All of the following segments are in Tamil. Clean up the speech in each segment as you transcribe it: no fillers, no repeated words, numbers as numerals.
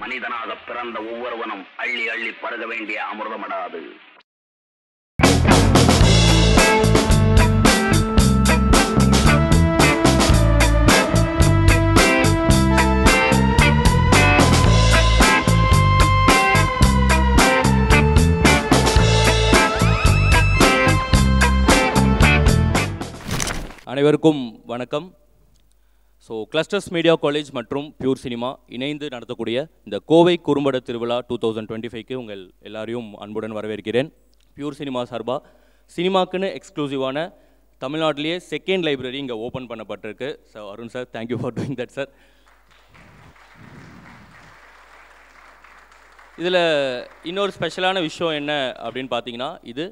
மனிதனாக பிறந்த ஒவ்வொருவனும் அள்ளி அள்ளி பருக வேண்டிய அமிர்தமடாது. அனைவருக்கும் வணக்கம். ஸோ கிளஸ்டர்ஸ் மீடியா காலேஜ் மற்றும் பியூர் சினிமா இணைந்து நடத்தக்கூடிய இந்த கோவை குறும்பட திருவிழா 2025க்கு உங்கள் எல்லாரையும் அன்புடன் வரவேற்கிறேன். பியூர் சினிமா சார்பாக சினிமாக்குன்னு எக்ஸ்க்ளூசிவான தமிழ்நாட்டிலேயே செகண்ட் லைப்ரரி இங்கே ஓப்பன் பண்ணப்பட்டிருக்கு. So Arun sir, thank you for doing that sir. இதில் இன்னொரு ஸ்பெஷலான விஷயம் என்ன அப்படின்னு பார்த்தீங்கன்னா, இது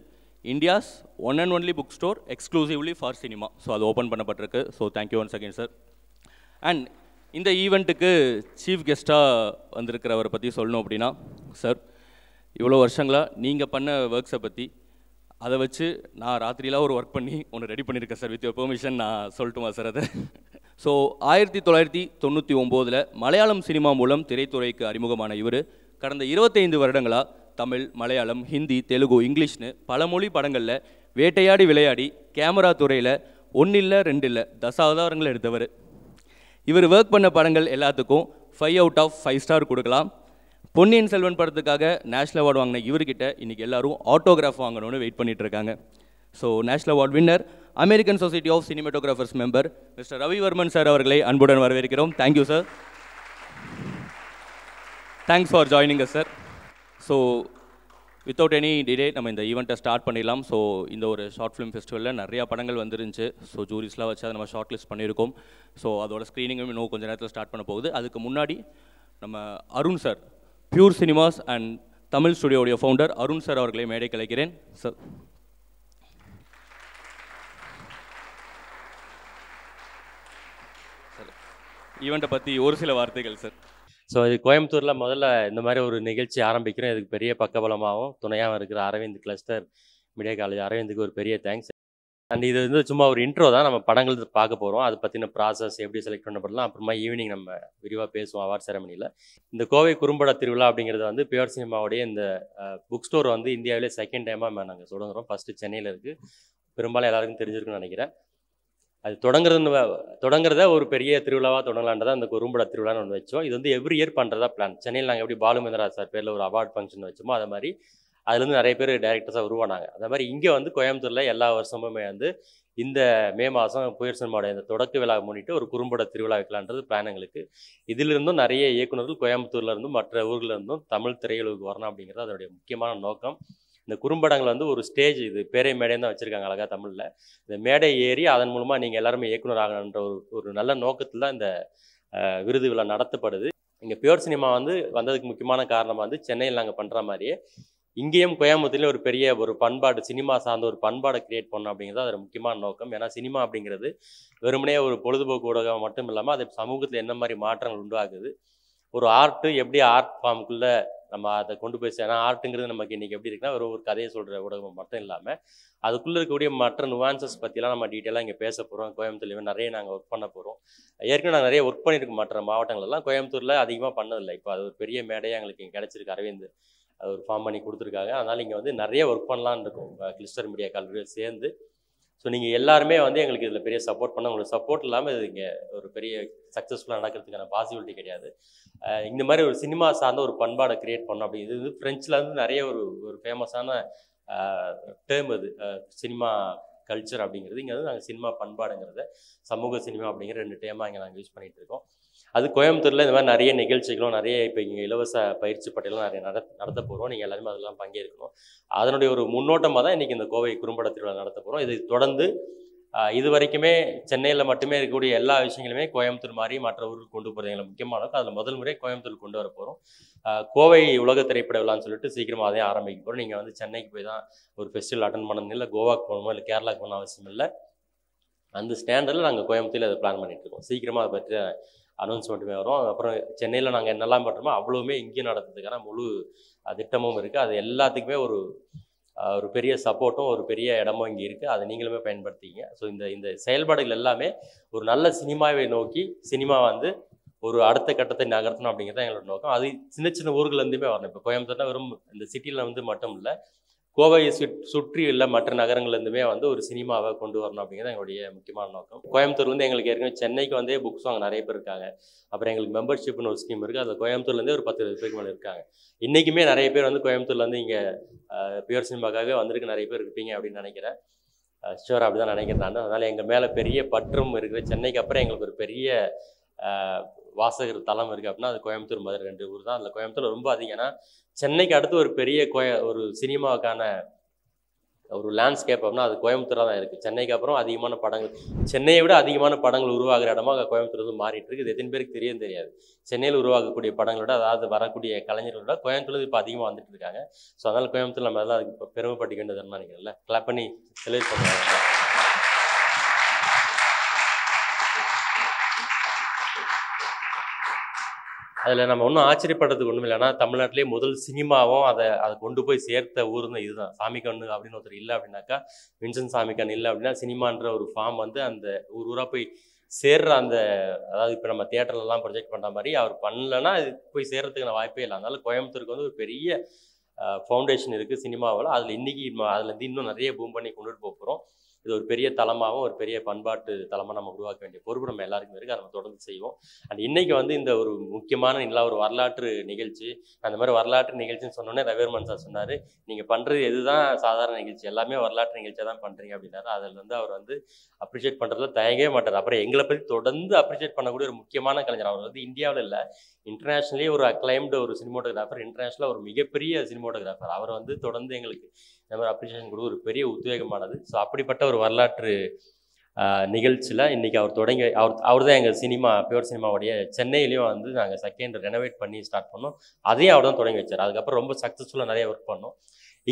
India's one and only book store exclusively for cinema. So அது ஓப்பன் பண்ணப்பட்டிருக்கு. So thank you once again sir. And இந்த ஈவெண்ட்டுக்கு சீஃப் கெஸ்ட்டாக வந்திருக்கிறவரை பற்றி சொல்லணும் அப்படின்னா, சார் இவ்வளோ வருஷங்களாக நீங்கள் பண்ண ஒர்க்ஸை பற்றி அதை வச்சு நான் ராத்திரிலாம் ஒரு ஒர்க் பண்ணி ஒன்று ரெடி பண்ணியிருக்கேன் சார். வித் யுவர் பெர்மிஷன் நான் சொல்லட்டுமா சார் அதை? ஸோ 1999 மலையாளம் சினிமா மூலம் திரைத்துறைக்கு அறிமுகமான இவர் கடந்த 25 வருடங்களாக தமிழ், மலையாளம், ஹிந்தி, தெலுங்கு, இங்கிலீஷ்னு பல மொழி படங்களில் வேட்டையாடி விளையாடி கேமரா துறையில் 1 இல்லை 2 இல்லை தசாவதாரங்கள் எடுத்தவர். இவர் ஒர்க் பண்ண படங்கள் எல்லாத்துக்கும் 5 out of 5 ஸ்டார் கொடுக்கலாம். பொன்னியின் செல்வன் படத்துக்காக நேஷ்னல் அவார்டு வாங்கின இவர்கிட்ட இன்றைக்கி எல்லாரும் ஆட்டோகிராஃப் வாங்கணும்னு வெயிட் பண்ணிட்டு இருக்காங்க. So national award winner, American society of cinematographers member mister Ravivarman sir அவர்களை அன்புடன் வரவேற்கிறோம். Thank you sir. Thanks for joining us sir. So without any delay நம்ம இந்த ஈவெண்ட்டை ஸ்டார்ட் பண்ணிடலாம். ஸோ இந்த ஒரு ஷார்ட் ஃபிலிம் ஃபெஸ்டிவலில் நிறையா படங்கள் வந்துருந்துச்சு. ஸோ ஜூரிஸ்லாம் வச்சு அதை நம்ம ஷார்ட் லிஸ்ட் பண்ணியிருக்கோம். ஸோ அதோட ஸ்க்ரீனிங்கும் இன்னும் கொஞ்சம் நேரத்தில் ஸ்டார்ட் பண்ண போகுது. அதுக்கு முன்னாடி நம்ம Arun sir, Pure Cinemas and Tamil ஸ்டுடியோடைய ஃபவுண்டர் அருண் சார் அவர்களை மேடை கலைக்கிறேன் சார். சார் ஈவெண்ட்டை பற்றி ஒரு சில வார்த்தைகள் சார். ஸோ இது கோயம்புத்தூரில் முதல்ல இந்த மாதிரி ஒரு நிகழ்ச்சி ஆரம்பிக்கிறோம். இதுக்கு பெரிய பக்கபலமாகவும் துணையாகவும் இருக்கிற அரவிந்த் கிளஸ்டர் மீடியா காலேஜ் அரவிந்துக்கு ஒரு பெரிய தேங்க்ஸ். அண்ட் இது வந்து சும்மா ஒரு இன்ட்ரோ தான். நம்ம படங்கள் பார்க்க போகிறோம். அதை பற்றின ப்ராசஸ் எப்படி செலக்ட் பண்ணப்படலாம், அப்புறமா ஈவினிங் நம்ம விரிவாக பேசுவோம் அவார்ட் செரமனியில். இந்த கோவை குறும்பட திருவிழா அப்படிங்கிறது வந்து பியூர் சினிமாவுடைய இந்த புக் ஸ்டோர் வந்து இந்தியாவிலே செகண்ட் டைமாக நாங்கள் தொடங்குறோம். ஃபஸ்ட்டு சென்னையில் இருக்குது. பெரும்பாலும் எல்லாருக்கும் தெரிஞ்சிருக்குன்னு நினைக்கிறேன். அது தொடங்குறத ஒரு பெரிய திருவிழாவாக தொடங்கலான்றதா அந்த குறும்பட திருவிழான்னு ஒன்று வச்சோம். இது வந்து எவ்ரி இயர் பண்ணுறதா பிளான். சென்னையில் நாங்கள் எப்படி பாலுமேந்திரா சார் பேரில் ஒரு அவார்ட் ஃபங்க்ஷன் வச்சோமோ அது மாதிரி அதுலேருந்து நிறைய பேர் டைரக்டர்ஸாக உருவானாங்க. அதே மாதிரி இங்கே வந்து கோயம்புத்தூரில் எல்லா வருஷமுமே வந்து இந்த மே மாதம் புயல் சினிமாவோட இந்த தொடக்க விழா முன்னிட்டு ஒரு குறும்பட திருவிழா வைக்கலான்றது பிளான் எங்களுக்கு. இதிலிருந்தும் நிறைய இயக்குநர்கள் கோயம்புத்தூர்லேருந்தும் மற்ற ஊர்லேருந்தும் தமிழ் திரையுலகுக்கு வரணும் அப்படிங்கிறது அதோடைய முக்கியமான நோக்கம். இந்த குறும்படங்கள் வந்து ஒரு ஸ்டேஜ், இது பேரை மேடையும் தான் வச்சுருக்காங்க அழகாக தமிழில். இந்த மேடை ஏறி அதன் மூலமாக நீங்கள் எல்லாருமே இயக்குனர் ஆகணுன்ற ஒரு நல்ல நோக்கத்தில் தான் இந்த விருது விழா நடத்தப்படுது. இங்கே பியூர் சினிமா வந்து வந்ததுக்கு முக்கியமான காரணமாக வந்து சென்னையில் நாங்கள் பண்ணுற மாதிரியே இங்கேயும் கோயம்புத்தூர்லேயும் ஒரு பெரிய ஒரு பண்பாடு, சினிமா சார்ந்த ஒரு பண்பாடை கிரியேட் பண்ணணும் அப்படிங்கிறது அதோட முக்கியமான நோக்கம். ஏன்னா சினிமா அப்படிங்கிறது வெறுமனே ஒரு பொழுதுபோக்கு ஊடகம் மட்டும் இல்லாமல் அது சமூகத்தில் என்ன மாதிரி மாற்றங்கள் உண்டாகுது, ஒரு ஆர்ட்டு எப்படி ஆர்ட் ஃபார்முக்குள்ளே நம்ம அதை கொண்டு போய் ஏன்னா ஆர்ட்டுங்கிறது நமக்கு இன்றைக்கி எப்படி இருக்குன்னா ஒரு கதையை சொல்கிற ஊடகம் மட்டும் இல்லாமல் அதுக்குள்ளே இருக்கக்கூடிய மற்ற நுவான்சஸ் பற்றிலாம் நம்ம டீட்டெயிலாக இங்கே பேச போகிறோம். கோயம்புத்தூர்லேயும் நிறைய நாங்கள் ஒர்க் பண்ண போகிறோம். ஏற்கனவே நாங்கள் நிறைய ஒர்க் பண்ணியிருக்கோம் மற்ற மாவட்டங்களெல்லாம். கோயம்புத்தூரில் அதிகமாக பண்ணதில்லை. இப்போ அது ஒரு பெரிய மேடையாக எங்களுக்கு இங்கே கிடச்சிருக்கு. அரவிந்த் அது ஒரு ஃபார்ம் பண்ணி கொடுத்துருக்காங்க. அதனால் இங்கே வந்து நிறைய ஒர்க் பண்ணலான்னு இருக்கும் கிளிஸ்டர் மீடியா காலேஜ் சேர்ந்து. ஸோ நீங்கள் எல்லாருமே வந்து எங்களுக்கு இதில் பெரிய சப்போர்ட் பண்ண, உங்களுக்கு சப்போர்ட் இல்லாமல் இது இங்கே ஒரு பெரிய சக்ஸஸ்ஃபுல்லாக நடக்கிறதுக்கான பாசிபிலிட்டி கிடையாது. இந்த மாதிரி ஒரு சினிமா சார்ந்த ஒரு பண்பாடை கிரியேட் பண்ணோம். அப்படி இது ஃப்ரெஞ்சில் வந்து நிறைய ஒரு ஃபேமஸான டேர்ம் அது சினிமா கல்ச்சர் அப்படிங்கிறது. இங்கே வந்து நாங்கள் சினிமா பண்பாடுங்கிறத சமூக சினிமா அப்படிங்கிற 2 டேமாக இங்கே நாங்கள் யூஸ் பண்ணிகிட்டு இருக்கோம். அது கோயம்புத்தூரில் இந்த மாதிரி நிறைய நிகழ்ச்சிகளும் நிறைய இப்போ இங்கே இலவச பயிற்சி பட்டியலும் நிறைய நடத்த போகிறோம். நீங்கள் எல்லாருமே அதெல்லாம் பங்கேற்கணும். அதனுடைய ஒரு முன்னோட்டமாக தான் இன்றைக்கி இந்த கோவை குறும்பட திருவிழா நடத்த போகிறோம். இதை தொடர்ந்து இது வரைக்குமே சென்னையில் மட்டுமே இருக்கக்கூடிய எல்லா விஷயங்களுமே கோயம்புத்தூர் மாதிரி மற்ற ஊருக்கு கொண்டு போகிறது எங்களுக்கு முக்கியமான. அதில் முதல் முறை கோயம்புத்தூர் கொண்டு வர போகிறோம். கோவை உலக திரைப்பட விழான்னு சொல்லிட்டு சீக்கிரமாக அதையும் ஆரம்பிக்க போகிறோம். நீங்கள் வந்து சென்னைக்கு போய் தான் ஒரு ஃபெஸ்டிவல் அட்டன் பண்ணணும், இல்லை கோவாக்கு போகணுமோ இல்லை கேரளாவுக்கு போகணும் அவசியம் இல்லை. அந்த ஸ்டாண்டர்டில் நாங்கள் கோயம்புத்தூரில் அதை பிளான் பண்ணிகிட்டு இருக்கோம். சீக்கிரமாக அதை பற்றி அனௌன்ஸ்மெண்ட்டுமே வரும். அப்புறம் சென்னையில் நாங்கள் என்னெல்லாம் பண்ணுறோமோ அவ்வளோவுமே இங்கேயும் நடத்துறதுக்கான முழு திட்டமும் இருக்குது. அது எல்லாத்துக்குமே ஒரு பெரிய சப்போர்ட்டும் ஒரு பெரிய இடமும் இங்கே இருக்குது. அதை நீங்களுமே பயன்படுத்திக்கிங்க. ஸோ இந்த செயல்பாடுகள் எல்லாமே ஒரு நல்ல சினிமாவை நோக்கி, சினிமா வந்து ஒரு அடுத்த கட்டத்தை நகர்த்தணும் அப்படிங்கிறது தான் எங்களோட நோக்கம். அது சின்ன சின்ன ஊர்கள்லேருந்துமே வரணும். இப்போ கோயம்புத்தூர்னா வெறும் இந்த சிட்டியில் வந்து மட்டும் இல்லை, கோவையை சுற்றி உள்ள மற்ற நகரங்கள்லேருந்துமே வந்து ஒரு சினிமாவை கொண்டு வரணும் அப்படிங்கிறது எங்களுடைய முக்கியமான நோக்கம். கோயம்புத்தூர்லேருந்து எங்களுக்கு ஏற்கனவே சென்னைக்கு வந்தே புக்ஸ் வாங்க நிறைய பேர் இருக்காங்க. அப்புறம் எங்களுக்கு மெம்பர்ஷிப்னு ஒரு ஸ்கீம் இருக்குது. அதில் கோயம்புத்தூர்லேருந்தே ஒரு 10-20 பேருக்கு மேலே இருக்காங்க. இன்றைக்குமே நிறைய பேர் வந்து கோயம்புத்தூர்லேருந்து இங்கே பியூர் சினிமாக்காகவே வந்திருக்கு நிறைய பேர் இருப்பீங்க அப்படின்னு நினைக்கிறேன். ஷுவர் அப்படி தான் நினைக்கிறேன் நான். அதனால் எங்கள் மேலே பெரிய பற்றும் இருக்குது. சென்னைக்கு அப்புறம் எங்களுக்கு ஒரு பெரிய வாசகர் தளம் இருக்குது அப்படின்னா அது கோயம்புத்தூர், மதுரை 2 ஊர் தான். அதில் கோயம்புத்தூர் ரொம்ப அதிகம். ஏன்னா சென்னைக்கு அடுத்து ஒரு பெரிய ஒரு சினிமாவுக்கான ஒரு லேண்ட்ஸ்கேப் அப்படின்னா அது கோயம்புத்தூராக தான் இருக்குது. சென்னைக்கு அப்புறம் அதிகமான படங்கள், சென்னையை விட அதிகமான படங்கள் உருவாகிற இடமா கோயம்புத்தூர் வந்து மாறிட்டு இருக்குது. இது எத்தனை பேருக்கு தெரியாது. சென்னையில் உருவாகக்கூடிய படங்களோட, அதாவது வரக்கூடிய கலைஞர்களோட கோயம்புத்தூர் இப்போ அதிகமாக வந்துட்டு இருக்காங்க. ஸோ அதனால் கோயம்புத்தூர் நம்ம எல்லாம் அதுக்கு இப்போ பெருமைப்பட்டுக்க வேண்டியதுன்னு நினைக்கிறேன்ல. கிளாப் பண்ணி செலிப்ரேட் பண்ணுவாங்க. அதில் நம்ம ஒன்றும் ஆச்சரியப்படுறதுக்கு ஒன்றும் இல்லைன்னா, தமிழ்நாட்டிலே முதல் சினிமாவும் அதை கொண்டு போய் சேர்த்த ஊர்னு இதுதான். சாமிக்கண்ணு அப்படின்னு ஒருத்தர் இல்லை அப்படின்னாக்கா, வின்சென்ட் சாமிக்கண் இல்லை அப்படின்னா சினிமான்ற ஒரு ஃபார்ம் வந்து அந்த ஊராக போய் சேர்ற அந்த, அதாவது இப்போ நம்ம தியேட்டர்லலாம் ப்ரொஜெக்ட் பண்ணுற மாதிரி அவர் பண்ணலைன்னா அது போய் சேர்றதுக்கான வாய்ப்பே இல்லை. அதனால கோயம்புத்தூருக்கு வந்து ஒரு பெரிய ஃபவுண்டேஷன் இருக்குது சினிமாவில். அதில் இன்றைக்கி அதுலேருந்து இன்னும் நிறைய பூம் பண்ணி கொண்டுட்டு போகிறோம். இது ஒரு பெரிய தளமாகவும் ஒரு பெரிய பண்பாட்டு தளமாக நம்ம உருவாக்க வேண்டிய பொறுப்பு நம்ம எல்லாருக்குமே இருக்குது. அதை நம்ம தொடர்ந்து செய்வோம். அண்ட் இன்றைக்கி வந்து இந்த ஒரு முக்கியமான இல்லை ஒரு வரலாற்று நிகழ்ச்சி. அந்த மாதிரி வரலாற்று நிகழ்ச்சின்னு சொன்னோன்னே ரவிவர்மன் சார் சொன்னார், நீங்கள் பண்ணுறது எதுதான் சாதாரண நிகழ்ச்சி, எல்லாமே வரலாற்று நிகழ்ச்சியாக தான் பண்ணுறீங்க அப்படின்னாரு. அதில் வந்து அவர் வந்து அப்ரிஷியேட் பண்ணுறதுல தயங்கவே மாட்டார். அப்புறம் எங்களை பற்றி தொடர்ந்து அப்ரிஷியேட் பண்ணக்கூடிய ஒரு முக்கியமான கலைஞர். அவர் வந்து இந்தியாவில் இல்லை, இன்டர்நேஷ்னலி ஒரு அக்ளைம்டு ஒரு சினிமோட்டோகிராஃபர், இன்டர்நேஷ்னலாக ஒரு மிகப்பெரிய சினிமோட்டோகிராஃபர். அவர் வந்து தொடர்ந்து எங்களுக்கு இந்த மாதிரி அப்ரிஷியேஷன் கொடுத்து ஒரு பெரிய உத்வேகமானது. ஸோ அப்படிப்பட்ட ஒரு வரலாற்று நிகழ்ச்சியில் இன்றைக்கி அவர் தொடங்கி அவர் தான் எங்கள் சினிமா பியூர் சினிமாவுடைய சென்னையிலையும் வந்து நாங்கள் செகண்ட் ரெனோவேட் பண்ணி ஸ்டார்ட் பண்ணோம். அதையும் அவர் தான் தொடங்கி வச்சார். அதுக்கப்புறம் ரொம்ப சக்ஸஸ்ஃபுல்லாக நிறைய ஒர்க் பண்ணோம்.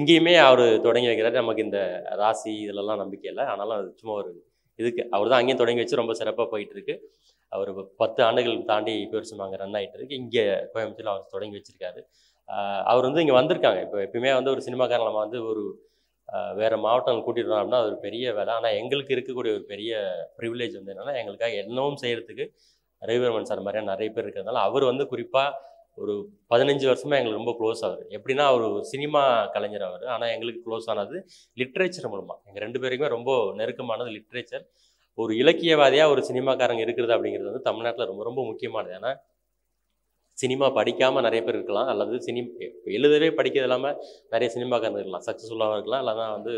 இங்கேயுமே அவர் தொடங்கி வைக்கிறாரு. நமக்கு இந்த ராசி இதிலெல்லாம் நம்பிக்கை இல்லை, ஆனாலும் அது சும்மா ஒரு இதுக்கு அவர் தான் அங்கேயும் தொடங்கி வச்சு ரொம்ப சிறப்பாக போயிட்டுருக்கு. அவர் 10 ஆண்டுகள் தாண்டி பியூர் சினிமா அங்கே ரன் ஆகிட்டு இருக்கு. இங்கே கோயம்புத்தூரில் அவர் தொடங்கி வச்சுருக்காரு. அவர் வந்து இங்கே வந்திருக்காங்க. இப்போ எப்பயுமே வந்து ஒரு சினிமாக்காரன் நம்ம வந்து ஒரு வேறு மாவட்டங்கள் கூட்டிகிட்டு வரோம் அப்படின்னா அது ஒரு பெரிய வேலை. ஆனால் எங்களுக்கு இருக்கக்கூடிய ஒரு பெரிய ப்ரிவிலேஜ் வந்து என்னென்னா, எங்களுக்காக என்னவும் செய்கிறதுக்கு ரவிவர்மன் சார் மாதிரியான நிறைய பேர் இருக்கிறதுனால அவர் வந்து குறிப்பாக ஒரு 15 வருஷமாக எங்களுக்கு ரொம்ப க்ளோஸ் ஆகுது. எப்படின்னா அவர் ஒரு சினிமா கலைஞர் அவர், ஆனால் எங்களுக்கு க்ளோஸ் ஆனது லிட்ரேச்சர் மூலமாக. எங்கள் 2 பேருக்குமே ரொம்ப நெருக்கமானது லிட்ரேச்சர். ஒரு இலக்கியவாதியாக ஒரு சினிமாக்காரங்க இருக்கிறது அப்படிங்கிறது வந்து தமிழ்நாட்டில் ரொம்ப ரொம்ப முக்கியமானது. ஏன்னா சினிமா படிக்காமல் நிறைய பேர் இருக்கலாம், அல்லது எழுதவே படிக்கிறது இல்லாமல் நிறைய சினிமாக்காரங்க இருக்கலாம். சக்ஸஸ்ஃபுல்லாகவும் இருக்கலாம், இல்லைனா வந்து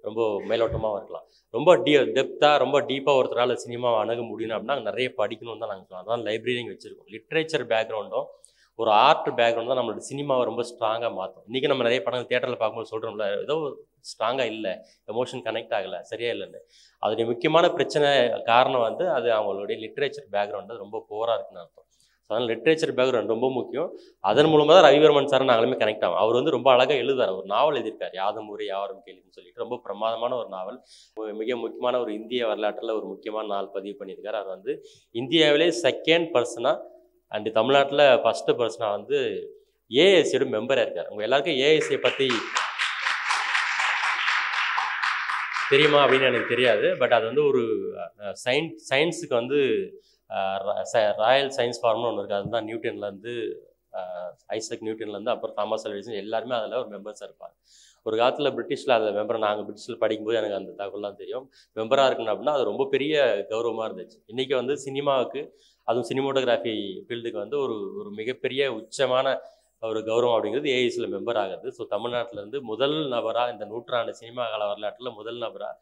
ரொம்ப மேலோட்டமாகவும் இருக்கலாம். ரொம்ப டெப்த்தாக ரொம்ப டீப்பாக ஒருத்தரால் சினிமாவை அணுக முடியணும் அப்படின்னா நிறைய படிக்கணும்னு தான் நாங்கள் சொல்லலாம். அதான் லைப்ரரியும் வச்சுருக்கோம். லிட்ரேச்சர் பேக்ரவுண்டும் ஒரு ஆர்ட் பேக்ரவுண்ட் தான் நம்மளோட சினிமாவை ரொம்ப ஸ்ட்ராங்காக மாற்றும். இன்றைக்கி நம்ம நிறைய படங்கள் தியேட்டரில் பார்க்கும்போது சொல்கிறோம்ல, ஏதோ ஸ்ட்ராங்காக இல்லை, எமோஷன் கனெக்ட் ஆகலை, சரியா இல்லைன்னு. அதோடைய முக்கியமான பிரச்சனை காரணம் வந்து அது அவங்களுடைய லிட்ரேச்சர் பேக்ரவுண்டு ரொம்ப போராக இருக்குன்னு அர்த்தம். அதனால் லிட்ரேச்சர் பேக்ரவுண்ட் ரொம்ப முக்கியம். அதன் மூலமாக தான் ரவிவர்மன் சார் நாங்களுமே கனெக்ட் ஆகும். அவர் வந்து ரொம்ப அழகாக எழுதுவார். ஒரு நாவல் எழுதியிருக்கார், யாதும் ஊரே யாவரும் கேள்வின்னு சொல்லிட்டு. ரொம்ப பிரமாதமான ஒரு நாவல். மிக முக்கியமான ஒரு இந்திய வரலாற்றில் ஒரு முக்கியமான நாள் பதிவு பண்ணியிருக்கார். அவர் வந்து இந்தியாவிலே செகண்ட் பர்சனாக அண்டு தமிழ்நாட்டில் ஃபஸ்ட்டு பர்சனாக வந்து ஏஎஸ்சியோட மெம்பராக இருக்கார். உங்கள் எல்லாருக்கும் ஏஎஸ்சியை பற்றி தெரியுமா அப்படின்னு எனக்கு தெரியாது. பட் அது வந்து ஒரு சயின்ஸுக்கு வந்து ராயல் சயின்ஸ் ஃபார்ம்னு ஒன்று இருக்குது. அதுதான் நியூட்டன்லேருந்து ஐசக் நியூட்டன்லேருந்து அப்புறம் தாமஸ் ஆல்வா எடிசன் எல்லாருமே அதில் ஒரு மெம்பர்ஸாக இருப்பாங்க. ஒரு காலத்தில் பிரிட்டிஷில் அதில் மெம்பர், நாங்கள் பிரிட்டிஷில் படிக்கும்போது எனக்கு அந்த தகவலாம் தெரியும். மெம்பராக இருக்கணும் அப்படின்னா அது ரொம்ப பெரிய கௌரவமாக இருந்துச்சு. இன்றைக்கி வந்து சினிமாவுக்கு, அதுவும் சினிமோட்டோகிராஃபி ஃபீல்டுக்கு வந்து ஒரு மிகப்பெரிய உச்சமான ஒரு கௌரவம் அப்படிங்கிறது ஏஐசியில் மெம்பர் ஆகிறது. ஸோ தமிழ்நாட்டிலேருந்து முதல் நபராக இந்த நூற்றாண்டு சினிமா கால வரலாற்றில் முதல் நபராக,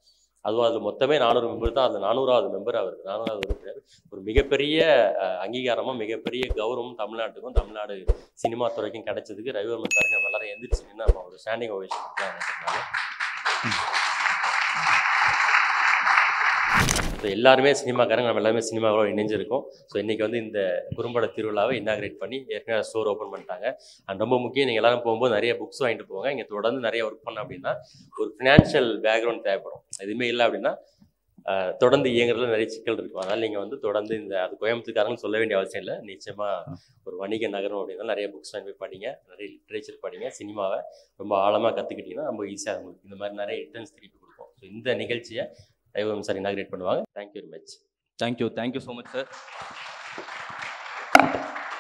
அதுவும் அதில் மொத்தமே 400 மெம்பர் தான், அதில் 400வது மெம்பர் அவர், 400வது உறுப்பினர். ஒரு மிகப்பெரிய அங்கீகாரமும் மிகப்பெரிய கௌரவம் தமிழ்நாட்டுக்கும் தமிழ்நாடு சினிமா துறைக்கும் கிடைச்சதுக்கு ரவிவர்மன் சார் நம்ம எல்லாரும் எந்திரிச்சு நின்று நம்ம ஒரு ஸ்டாண்டிங் ஓவேஷன் தான் நினைக்கிறதுனால. ஸோ எல்லாருமே சினிமாக்காரங்க, நம்ம எல்லாருமே சினிமாவோட இணைஞ்சிருக்கோம். ஸோ இன்றைக்கி வந்து இந்த குறும்பட திருவிழாவை இன்னாகிரேட் பண்ணி ஏற்கனவே ஸ்டோர் ஓப்பன் பண்ணிட்டாங்க. அண்ட் ரொம்ப முக்கியம், நீங்கள் எல்லாரும் போகும்போது நிறைய புக்ஸ் வாங்கிட்டு போவாங்க. இங்கே தொடர்ந்து நிறைய ஒர்க் பண்ண அப்படின்னா ஒரு ஃபினான்ஷியல் பேக்ரவுண்ட் தேவைப்படும். எதுவுமே இல்லை அப்படின்னா தொடர்ந்து இயங்குறதுல நிறைய சிக்கல் இருக்கும். அதனால் நீங்கள் வந்து தொடர்ந்து அது கோயம்புத்தூர்காரங்க சொல்ல வேண்டிய அவசியம் இல்லை. நிச்சயமாக ஒரு வணிக நகரம் அப்படின்னா நிறைய புக்ஸ் வாங்கி படிங்க, நிறைய லிட்ரேச்சர் படிங்க, சினிமாவை ரொம்ப ஆழமாக கற்றுக்கிட்டிங்கன்னா ரொம்ப ஈஸியாக உங்களுக்கு இந்த மாதிரி நிறைய ரிட்டர்ன்ஸ் திருப்பி கொடுக்கும். ஸோ இந்த நிகழ்ச்சியை ரவிவர்மன் சார் இனாகிரேட் பண்ணுவாங்க. Thank you very much. Thank you so much sir.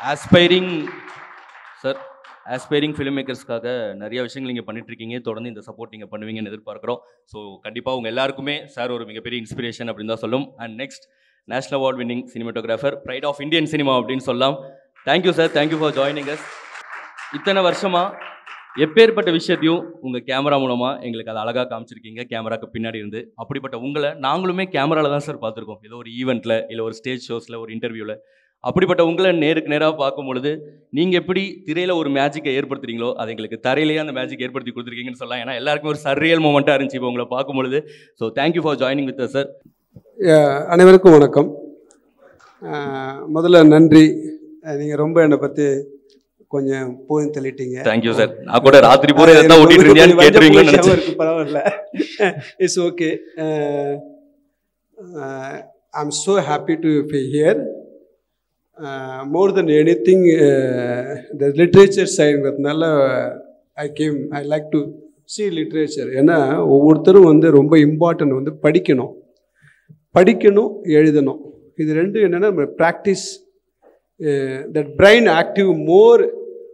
Aspiring sir, aspiring film மேக்கர்ஸ்க்காக நிறைய விஷயங்கள் நீங்கள் பண்ணிட்டுருக்கீங்க. தொடர்ந்து இந்த சப்போர்ட் நீங்கள் பண்ணுவீங்கன்னு எதிர்பார்க்குறோம். ஸோ கண்டிப்பாக உங்கள் எல்லாருக்குமே சார் ஒரு மிகப்பெரிய இன்ஸ்பிரேஷன் அப்படின்னு தான் சொல்லும். And next national award winning cinematographer, pride of Indian cinema அப்படின்னு சொல்லலாம். Thank you sir, thank you for joining us. இத்தனை வருஷமாக எப்பேற்பட்ட விஷயத்தையும் உங்கள் கேமரா மூலமாக எங்களுக்கு அதை அழகாக காமிச்சிருக்கீங்க, கேமராக்கு பின்னாடி இருந்து. அப்படிப்பட்ட உங்களை நாங்களுமே கேமராவில் தான் சார் பார்த்துருக்கோம், ஏதோ ஒரு ஈவெண்ட்டில் இல்லை ஒரு ஸ்டேஜ் ஷோஸில் ஒரு இன்டர்வியூவில். அப்படிப்பட்ட உங்களை நேருக்கு நேராக பார்க்கும் பொழுது நீங்கள் எப்படி திரையில் ஒரு மேஜிக்கை ஏற்படுத்துறீங்களோ அதை எங்களுக்கு தரையிலேயே அந்த மேஜிக் ஏற்படுத்தி கொடுத்துருக்கீங்கன்னு சொல்லலாம். ஏன்னா எல்லாருக்குமே ஒரு சர்ரியல் மூமெண்ட்டாக இருந்துச்சு இப்போ உங்களை பார்க்கும் பொழுது. So thank you for joining with us sir. அனைவருக்கும் வணக்கம். முதல்ல நன்றி, நீங்கள் ரொம்ப என்னை பற்றி கொஞ்சம் போய் தள்ளிட்டீங்க. Thank you sir. நான் கூட ராத்திரி பூரா எதாவது ஓட்டிட்டு இருந்தேன்னு கேட்டுருவீங்கன்னு நினைச்சேன். பரவாயில்ல, it's okay. I am so happy to be here. More than anything the literature சைடுங்கிறதுனால I like to see literature. ஏன்னா ஒவ்வொருத்தரும் வந்து ரொம்ப இம்பார்ட்டன்ட் வந்து படிக்கணும் எழுதணும். இது ரெண்டும் என்னென்னா நம்ம ப்ராக்டிஸ், தட் பிரெயின் ஆக்டிவ் மோர்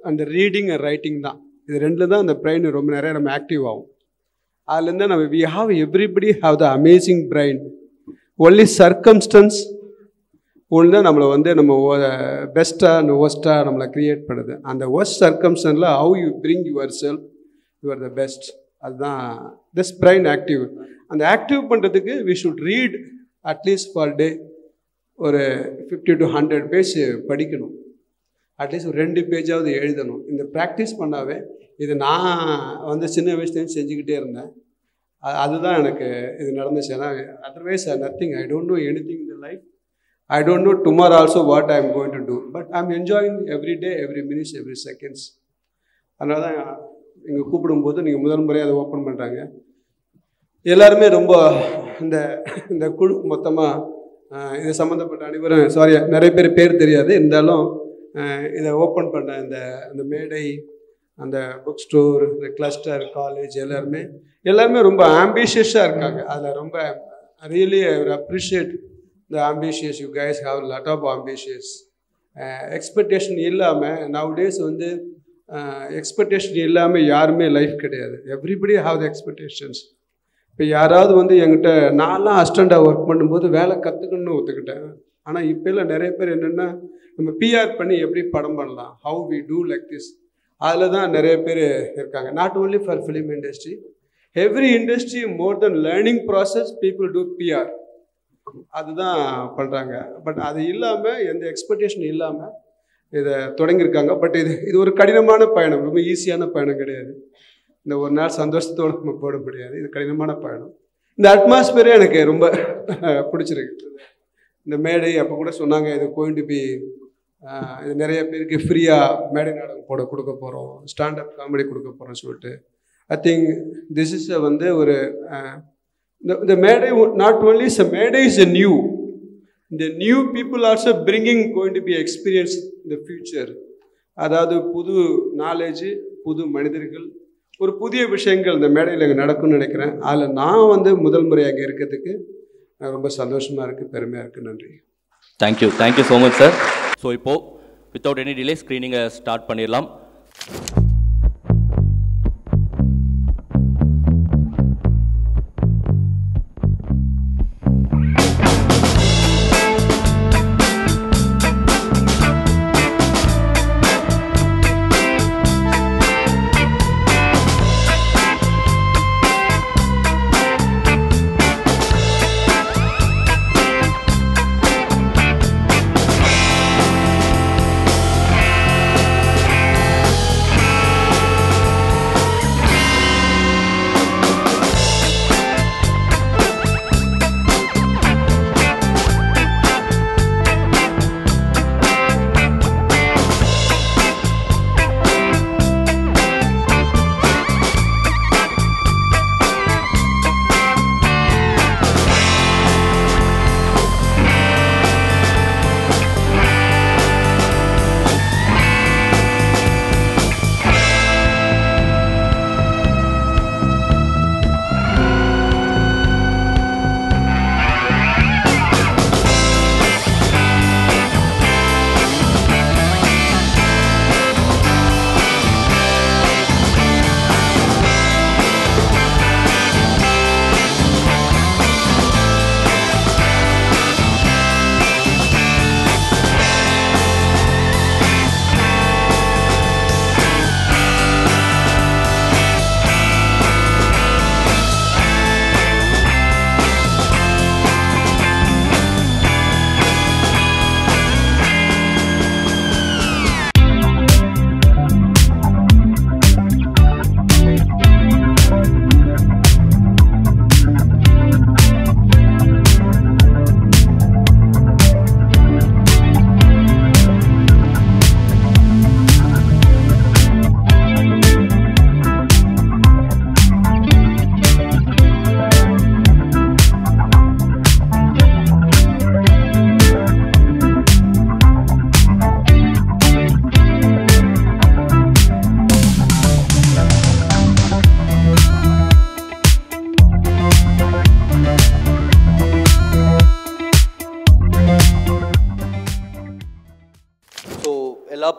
அந்த ரீடிங் அண்ட் ரைட்டிங் தான். இது ரெண்டில் தான் அந்த பிரெயின் ரொம்ப நிறைய நம்ம ஆக்டிவ் ஆகும். அதுலேருந்து நம்ம we have everybody have the amazing brain. Only circumstance ஒன்று தான் நம்மளை வந்து நம்ம பெஸ்ட்டாக ஒஸ்ட்டாக நம்மளை க்ரியேட் பண்ணுது. அந்த ஒஸ்ட் சர்க்கம்ஸ்டன்ஸில் how you bring yourself your the best. அதுதான் திஸ் பிரெயின் ஆக்டிவ். அந்த ஆக்டிவ் பண்ணுறதுக்கு we should read at least per day ஒரு 50 to 100 பேஜ் படிக்கணும். அட்லீஸ்ட் ஒரு 2 பேஜாவது எழுதணும். இந்த ப்ராக்டிஸ் பண்ணாவே இது நான் வந்து சின்ன வயசுலேருந்து செஞ்சுக்கிட்டே இருந்தேன். அதுதான் எனக்கு இது நடந்துச்சு. ஏன்னா otherwise nothing, I don't know anything in the life. I don't know tomorrow also what I am going to do, but I am enjoying every day, every minutes, every seconds. அதனால தான் இங்கே கூப்பிடும்போது நீங்கள் முதல் முறையாக அதை ஓப்பன் பண்ணுறாங்க. எல்லாருமே ரொம்ப இந்த குழு மொத்தமாக இது சம்மந்தப்பட்ட அனைவரும், சாரி நிறைய பேர் தெரியாது, இருந்தாலும் இதை ஓப்பன் பண்ண இந்த மேடை, அந்த புக் ஸ்டோர், இந்த கிளஸ்டர், காலேஜ் எல்லாருமே ரொம்ப ஆம்பிஷியஸாக இருக்காங்க. அதில் ரொம்ப really appreciate the ambitious. You guys have lot of ambitious. Expectation இல்லாமல் நவடேஸ் வந்து எக்ஸ்பெக்டேஷன் இல்லாமல் யாருமே லைஃப் கிடையாது. Everybody have the expectations. இப்போ யாராவது வந்து என்கிட்ட, நான்லாம் அசிஸ்டண்ட்டாக ஒர்க் பண்ணும்போது வேலை கற்றுக்கணும்னு ஒத்துக்கிட்டேன். ஆனால் இப்போ எல்லாம் நிறைய பேர் என்னென்னா நம்ம பிஆர் பண்ணி எப்படி படம் பண்ணலாம், how we do like this, அதில் தான் நிறைய பேர் இருக்காங்க. Not only for film industry, every industry more then learning process people do PR. அதுதான் பண்ணுறாங்க. பட் அது இல்லாமல், எந்த எக்ஸ்பெக்டேஷன் இல்லாமல் இதை தொடங்கியிருக்காங்க. பட் இது ஒரு கடினமான பயணம், ரொம்ப ஈஸியான பயணம் கிடையாது. இந்த ஒரு நாள் சந்தோஷத்தோடு நம்ம போட முடியாது, இது கடினமான பயணம். இந்த அட்மாஸ்பியரே எனக்கு ரொம்ப பிடிச்சிருக்கு. இந்த மேடை அப்போ கூட சொன்னாங்க, இது கோயிங் டு பி, இது நிறைய பேருக்கு ஃப்ரீயாக மேடை நாடகம் கொடுக்க போகிறோம், ஸ்டாண்டப் காமெடி கொடுக்க போகிறோம்னு சொல்லிட்டு. ஐ திங்க் திஸ் இஸ் வந்து ஒரு இந்த மேடை நாட் ஓன்லி மேடை இஸ் எ நியூ, இந்த new people also bringing going to be experience இந்த ஃபியூச்சர். அதாவது புது நாலேஜு, புது மனிதர்கள், ஒரு புதிய விஷயங்கள் இந்த மேடையில் இங்கே நடக்கும்னு நினைக்கிறேன். அதில் நான் வந்து முதல் முறையாக இங்கே இருக்கிறதுக்கு ரொம்ப சந்தோஷமாக இருக்குது, பெருமையாக இருக்குது. நன்றி. Thank you so much sir. So இப்போது வித்தவுட் எனி டிலே ஸ்க்ரீனிங்கை ஸ்டார்ட் பண்ணிடலாம்.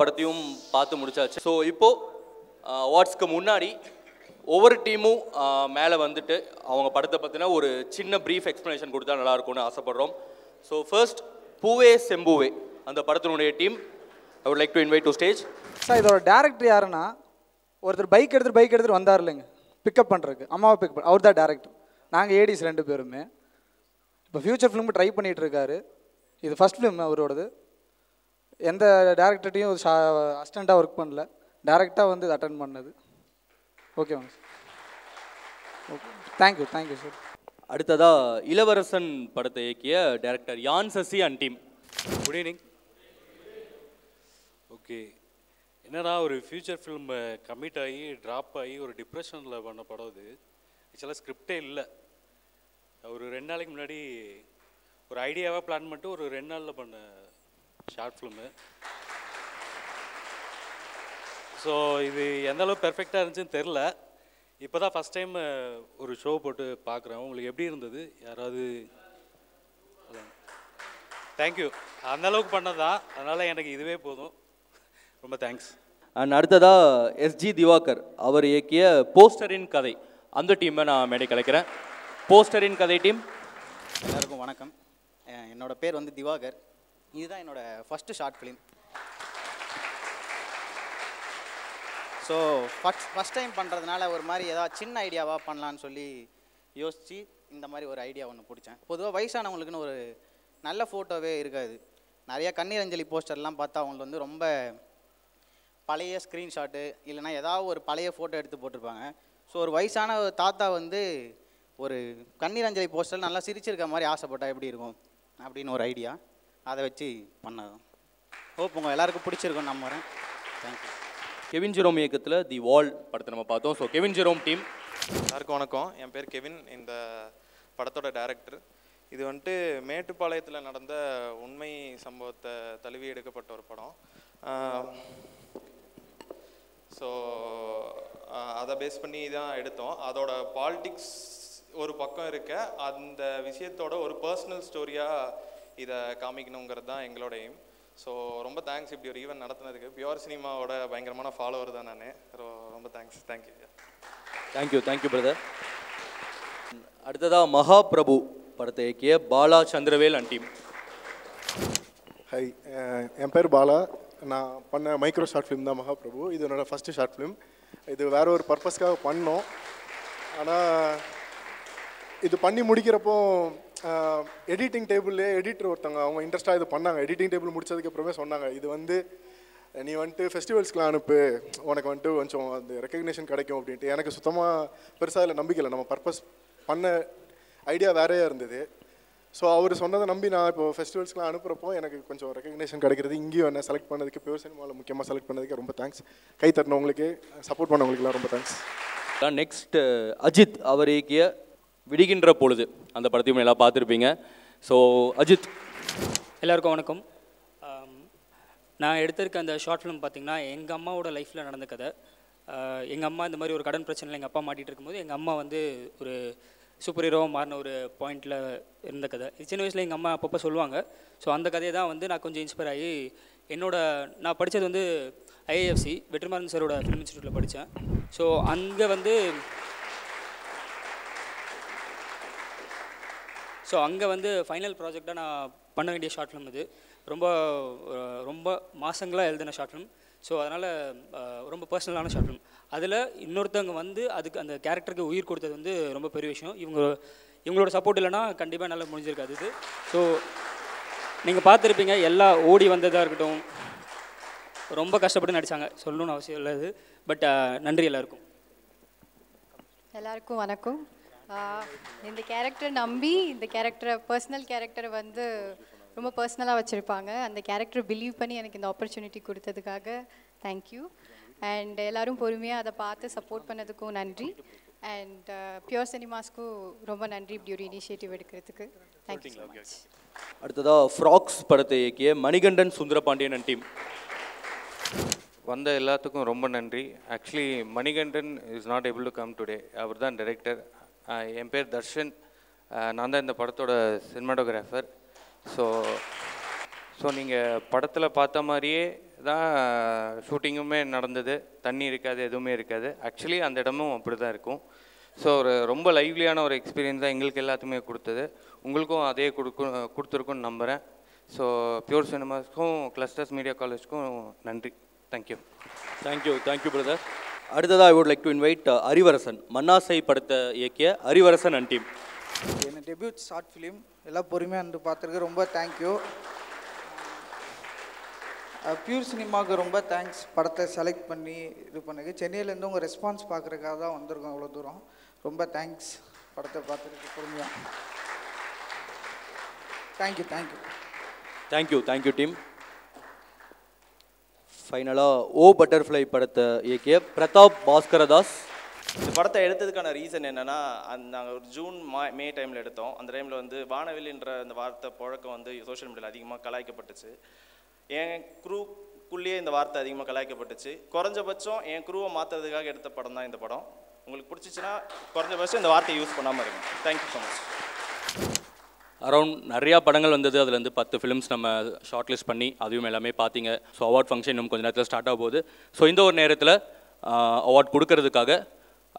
படத்தையும் பார்த்து முடிச்சாச்சு. ஸோ இப்போது அவார்ட்ஸ்க்கு முன்னாடி ஒவ்வொரு டீமும் மேலே வந்துட்டு அவங்க படத்தை பற்றின ஒரு சின்ன ப்ரீஃப் எக்ஸ்ப்ளனேஷன் கொடுத்தா நல்லாயிருக்கும்னு ஆசைப்பட்றோம். ஸோ ஃபர்ஸ்ட் பூவே செம்பூவே அந்த படத்தினுடைய team I would like to invite to stage. Sir இதோட டேரக்டர் யாருன்னா ஒருத்தர் பைக் எடுத்துகிட்டு வந்தார் இல்லைங்க பிக்கப் பண்ணுறதுக்கு, அம்மாவை பிக்கப் அவர் தான் டேரக்டர். நாங்கள் ஏடிஸ் 2 பேருமே இப்போ ஃப்யூச்சர் ஃபிலிம் ட்ரை பண்ணிகிட்டு இருக்காரு. இது ஃபஸ்ட் ஃபிலிம் அவரோடது. எந்த டேரக்டர்ட்டையும் அசிஸ்டண்ட்டாக ஒர்க் பண்ணல, டேரெக்டாக வந்து அட்டன் பண்ணது. ஓகேவாங்க சார். Okay thank you sir. அடுத்ததாக இளவரசன் படத்தை இயக்கிய director Yaan Sasi and team. Good evening. Okay, என்னடா ஒரு ஃப்யூச்சர் ஃபிலிம் கமிட் ஆகி ட்ராப் ஆகி ஒரு டிப்ரெஷனில் பண்ண படம் இது. ஆக்சுவலாக ஸ்கிரிப்டே இல்லை. ஒரு 2 நாளைக்கு முன்னாடி ஒரு ஐடியாவாக பிளான் பண்ணிட்டு ஒரு 2 நாளில் பண்ண ஷார்ட் ஃபிலிமு. ஸோ இது எந்த அளவுக்கு பெர்ஃபெக்டாக இருந்துச்சுன்னு தெரில. இப்போ தான் ஃபஸ்ட் டைம் ஒரு ஷோ போட்டு பார்க்குறேன். உங்களுக்கு எப்படி இருந்தது? யாராவது தேங்க்யூ. அந்தளவுக்கு பண்ணது தான், அதனால் எனக்கு இதுவே போதும். ரொம்ப தேங்க்ஸ். அண்ட் அடுத்ததாக எஸ்ஜி திவாகர் அவர் இயக்கிய போஸ்டரின் கதை அந்த டீமை நான் மேடை கலைக்கிறேன். போஸ்டரின் கதை டீம். எல்லாருக்கும் வணக்கம். என்னோட பேர் வந்து திவாகர். இதுதான் என்னோட first short film. So first time பண்ணுறதுனால ஒரு மாதிரி ஏதாவது சின்ன ஐடியாவாக பண்ணலான்னு சொல்லி யோசித்து இந்த மாதிரி ஒரு ஐடியா ஒன்று பிடிச்சேன். பொதுவாக வயசானவங்களுக்குன்னு ஒரு நல்ல ஃபோட்டோவே இருக்காது. நிறையா கண்ணீர் அஞ்சலி போஸ்டர்லாம் பார்த்தா அவங்களுக்கு வந்து ரொம்ப பழைய ஸ்க்ரீன்ஷாட்டு இல்லைனா ஏதாவது ஒரு பழைய ஃபோட்டோ எடுத்து போட்டிருப்பாங்க. ஸோ ஒரு வயசான தாத்தா வந்து ஒரு கண்ணீர் அஞ்சலி போஸ்டர் நல்லா சிரிச்சிருக்க மாதிரி ஆசைப்பட்டா எப்படி இருக்கும் அப்படின்னு ஒரு ஐடியா, அதை வச்சு பண்ணதும். ஹோப் உங்கள் எல்லாருக்கும் பிடிச்சிருக்கும் நம்புறேன். தேங்க்யூ. கெவின் ஜெரோம் இயக்கத்தில் தி வால் படத்தை நம்ம பார்த்தோம். So Kevin Jerome team. எல்லாருக்கும் வணக்கம். என் பேர் கெவின், இந்த படத்தோட டைரக்டர். இது வந்துட்டு மேட்டுப்பாளையத்தில் நடந்த உண்மை சம்பவத்தை தழுவி எடுக்கப்பட்ட ஒரு படம். ஸோ அதை பேஸ் பண்ணி தான் எடுத்தோம். அதோட பாலிட்டிக்ஸ் ஒரு பக்கம் இருக்க, அந்த விஷயத்தோட ஒரு பர்சனல் ஸ்டோரியாக இதை காமிக்கணுங்கிறது தான் எங்களோட எய்ம். ஸோ ரொம்ப தேங்க்ஸ் இப்படி ஒரு ஈவெண்ட் நடத்துனதுக்கு. பியூர் சினிமாவோட பயங்கரமான ஃபாலோவர் தான் நான். ரொம்ப தேங்க்ஸ். Thank you brother. அடுத்ததாக மகாபிரபு படத்தை இயக்கிய பாலா சந்திரவேல் அண்ட் டீம். ஹை, என் பேர் பாலா. நான் பண்ண மைக்ரோ ஷார்ட் ஃபிலிம் தான் மகாபிரபு. இது என்னோடய ஃபஸ்ட்டு ஷார்ட் ஃபிலிம். இது வேறு ஒரு பர்பஸ்க்காக பண்ணோம். ஆனால் இது பண்ணி முடிக்கிறப்போ எடிட்டிங் டேபிள்லேயே எடிட்டர் ஒருத்தவங்க அவங்க இன்ட்ரெஸ்ட்டாக இது பண்ணாங்க. எடிட்டிங் டேபிள் முடிச்சதுக்கப்புறமே சொன்னாங்க, இது வந்து நீ வந்துட்டு ஃபெஸ்டிவல்ஸ்க்குலாம் அனுப்பு, உனக்கு வந்துட்டு கொஞ்சம் அந்த ரெக்கக்னேஷன் கிடைக்கும் அப்படின்ட்டு. எனக்கு சுத்தமாக பெருசாக அதில் நம்பிக்கை இல்லை. நம்ம பர்பஸ் பண்ண ஐடியா வேறையாக இருந்தது. ஸோ அவர் சொன்னதை நம்பி நான் இப்போ ஃபெஸ்டிவல்ஸ்க்குலாம் அனுப்புகிறப்போ எனக்கு கொஞ்சம் ரெக்கக்னேஷன் கிடைக்கிறது. இங்கேயும் என்ன செலக்ட் பண்ணதுக்கு, பியூர் சினிமாவில் முக்கியமாக செலக்ட் பண்ணதுக்கு ரொம்ப தேங்க்ஸ். கை தட்டினவங்களுக்கு, சப்போர்ட் பண்ணவங்களுக்குலாம் ரொம்ப தேங்க்ஸ். நெக்ஸ்ட் அஜித் அவர் இயக்கிய விடுகின்ற பொழுது அந்த படத்தையும் எல்லாம் பார்த்துருப்பீங்க. ஸோ அஜித். எல்லாருக்கும் வணக்கம். நான் எடுத்திருக்க அந்த ஷார்ட் ஃபிலிம் பார்த்திங்கன்னா எங்கள் அம்மாவோட லைஃப்பில் நடந்த கதை. எங்கள் அம்மா இந்த மாதிரி ஒரு கடன் பிரச்சனையில் எங்கள் அப்பா மாட்டிகிட்டு இருக்கும்போது எங்கள் அம்மா வந்து ஒரு சூப்பர் ஹீரோவாக மாறின ஒரு பாயிண்டில் இருந்த கதை. சின்ன வயசில் எங்கள் அம்மா அப்பப்போ சொல்லுவாங்க. ஸோ அந்த கதையை தான் வந்து நான் கொஞ்சம் இன்ஸ்பயர் ஆகி நான் படித்தது வந்து ஐஏஎஃப்சி வெற்றிமாறன் சாரோட ஃபிலிம் இன்ஸ்டியூட்டில் படித்தேன். ஸோ அங்கே வந்து ஃபைனல் ப்ராஜெக்டாக நான் பண்ண வேண்டிய ஷார்ட் ஃபிலிம் இது. ரொம்ப மாதங்களாக எழுதின ஷார்ட் ஃபிலிம். ஸோ அதனால் ரொம்ப பர்சனலான ஷார்ட் ஃபிலிம். அதில் இன்னொருத்தவங்க வந்து அதுக்கு அந்த கேரக்டருக்கு உயிர் கொடுத்தது வந்து ரொம்ப பெரிய விஷயம். இவங்களோட சப்போர்ட் இல்லைன்னா கண்டிப்பாக நல்லா முடிஞ்சிருக்காது இது. ஸோ நீங்கள் பார்த்துருப்பீங்க, எல்லா ஓடி வந்ததாக இருக்கட்டும், ரொம்ப கஷ்டப்பட்டு நடித்தாங்க, சொல்லணும்னு அவசியம் இல்லை இது. பட் நன்றி எல்லாருக்கும். எல்லாருக்கும் வணக்கம். இந்த கேரக்டரை நம்பி இந்த பர்சனல் கேரக்டரை வந்து ரொம்ப பர்சனலாக வச்சுருப்பாங்க. அந்த கேரக்டரை பிலீவ் பண்ணி எனக்கு இந்த ஆப்பர்ச்சுனிட்டி கொடுத்ததுக்காக தேங்க்யூ. அண்ட் எல்லோரும் பொறுமையாக அதை பார்த்து சப்போர்ட் பண்ணதுக்கும் நன்றி. அண்ட் பியூர் சினிமாஸ்க்கும் ரொம்ப நன்றி இப்படி ஒரு இனிஷியேட்டிவ் எடுக்கிறதுக்கு. Thank you so much. அடுத்ததாக ஃப்ராக்ஸ் படத்தை இயக்கிய மணிகண்டன் சுந்தரபாண்டியன் அண்ட் டீம். வந்த எல்லாத்துக்கும் ரொம்ப நன்றி. Actually Manikandan is not able to come today. அவர் தான் டைரக்டர். என் பேர் தர்ஷன். நான் தான் இந்த படத்தோட சினிமாட்டோகிராஃபர். ஸோ நீங்கள் படத்தில் பார்த்த மாதிரியே தான் ஷூட்டிங்குமே நடந்தது. தண்ணி இருக்காது, எதுவுமே இருக்காது. ஆக்சுவலி அந்த இடமும் அப்படி தான் இருக்கும். ஸோ ஒரு ரொம்ப லைவ்லியான ஒரு எக்ஸ்பீரியன்ஸ் தான் எங்களுக்கு எல்லாத்துக்குமே கொடுத்தது. உங்களுக்கும் அதே கொடுத்துருக்குன்னு நம்புகிறேன். ஸோ பியூர் சினிமாஸ்க்கும் கிளஸ்டர்ஸ் மீடியா காலேஜ்க்கும் நன்றி. தேங்க்யூ. Thank you brother. அடுத்ததாக I would like to invite Arivarasan. Mannasai படத்தை இயக்கிய அரிவரசன் அண்ட் டீம். என்ன டெபியூட் ஷார்ட் ஃபிலிம் எல்லாம் பொறுமையாக இருந்து பார்த்துருக்கு. ரொம்ப தேங்க்யூ. பியூர் சினிமாவுக்கு ரொம்ப தேங்க்ஸ். படத்தை செலக்ட் பண்ணி இது பண்ணுங்க. சென்னையிலேருந்து உங்கள் ரெஸ்பான்ஸ் பார்க்குறதுக்காக தான் வந்திருக்கோம் அவ்வளோ தூரம். ரொம்ப தேங்க்ஸ் படத்தை பார்த்துருக்கு பொறுமையாக. Thank you team. ஃபைனலாக ஓ பட்டர்ஃப்ளை படத்தை இயக்கிய பிரதாப் பாஸ்கரதாஸ். இந்த படத்தை எடுத்ததுக்கான ரீசன் என்னென்னா, நாங்கள் ஒரு ஜூன் மே டைமில் எடுத்தோம். அந்த டைமில் வந்து வானவெளின்ற அந்த வார்த்தை புழக்கம் வந்து சோஷியல் மீடியாவில் அதிகமாக கலாய்க்கப்பட்டுச்சு. என் குரூக்குள்ளேயே இந்த வார்த்தை அதிகமாக கலாய்க்கப்பட்டுச்சு. குறைஞ்சபட்சம் என் குரூவை மாற்றுறதுக்காக எடுத்த படம் தான் இந்த படம். உங்களுக்கு பிடிச்சிச்சின்னா குறைஞ்சபட்சம் இந்த வார்த்தையை யூஸ் பண்ணாமல் இருக்கும். Thank you so much. அரௌண்ட் நிறையா படங்கள் வந்தது. அதில் வந்து 10 ஃபிலிம்ஸ் நம்ம ஷார்ட் லிஸ்ட் பண்ணி அதையும் எல்லாமே பார்த்தீங்க. ஸோ அவார்ட் ஃபங்க்ஷன் இன்னும் கொஞ்சம் நேரத்தில் ஸ்டார்ட் ஆக போகுது. ஸோ இந்த ஒரு நேரத்தில் அவார்ட் கொடுக்கறதுக்காக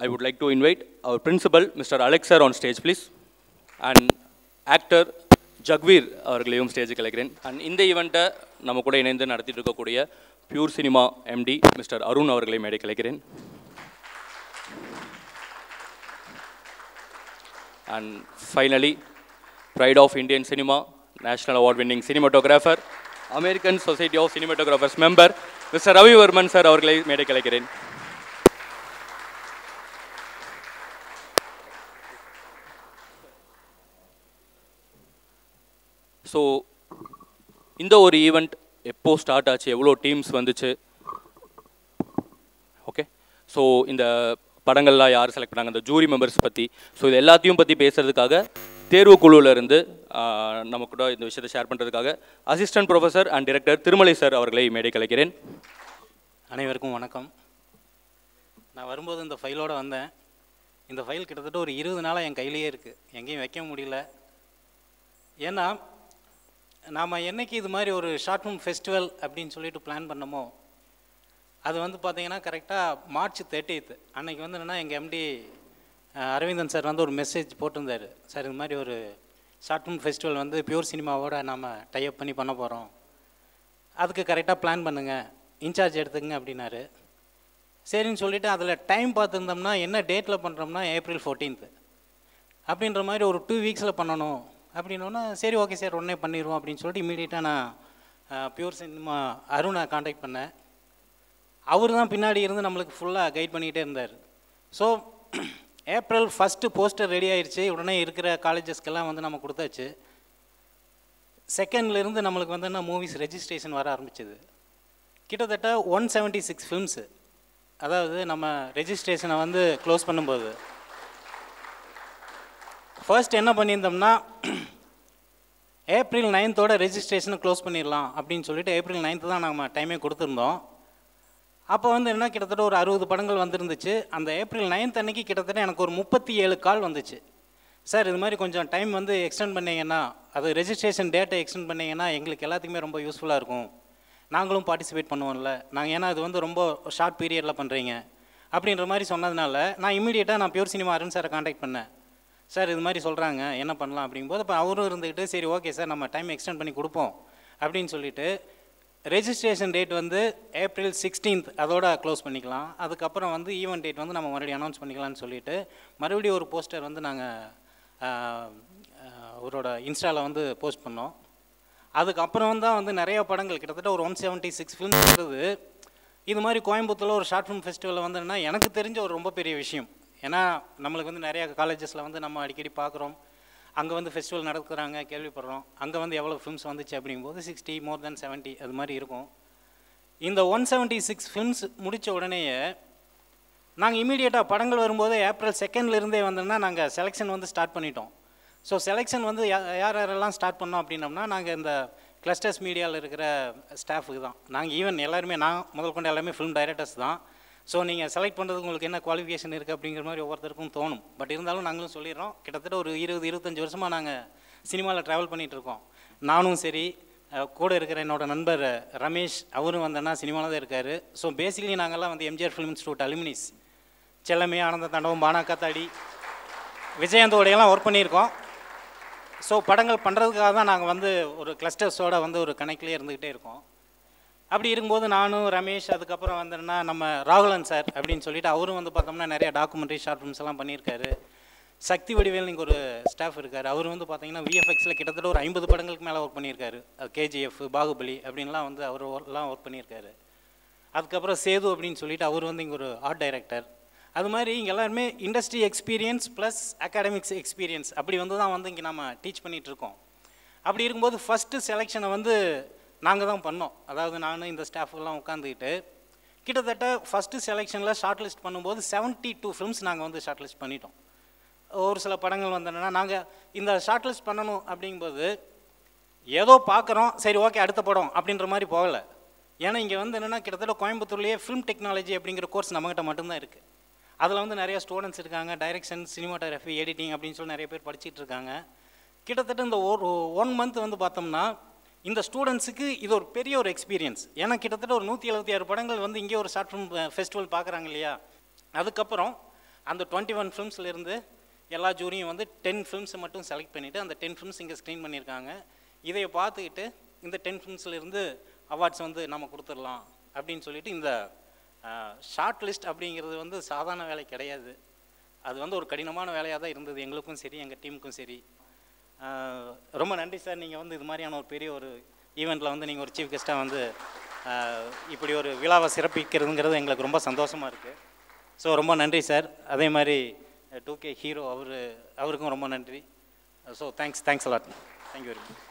I would like to invite our principal mister Alex sir on stage please. And actor Jagveer அவர்களையும் ஸ்டேஜுக்கு அழைக்கிறேன். அண்ட் இந்த ஈவெண்ட்டை நம்ம கூட இணைந்து நடத்திட்டு இருக்கக்கூடிய pure cinema empty mister Arun அவர்களையும் மேடைக்கு அழைக்கிறேன். And finally Pride of Indian Cinema, National Award winning cinematographer, American Society of Cinematographers member, Mr. Ravi Varman sir அவர்களை மேடைக்கு அழைக்கிறேன். ஸோ இந்த ஒரு ஈவெண்ட் எப்போ ஸ்டார்ட் ஆச்சு, எவ்வளோ டீம்ஸ் வந்துச்சு, ஓகே. ஸோ இந்த படங்கள்லாம் யார் செலக்ட் பண்ணாங்க, இந்த ஜூரி மெம்பர்ஸ் பற்றி, ஸோ இது எல்லாத்தையும் பற்றி பேசுகிறதுக்காக தேர்வு குழுவிலிருந்து நம்ம கூட இந்த விஷயத்தை ஷேர் பண்ணுறதுக்காக assistant professor and director Thirumalai sir அவர்களை மேடைக்கு அழைக்கிறேன். அனைவருக்கும் வணக்கம். நான் வரும்போது இந்த ஃபைலோடு வந்தேன். இந்த ஃபைல் கிட்டத்தட்ட ஒரு 20 நாளாக என் கையிலேயே இருக்குது, எங்கேயும் வைக்க முடியல. ஏன்னா நாம் என்றைக்கு இது மாதிரி ஒரு ஷார்ட் ஃபிலிம் ஃபெஸ்டிவல் அப்படின்னு சொல்லிட்டு பிளான் பண்ணமோ, அது வந்து பார்த்திங்கன்னா கரெக்டாக மார்ச் 30 அன்றைக்கி வந்து என்னென்னா எங்கள் எம்டி அரவிந்தன் சார் வந்து ஒரு மெசேஜ் போட்டிருந்தார். சார் இது மாதிரி ஒரு ஷார்ட் ஃபிலிம் ஃபெஸ்டிவல் வந்து பியூர் சினிமாவோட நாம் டைப் பண்ணி பண்ண போகிறோம், அதுக்கு கரெக்டாக பிளான் பண்ணுங்கள், இன்சார்ஜ் எடுத்துக்கங்க அப்படின்னாரு. சரின்னு சொல்லிவிட்டு அதில் டைம் பார்த்துருந்தோம்னா என்ன டேட்டில் பண்ணுறோம்னா April 14 அப்படின்ற மாதிரி ஒரு 2 வீக்ஸில் பண்ணணும் அப்படின்னோன்னா சரி ஓகே சார் உடனே பண்ணிடுவோம் அப்படின்னு சொல்லிட்டு இமீடியட்டாக நான் பியூர் சினிமா அருணை காண்டாக்ட் பண்ணேன். அவர் தான் பின்னாடி இருந்து நம்மளுக்கு ஃபுல்லாக கைட் பண்ணிக்கிட்டே இருந்தார். ஸோ April 1 போஸ்டர் ரெடி ஆயிடுச்சு. உடனே இருக்கிற காலேஜஸ்க்கெல்லாம் வந்து நம்ம கொடுத்தாச்சு. 2 நம்மளுக்கு வந்து என்ன மூவிஸ் ரெஜிஸ்ட்ரேஷன் வர ஆரம்பிச்சிது. கிட்டத்தட்ட 176 ஃபிலிம்ஸு, அதாவது நம்ம ரெஜிஸ்ட்ரேஷனை வந்து க்ளோஸ் பண்ணும்போது ஃபர்ஸ்ட் என்ன பண்ணியிருந்தோம்னா April 9 ரெஜிஸ்ட்ரேஷனை க்ளோஸ் பண்ணிடலாம் அப்படின்னு சொல்லிட்டு April 9 தான் நம்ம டைமே கொடுத்துருந்தோம். அப்போ வந்து என்ன கிட்டத்தட்ட ஒரு 60 படங்கள் வந்துருந்துச்சு. அந்த April 9 அன்னைக்கு கிட்டத்தட்ட எனக்கு ஒரு 37 கால் வந்துச்சு. சார் இது மாதிரி கொஞ்சம் டைம் வந்து எக்ஸ்டெண்ட் பண்ணிங்கன்னா, அது ரெஜிஸ்ட்ரேஷன் டேட்டை எக்ஸ்டெண்ட் பண்ணிங்கன்னா எங்களுக்கு எல்லாத்துக்குமே ரொம்ப யூஸ்ஃபுல்லாக இருக்கும், நாங்களும் பார்ட்டிசிபேட் பண்ணுவோம்ல, நாங்கள் ஏன்னா இது வந்து ரொம்ப ஷார்ட் பீரியடில் பண்ணுறீங்க அப்படின்ற மாதிரி சொன்னதுனால நான் இமீடியட்டாக நான் பியூர் சினிமா அருண் சாரை காண்டாக்ட் பண்ணேன். சார் இது மாதிரி சொல்கிறாங்க என்ன பண்ணலாம் அப்படிங்கும்போது அப்போ அவரும் இருந்துக்கிட்டு சரி ஓகே சார் நம்ம டைம் எக்ஸ்டெண்ட் பண்ணி கொடுப்போம் அப்படின்னு சொல்லிட்டு ரெஜிஸ்ட்ரேஷன் டேட் வந்து April 16 அதோட க்ளோஸ் பண்ணிக்கலாம், அதுக்கப்புறம் வந்து ஈவெண்ட் டேட் வந்து நம்ம மறுபடியும் அனௌன்ஸ் பண்ணிக்கலாம்னு சொல்லிட்டு மறுபடியும் ஒரு போஸ்டர் வந்து நாங்கள் அவரோட இன்ஸ்டாவில் வந்து போஸ்ட் பண்ணோம். அதுக்கப்புறம் தான் வந்து நிறையா படங்கள் கிட்டத்தட்ட ஒரு 176 ஃபிலிம்ஸ் வருது. இது மாதிரி கோயம்புத்தூரில் ஒரு ஷார்ட் ஃபிலிம் ஃபெஸ்டிவல் வந்துன்னா எனக்கு தெரிஞ்ச ஒரு ரொம்ப பெரிய விஷயம். ஏன்னா நம்மளுக்கு வந்து நிறையா காலேஜஸில் வந்து நம்ம அடிக்கடி பார்க்குறோம், அங்கே வந்து ஃபெஸ்டிவல் நடத்துகிறாங்க கேள்விப்படுறோம், அங்கே வந்து எவ்வளோ ஃபிலிம்ஸ் வந்துச்சு அப்படிங்கும்போது 60 more than 70 அது மாதிரி இருக்கும். இந்த 176 ஃபிலிம்ஸ் முடித்த உடனேயே நாங்கள் இமீடியட்டாக படங்கள் வரும்போது April 2 வந்தோம்னா நாங்கள் செலெக்ஷன் வந்து ஸ்டார்ட் பண்ணிட்டோம். ஸோ செலெக்ஷன் வந்து யாரெல்லாம் ஸ்டார்ட் பண்ணோம் அப்படின்னோம்னா நாங்கள் இந்த கிளஸ்டர்ஸ் மீடியாவில் இருக்கிற ஸ்டாஃபுக்கு தான். நாங்கள் ஈவன் எல்லாருமே நான் முதல் கொண்டு எல்லாமே ஃபிலிம் டைரக்டர்ஸ் தான். ஸோ நீங்கள் செலக்ட் பண்ணுறதுக்கு உங்களுக்கு என்ன குவாலிஃபிகேஷன் இருக்குது அப்படிங்கிற மாதிரி ஒவ்வொருத்தருக்கும் தோணும். பட் இருந்தாலும் நாங்களும் சொல்லிடுறோம், கிட்டத்தட்ட ஒரு 20-25 வருஷமாக நாங்கள் சினிமாவில் ட்ராவல் பண்ணிகிட்ருக்கோம். நானும் சரி, கூட இருக்கிற என்னோட நண்பர் ரமேஷ், அவரும் வந்தேன்னா சினிமாவில் தான் இருக்கார். ஸோ பேசிக்கலி நாங்கள்லாம் வந்து எம்ஜிஆர் ஃபிலிம் இன்ஸ்டியூட் அலுமினிஸ். செல்லமே, ஆனந்த தாண்டவம், பானா காத்தாடி, விஜயந்தோடையெல்லாம் ஒர்க் பண்ணியிருக்கோம். ஸோ படங்கள் பண்ணுறதுக்காக தான் நாங்கள் வந்து ஒரு கிளஸ்டர்ஸோடு வந்து ஒரு கணக்கிலே இருந்துக்கிட்டே இருக்கோம். அப்படி இருக்கும்போது நானும் ரமேஷ், அதுக்கப்புறம் வந்தேன்னா நம்ம ராகுலன் சார் அப்படின்னு சொல்லிட்டு அவரும் வந்து பார்த்தோம்னா நிறைய டாக்குமெண்ட்ரி ஷார்ட் ஃபிலிம்ஸ் எல்லாம் பண்ணியிருக்காரு. சக்தி வடிவேல் இங்கே ஒரு ஸ்டாஃப் இருக்கார். அவர் வந்து பார்த்தீங்கன்னா விஎஃப்எக்ஸில் கிட்டத்தட்ட ஒரு 50 படங்களுக்கு மேலே ஒர்க் பண்ணியிருக்காரு. கேஜிஎஃப், பாகுபலி அப்படின்லாம் வந்து அவரெல்லாம் ஒர்க் பண்ணியிருக்காரு. அதுக்கப்புறம் சேது அப்படின்னு சொல்லிட்டு அவர் வந்து இங்கே ஒரு ஆர்ட் டைரக்டர். அது மாதிரி இங்கே எல்லாருமே industry experience plus academics experience அப்படி வந்து தான் வந்து இங்கே நம்ம டீச் பண்ணிகிட்ருக்கோம். அப்படி இருக்கும்போது ஃபஸ்ட்டு செலெக்ஷனை வந்து நாங்கள் தான் பண்ணோம். அதாவது நான் இந்த ஸ்டாஃபெல்லாம் உட்காந்துக்கிட்டு கிட்டத்தட்ட ஃபஸ்ட்டு செலெக்ஷனில் ஷார்ட் லிஸ்ட் பண்ணும்போது 72 ஃபிலிம்ஸ் நாங்கள் வந்து ஷார்ட் லிஸ்ட் பண்ணிட்டோம். ஒரு சில படங்கள் வந்தோன்னா நாங்கள் இந்த ஷார்ட் லிஸ்ட் பண்ணணும் அப்படிங்கும்போது ஏதோ பார்க்குறோம், சரி ஓகே அடுத்த படம் அப்படின்ற மாதிரி போகலை. ஏன்னா இங்கே வந்து என்னென்னா கிட்டத்தட்ட கோயம்புத்தூர்லேயே ஃபிலிம் டெக்னாலஜி அப்படிங்கிற கோர்ஸ் நம்மகிட்ட மட்டும்தான் இருக்குது. அதில் வந்து நிறைய ஸ்டூடெண்ட்ஸ் இருக்காங்க. டைரக்ஷன், சினிமாட்டோகிராஃபி, எடிட்டிங் அப்படின்னு சொல்லி நிறைய பேர் படிச்சுட்டு இருக்காங்க. கிட்டத்தட்ட இந்த ஒரு 1 மந்த் வந்து பார்த்தோம்னா இந்த ஸ்டூடெண்ட்ஸுக்கு இது ஒரு பெரிய ஒரு எக்ஸ்பீரியன்ஸ். ஏன்னா கிட்டத்தட்ட ஒரு 176 படங்கள் வந்து இங்கே ஒரு ஷார்ட் ஃபிலிம் ஃபெஸ்டிவல் பார்க்குறாங்க இல்லையா. அதுக்கப்புறம் அந்த 21 ஃபிலிம்ஸ்லேருந்து எல்லா ஜூரியும் வந்து 10 ஃபிலிம்ஸை மட்டும் செலக்ட் பண்ணிவிட்டு அந்த 10 ஃபிலிம்ஸ் இங்கே ஸ்க்ரீன் பண்ணியிருக்காங்க. இதை பார்த்துக்கிட்டு இந்த 10 ஃபிலிம்ஸ்லேருந்து அவார்ட்ஸ் வந்து நம்ம கொடுத்துடலாம் அப்படின்னு சொல்லிட்டு இந்த ஷார்ட் லிஸ்ட் அப்படிங்கிறது வந்து சாதாரண வேலை கிடையாது. அது வந்து ஒரு கடினமான வேலையாக தான் இருந்தது எங்களுக்கும் சரி, எங்கள் டீமுக்கும் சரி. ரொம்ப நன்றி சார். நீங்கள் வந்து இது மாதிரியான ஒரு பெரிய ஒரு ஈவெண்ட்டில் வந்து நீங்கள் ஒரு சீஃப் கெஸ்ட்டாக வந்து இப்படி ஒரு விழாவை சிறப்பிக்கிறதுங்கிறது எங்களுக்கு ரொம்ப சந்தோஷமாக இருக்குது. ஸோ ரொம்ப நன்றி சார். அதே மாதிரி 2K ஹீரோ அவருக்கும் ரொம்ப நன்றி. So thanks a lot. Thank you very much.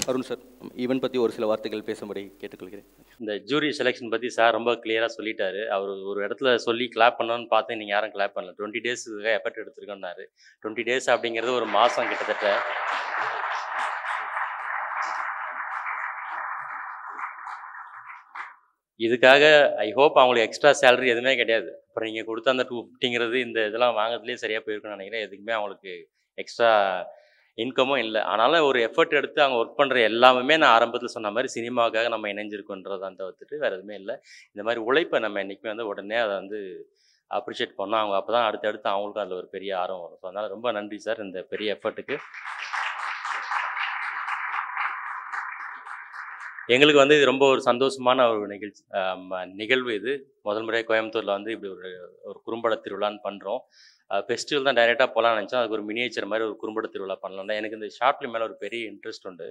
Arun sir, event பற்றி ஒரு சில வார்த்தைகள் பேசும்படி கேட்டுக்கொள்கிறேன். இந்த ஜூரி செலெக்ஷன் பற்றி சார் ரொம்ப கிளியராக சொல்லிட்டாரு. அவர் ஒரு இடத்துல சொல்லி கிளாப் பண்ணோன்னு பார்த்து நீங்கள் யாரும் கிளாப் பண்ணல. 20 டேஸுக்காக எஃபர்ட் எடுத்துருக்கோன்னாரு. 20 டேஸ் அப்படிங்கிறது ஒரு மாதம் கிட்டத்தட்ட. இதுக்காக ஐ ஹோப் அவங்களுக்கு எக்ஸ்ட்ரா சேலரி எதுவுமே கிடையாது. அப்புறம் நீங்கள் கொடுத்த அந்த 250 இந்த இதெல்லாம் வாங்குறதுலேயே சரியாக போயிருக்குன்னு நினைக்கிறேன். எதுக்குமே அவங்களுக்கு எக்ஸ்ட்ரா இன்கமும் இல்லை. ஆனாலும் ஒரு எஃபர்ட் எடுத்து அவங்க ஒர்க் பண்ணுற எல்லாமே நான் ஆரம்பத்தில் சொன்ன மாதிரி சினிமாவுக்காக நம்ம இணைஞ்சிருக்கோன்றதான் தவிர்த்துட்டு வேறு எதுவுமே இல்லை. இந்த மாதிரி உழைப்பை நம்ம என்றைக்குமே வந்து உடனே அதை வந்து அப்ரிஷியேட் பண்ணோம். அவங்க அப்போ தான் அடுத்தடுத்து அவங்களுக்கும் அதில் ஒரு பெரிய ஆர்வம் வரும். ஸோ அதனால் ரொம்ப நன்றி சார் இந்த பெரிய எஃபர்ட்டுக்கு. எங்களுக்கு வந்து இது ரொம்ப ஒரு சந்தோஷமான ஒரு நிகழ்வு. இது முதல் முறையாக கோயம்புத்தூரில் வந்து இப்படி ஒரு குறும்பட திருவிழான்னு பண்ணுறோம். ஃபெஸ்டிவல் தான் டைரெக்டாக போகலான்னு நினச்சோம். அதுக்கு ஒரு மினியேச்சர் மாதிரி ஒரு குறும்பட திருவிழா பண்ணலாம். எனக்கு இந்த ஷார்ட் ஃபிலிம் மேலே ஒரு பெரிய இன்ட்ரெஸ்ட் உண்டு.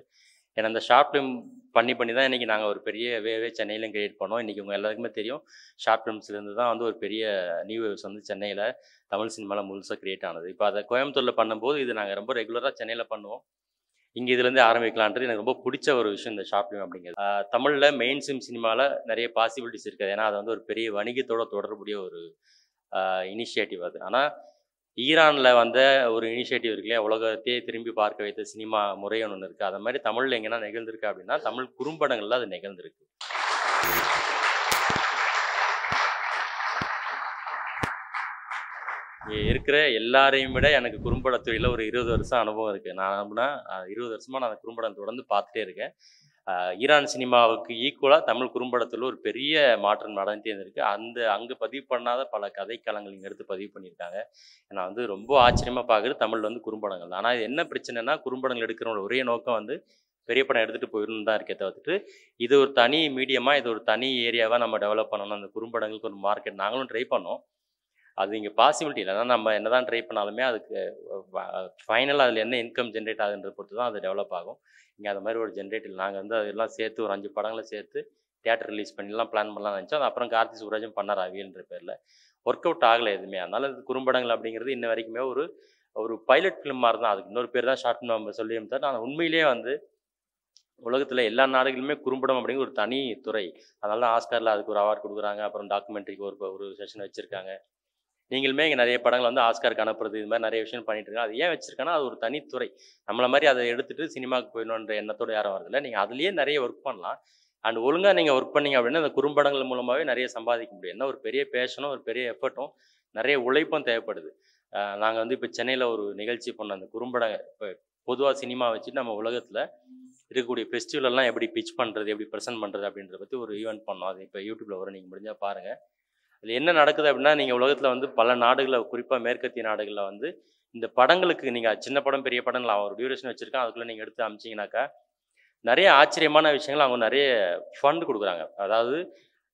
ஏன்னா இந்த ஷார்ட் ஃபிலிம் பண்ணி தான் இன்றைக்கி நாங்கள் ஒரு பெரிய வேவே சென்னையிலும் கிரியேட் பண்ணோம். இன்றைக்கி உங்கள் எல்லாருக்குமே தெரியும், ஷார்ட் ஃபிலிம்ஸ்லேருந்து தான் வந்து ஒரு பெரிய நியூ வேவ்ஸ் வந்து சென்னையில் தமிழ் சினிமாவில் முழுசாக கிரியேட் ஆனது. இப்போ அதை கோயம்புத்தூரில் பண்ணும்போது இது நாங்கள் ரொம்ப ரெகுலராக சென்னையில் பண்ணுவோம். இங்கே இதுலேருந்து ஆரம்பிக்கலான்றது எனக்கு ரொம்ப பிடிச்ச ஒரு விஷயம் இந்த ஷார்ட் ஃபிலிம் அப்படிங்கிறது. தமிழில் மெயின் சினிமாவில் நிறைய பாசிபிலிட்டிஸ் இருக்குது. ஏன்னா அது வந்து ஒரு பெரிய வணிகத்தோட தொடர்புடைய ஒரு இனிஷியேட்டிவ் அது. ஆனால் ஈரானில் வந்த ஒரு இனிஷியேட்டிவ் இருக்குல்லையா, உலகத்தையே திரும்பி பார்க்க வைத்த சினிமா முறை ஒன்று இருக்குது. அது மாதிரி தமிழில் எங்கன்னா நிகழ்ந்திருக்கு அப்படின்னா தமிழ் குறும்படங்களில் அது நிகழ்ந்திருக்கு. இருக்கிற எல்லாரையும் விட எனக்கு குறும்பட தொழிலில் ஒரு 20 வருஷம் அனுபவம் இருக்குது. நான் அப்படின்னா 20 வருஷமாக நான் அந்த குறும்படம் தொடர்ந்து பார்த்துட்டே இருக்கேன். ஈரான் சினிமாவுக்கு ஈக்குவலாக தமிழ் குறும்படத்தில் ஒரு பெரிய மாற்றம் நடந்துட்டே இருந்திருக்கு. அங்கே பதிவு பண்ணாத பல கதைக்களங்கள் இங்கே எடுத்து பதிவு பண்ணியிருக்காங்க. நான் வந்து ரொம்ப ஆச்சரியமாக பார்க்குறது தமிழில் வந்து குறும்படங்கள். ஆனால் இது என்ன பிரச்சனைனா, குறும்படங்கள் எடுக்கிற ஒரே நோக்கம் வந்து பெரிய படம் எடுத்துகிட்டு போயிடணும் தான் இருக்கே தவிர்த்துட்டு இது ஒரு தனி மீடியமாக இது ஒரு தனி ஏரியாவாக நம்ம டெவலப் பண்ணணும். அந்த குறும்படங்களுக்கு ஒரு மார்க்கெட் நாங்களும் ட்ரை பண்ணோம். அது இங்கே பாசிபிலிட்டி இல்லை. ஆனால் நம்ம என்ன தான் ட்ரை பண்ணாலுமே அதுக்கு ஃபைனலாக அதில் என்ன இன்கம் ஜென்ரேட் ஆகுதுன்ற பொறுத்து தான் அது டெவலப் ஆகும். இங்கே அந்த மாதிரி ஒரு ஜென்ரேட் இல்லை. நாங்கள் வந்து அதெல்லாம் சேர்த்து ஒரு 5 படங்களை சேர்த்து தியேட்டர் ரிலீஸ் பண்ணிலாம் பிளான் பண்ணலாம் நினச்சோம். அது அப்புறம் கார்த்தி சுப்ராஜும் பண்ணார் அவியல்ன்ற பேரில். ஒர்க் அவுட் ஆகலை எதுவுமே. அதனால் இது குறும்படங்கள் அப்படிங்கிறது இன்ன வரைக்குமே ஒரு பைலட் ஃபிலிம் மாதிரி தான். அதுக்கு இன்னொரு பேர் தான் ஷார்ட் ஃபிலிம் நம்ம சொல்லியும் சார். ஆனால் உண்மையிலேயே வந்து உலகத்தில் எல்லா நாடுகளுமே குறும்படம் அப்படிங்கிற ஒரு தனி துறை. அதனால தான் ஆஸ்காரில் அதுக்கு ஒரு அவார்டு கொடுக்குறாங்க. அப்புறம் டாக்குமெண்ட்ரிக்கு ஒரு செஷன் வச்சுருக்காங்க. நீங்களுமே இங்கே நிறைய படங்கள் வந்து ஆஸ்காருக்கு அனுப்புறது இது மாதிரி நிறைய விஷயம் பண்ணிட்டு இருக்காங்க. அது ஏன் வச்சிருக்காங்கன்னா அது ஒரு தனித்துறை. நம்மளை மாதிரி அதை எடுத்துகிட்டு சினிமாவுக்கு போயிடணுன்ற எண்ணத்தோடு யாரும் வரதில்லை. நீங்கள் அதுலேயே நிறைய ஒர்க் பண்ணலாம். அண்ட் ஒழுங்காக நீங்கள் ஒர்க் பண்ணீங்க அப்படின்னா அந்த குறும்படங்கள் மூலமாகவே நிறைய சம்பாதிக்க முடியும். என்ன ஒரு பெரிய பேஷனும் ஒரு பெரிய எஃபர்ட்டும் நிறைய உழைப்பும் தேவைப்படுது. நாங்கள் வந்து இப்போ சென்னையில் ஒரு நிகழ்ச்சி பண்ணோம். அந்த குறும்படம் இப்போ பொதுவாக சினிமா வச்சுட்டு நம்ம உலகத்தில் இருக்கக்கூடிய ஃபெஸ்டிவலெல்லாம் எப்படி பிச் பண்ணுறது, எப்படி ப்ரெசென்ட் பண்ணுறது அப்படின்றத பற்றி ஒரு ஈவெண்ட் பண்ணோம். அது இப்போ யூடியூப்பில் வரும், நீங்கள் முடிஞ்சால் பாருங்கள். அதில் என்ன நடக்குது அப்படின்னா நீங்கள் உலகத்தில் வந்து பல நாடுகளில் குறிப்பாக மேற்கத்திய நாடுகளில் வந்து இந்த படங்களுக்கு நீங்கள் சின்ன படம் பெரிய படம் ஒரு டியூரேஷன் வச்சுருக்கான். அதுக்குள்ளே நீங்கள் எடுத்து அமிச்சிங்கனாக்கா நிறைய ஆச்சரியமான விஷயங்கள் அவங்க நிறைய ஃபண்டு கொடுக்குறாங்க. அதாவது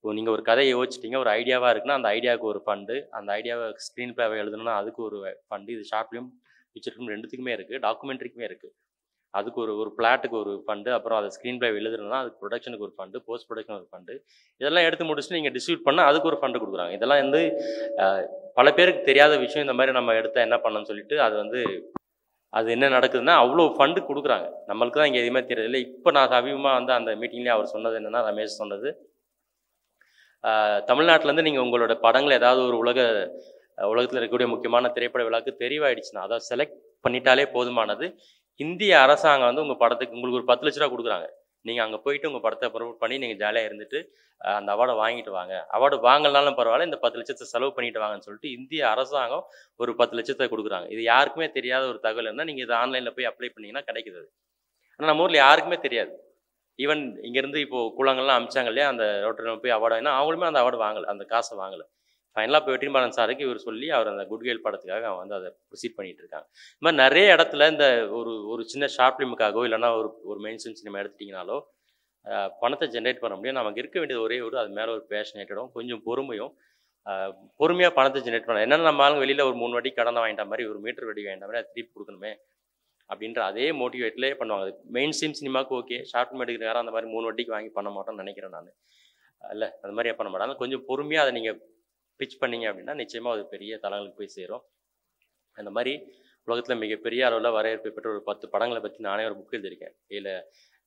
நீங்கள் ஒரு கதையை யோசிச்சிட்டிங்க, ஒரு ஐடியாவாக இருக்குன்னா அந்த ஐடியாவுக்கு ஒரு ஃபண்டு, அந்த ஐடியாவை ஸ்க்ரீன் பிளேவை எழுதணும்னா அதுக்கு ஒரு ஃபண்டு. இது ஷார்ட் ஃபிலிம் பிக்சர் ஃபிலிம் ரெண்டுத்துக்குமே இருக்குது, டாக்குமெண்ட்ரிக்குமே இருக்குது. அதுக்கு ஒரு பிளாட்டுக்கு ஒரு ஃபண்டு, அப்புறம் அதை ஸ்க்ரீன் பிளே எழுதுனா அதுக்கு ப்ரொடக்ஷனுக்கு ஒரு ஃபண்டு, போஸ்ட் ப்ரொடக்ஷன் ஒரு ஃபண்டு. இதெல்லாம் எடுத்து முடிச்சுட்டு நீங்கள் டிஸ்ட்ரிபியூட் பண்ணால் அதுக்கு ஒரு ஃபண்டு கொடுக்குறாங்க. இதெல்லாம் வந்து பல பேருக்கு தெரியாத விஷயம். இந்த மாதிரி நம்ம எடுத்தால் என்ன பண்ணணும்னு சொல்லிட்டு அது என்ன நடக்குதுன்னா அவ்வளோ ஃபண்டு கொடுக்குறாங்க. நம்மளுக்கு தான் இங்கே எதுவுமே தெரியல. இப்போ நான் சமீபமாக வந்து அந்த மீட்டிங்லேயே அவர் சொன்னது என்னென்னா, ரமேஷ் சொன்னது, தமிழ்நாட்டிலேருந்து நீங்கள் உங்களோட படங்கள் ஏதாவது ஒரு உலகத்தில் இருக்கக்கூடிய முக்கியமான திரைப்பட விழாவுக்கு தெரிவாயிடுச்சுன்னா அதை செலக்ட் பண்ணிட்டாலே போதுமானது. இந்திய அரசாங்கம் வந்து உங்கள் படத்துக்கு உங்களுக்கு ஒரு 10 லட்ச ரூபா கொடுக்குறாங்க. நீங்கள் அங்கே போயிட்டு உங்கள் படத்தை ப்ரொமோட் பண்ணி நீங்கள் ஜாலியாக இருந்துட்டு அந்த அவார்டை வாங்கிட்டு வாங்க. அவார்டு வாங்கலனாலும் பரவாயில்ல, இந்த 10 லட்சத்தை செலவு பண்ணிட்டு வாங்கன்னு சொல்லிட்டு இந்திய அரசாங்கம் ஒரு 10 லட்சத்தை கொடுக்குறாங்க. இது யாருக்குமே தெரியாத ஒரு தகவல் இருந்தால் நீங்கள் இதை ஆன்லைனில் போய் அப்ளை பண்ணிங்கன்னா கிடைக்குது. ஆனால் நம்ம ஊரில் யாருக்குமே தெரியாது. ஈவன் இங்கேருந்து இப்போது கூழாங்கல்லாம் அமிச்சாங்க இல்லையா, அந்த ரோட்டரியில் போய் அவார்டு வாங்கினா அவங்களுமே அந்த அவார்டு வாங்கலை, அந்த காசை வாங்கலை. ஃபைனலாக இப்போ வெற்றிமாறன் சாருக்கு இவர் சொல்லி அவர் அந்த குட்கேல் படத்துக்காக அவன் வந்து அதை ப்ரொசீட் பண்ணிகிட்டு இருக்காங்க. இது மாதிரி நிறைய இடத்துல இந்த ஒரு சின்ன ஷார்ட் ஃபிலிமுக்காகவோ இல்லைனா ஒரு மெயின் ஸ்ட்ரீம் சினிமா எடுத்துட்டிங்கனாலோ பணத்தை ஜென்ரேட் பண்ண முடியும். நமக்கு இருக்க வேண்டியது ஒரே அது மேலே ஒரு பேஷனேட்டடும் கொஞ்சம் பொறுமையாக பணத்தை ஜென்ரேட் பண்ண. என்னென்ன நம்ம ஆளுங்க வெளியில் ஒரு 3 வாட்டி கடனை வாங்கிட்ட மாதிரி ஒரு மீட்டர் வெடி வாங்கிட்ட மாதிரி அதை திருப்பி கொடுக்கணுமே அப்படின்ற அதே மோட்டிவேட்லேயே பண்ணுவாங்க. அது மெயின் ஸ்ட்ரீம் சினிமாவுக்கு ஓகே, ஷார்ட் ஃபிலிம் எடுக்கிறக்கார அந்த மாதிரி 3 வாட்டிக்கு வாங்கி பண்ண மாட்டோம்னு நினைக்கிறேன் நான். இல்லை அது மாதிரியே பண்ண மாட்டாங்க. கொஞ்சம் பொறுமையாக அதை நீங்கள் பிச் பண்ணிங்க அப்படின்னா நிச்சயமாக அது பெரிய தளங்களுக்கு போய் சேரும். அந்த மாதிரி உலகத்தில் மிகப்பெரிய அளவில் வரவேற்பு பெற்ற ஒரு 10 படங்களை பற்றி நானே ஒரு புக் எழுதியிருக்கேன். இல்லை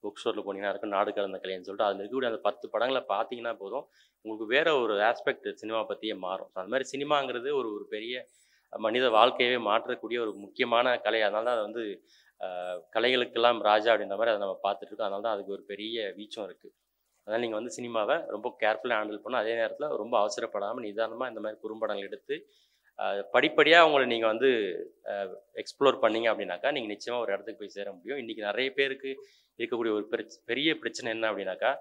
புக் ஸ்டோரில் போனீங்கன்னா இருக்கும் நாடு கடந்த கலைன்னு சொல்லிட்டு அதில் இருக்கக்கூடிய அந்த 10 படங்களை பார்த்தீங்கன்னா போதும் உங்களுக்கு வேறு ஒரு ஆஸ்பெக்ட் சினிமா பற்றியே மாறும். அந்த மாதிரி சினிமாங்கிறது ஒரு பெரிய மனித வாழ்க்கையவே மாற்றக்கூடிய ஒரு முக்கியமான கலை. அதனால தான் அது வந்து கலைகளுக்கெல்லாம் ராஜா அப்படின்ற மாதிரி அதை நம்ம பார்த்துட்ருக்கோம். அதனால தான் அதுக்கு ஒரு பெரிய வீச்சும் இருக்குது. அதனால் நீங்கள் வந்து சினிமாவை ரொம்ப கேர்ஃபுல்லாக ஹேண்டில் பண்ணணும். அதே நேரத்தில் ரொம்ப அவசரப்படாமல் நிதானமாக இந்த மாதிரி குறும்படங்கள் எடுத்து படிப்படியாக உங்களை நீங்கள் வந்து எக்ஸ்ப்ளோர் பண்ணிங்க அப்படின்னாக்கா நீங்கள் நிச்சயமாக ஒரு இடத்துக்கு போய் சேர முடியும். இன்றைக்கி நிறைய பேருக்கு இருக்கக்கூடிய ஒரு பெரிய பிரச்சனை என்ன அப்படின்னாக்கா,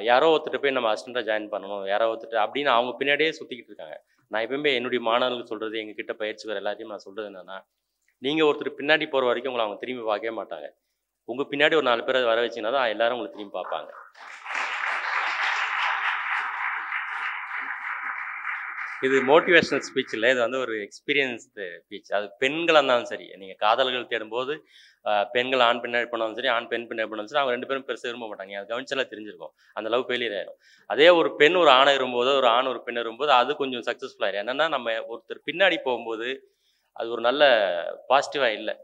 யாரோ ஒருத்தர் போய் நம்ம அசிஸ்டண்ட்டாக ஜாயின் பண்ணணும், யாரோ ஒருத்தர் அப்படின்னு அவங்க பின்னாடியே சுற்றிக்கிட்டு இருக்காங்க. நான் எப்பவுமே என்னுடைய மாணவர்களுக்கு சொல்கிறது, எங்ககிட்ட பயிற்சி வர எல்லாத்தையும் நான் சொல்கிறது என்னென்னா, நீங்கள் ஒருத்தர் பின்னாடி போகிற வரைக்கும் உங்களை அவங்க திரும்பி பார்க்கவே மாட்டாங்க. உங்கள் பின்னாடி ஒரு 4 பேரை வர வச்சிங்கன்னா தான் எல்லோரும் உங்களை திரும்பி பார்ப்பாங்க. இது மோட்டிவேஷனல் ஸ்பீச் இல்லை, இது வந்து ஒரு எக்ஸ்பீரியன்ஸ்டு ஸ்பீச். அது பெண்களாக இருந்தாலும் சரி, நீங்கள் காதல்கள் தேடும்போது பெண்கள் ஆண் பின்னாடி பண்ணாலும் சரி, ஆண் பெண் பின்னாடி பண்ணாலும் சரி, அவங்க 2 பேரும் பெருசாக விரும்ப மாட்டாங்க. அது கவனிச்செல்லாம் தெரிஞ்சிருக்கும். அந்த லவ் ஃபெயிலியர் ஆயிடும். அதே ஒரு பெண் ஒரு ஆணை இருக்கும்போது, ஒரு ஆண் ஒரு பெண் இருக்கும்போது அது கொஞ்சம் சக்ஸஸ்ஃபுல் ஆயிடும். என்னென்னா நம்ம ஒருத்தர் பின்னாடி போகும்போது அது ஒரு நல்ல பாசிட்டிவாக இல்லை.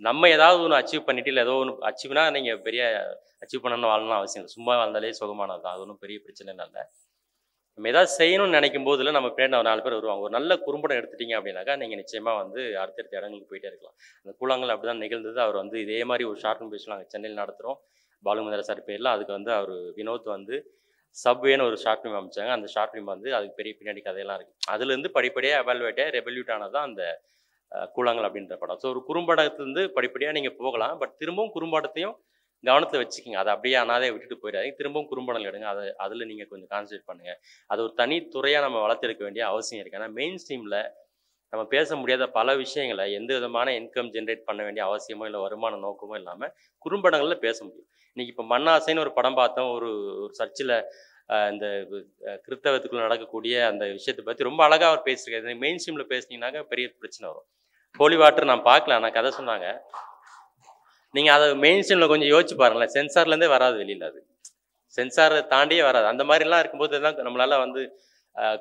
நம்ம ஏதாவது ஒன்று அச்சீவ் பண்ணிட்டு இல்லை ஏதோ ஒன்று அச்சீவ்னா நீங்கள் பெரிய அச்சீவ் பண்ணணும்னு வாழணும் அவசியம் இல்லை. சும்மா வாழ்ந்தாலே சுகமானது தான். அது ஒன்றும் பெரிய பிரச்சனை இல்லை. நம்ம ஏதாவது செய்யணும்னு நினைக்கும் போதில் நம்ம பின்னாடி 4 பேர் வருவாங்க. ஒரு நல்ல குறும்படம் எடுத்துட்டீங்க அப்படின்னாக்கா நீங்கள் நிச்சயமாக வந்து அடுத்தடுத்த இடங்களுக்கு போயிட்டே இருக்கலாம். அந்த கூழாங்கல் அப்படி தான் நிகழ்ந்தது. அவர் வந்து இதே மாதிரி ஒரு ஷார்ட் ஃபிலிம் பேசலாம் நாங்கள் சென்னையில் நடத்துகிறோம், பாலுமந்திர சார் பேரில். அதுக்கு வந்து அவர் வினோத் வந்து சப்வேன்னு ஒரு ஷார்ட் ஃபிலிம் அமைச்சாங்க. அந்த ஷார்ட் ஃபிலிம் வந்து அதுக்கு பெரிய பின்னாடி கதையெல்லாம் இருக்குது. அதுலேருந்து படிப்படியாக எவால்வேட்டாக ரெவல்யூட் ஆனது தான் அந்த கூழாங்கல் அப்படின்ற படம். ஸோ ஒரு குறும்படத்துலேருந்து படிப்படியாக நீங்கள் போகலாம். பட் திரும்பவும் குறும்படத்தையும் கவனத்தில் வச்சுக்கிங்க. அதை அப்படியே அனாதையை விட்டுட்டு போயிடாதீங்க. திரும்பவும் குறும்படங்கள் எடுங்க. அதில் நீங்கள் கொஞ்சம் கான்சன்ட்ரேட் பண்ணுங்கள். அது ஒரு தனி துறையாக நம்ம வளர்த்துருக்க வேண்டிய அவசியம் இருக்குது. ஏன்னா மெயின் ஸ்ட்ரீமில் நம்ம பேச முடியாத பல விஷயங்களை எந்த விதமான இன்கம் ஜென்ரேட் பண்ண வேண்டிய அவசியமோ இல்லை வருமான நோக்கமோ இல்லாமல் குறும்படங்களில் பேச முடியும். இன்றைக்கி இப்போ மண்ணாசைன்னு ஒரு படம் பார்த்தோம். ஒரு சர்ச்சில் இந்த கிறிஸ்தவத்துக்குள்ள நடக்கக்கூடிய அந்த விஷயத்தை பற்றி ரொம்ப அழகாக அவர் பேசியிருக்காரு. மெயின் ஸ்ட்ரீமில் பேசினீங்கன்னாக்கா பெரிய பிரச்சனை வரும். ஹோலி வாட்டர் நான் பார்க்கல, ஆனால் கதை சொன்னாங்க. நீங்கள் அதை மெயின் ஸ்ட்ரீமில் கொஞ்சம் யோசிச்சு பாருங்களேன். சென்சார்லேருந்தே வராது வெளியில், அது சென்சாரை தாண்டியே வராது. அந்த மாதிரிலாம் இருக்கும்போது தான் நம்மளால் வந்து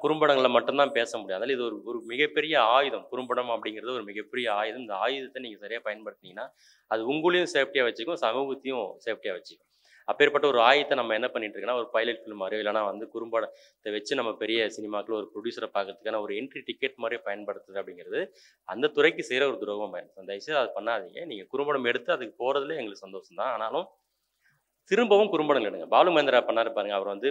குறும்படங்களில் மட்டும்தான் பேச முடியும். அதனால் இது ஒரு மிகப்பெரிய ஆயுதம். குறும்படம் அப்படிங்கிறது ஒரு மிகப்பெரிய ஆயுதம். இந்த ஆயுதத்தை நீங்கள் சரியாக பயன்படுத்தினீங்கன்னா அது உங்களையும் சேஃப்டியாக வச்சுக்கும், சமூகத்தையும் சேஃப்டியாக வச்சுக்கும். அப்பேற்பட்ட ஒரு ஆயுதத்தை நம்ம என்ன பண்ணிட்டு இருக்கோன்னா, ஒரு பைலட் ஃபிலிம் மாதிரியோ இல்லைனா வந்து குறும்படத்தை வச்சு நம்ம பெரிய சினிமாக்கள் ஒரு ப்ரொடியூசரை பார்க்கறதுக்கான ஒரு என்ட்ரி டிக்கெட் மாதிரியே பயன்படுத்துது அப்படிங்கிறது அந்த துறைக்கு செய்கிற ஒரு துரோகமாக இருக்கும். தயவுசெய்து அதை பண்ணாதீங்க. நீங்கள் குறும்படம் எடுத்து அதுக்கு போகிறதுல எங்களுக்கு சந்தோஷம் தான். ஆனாலும் திரும்பவும் குறும்படம் எடுங்க. பாலு மகேந்திரா பண்ணாரு பாருங்க. அவர் வந்து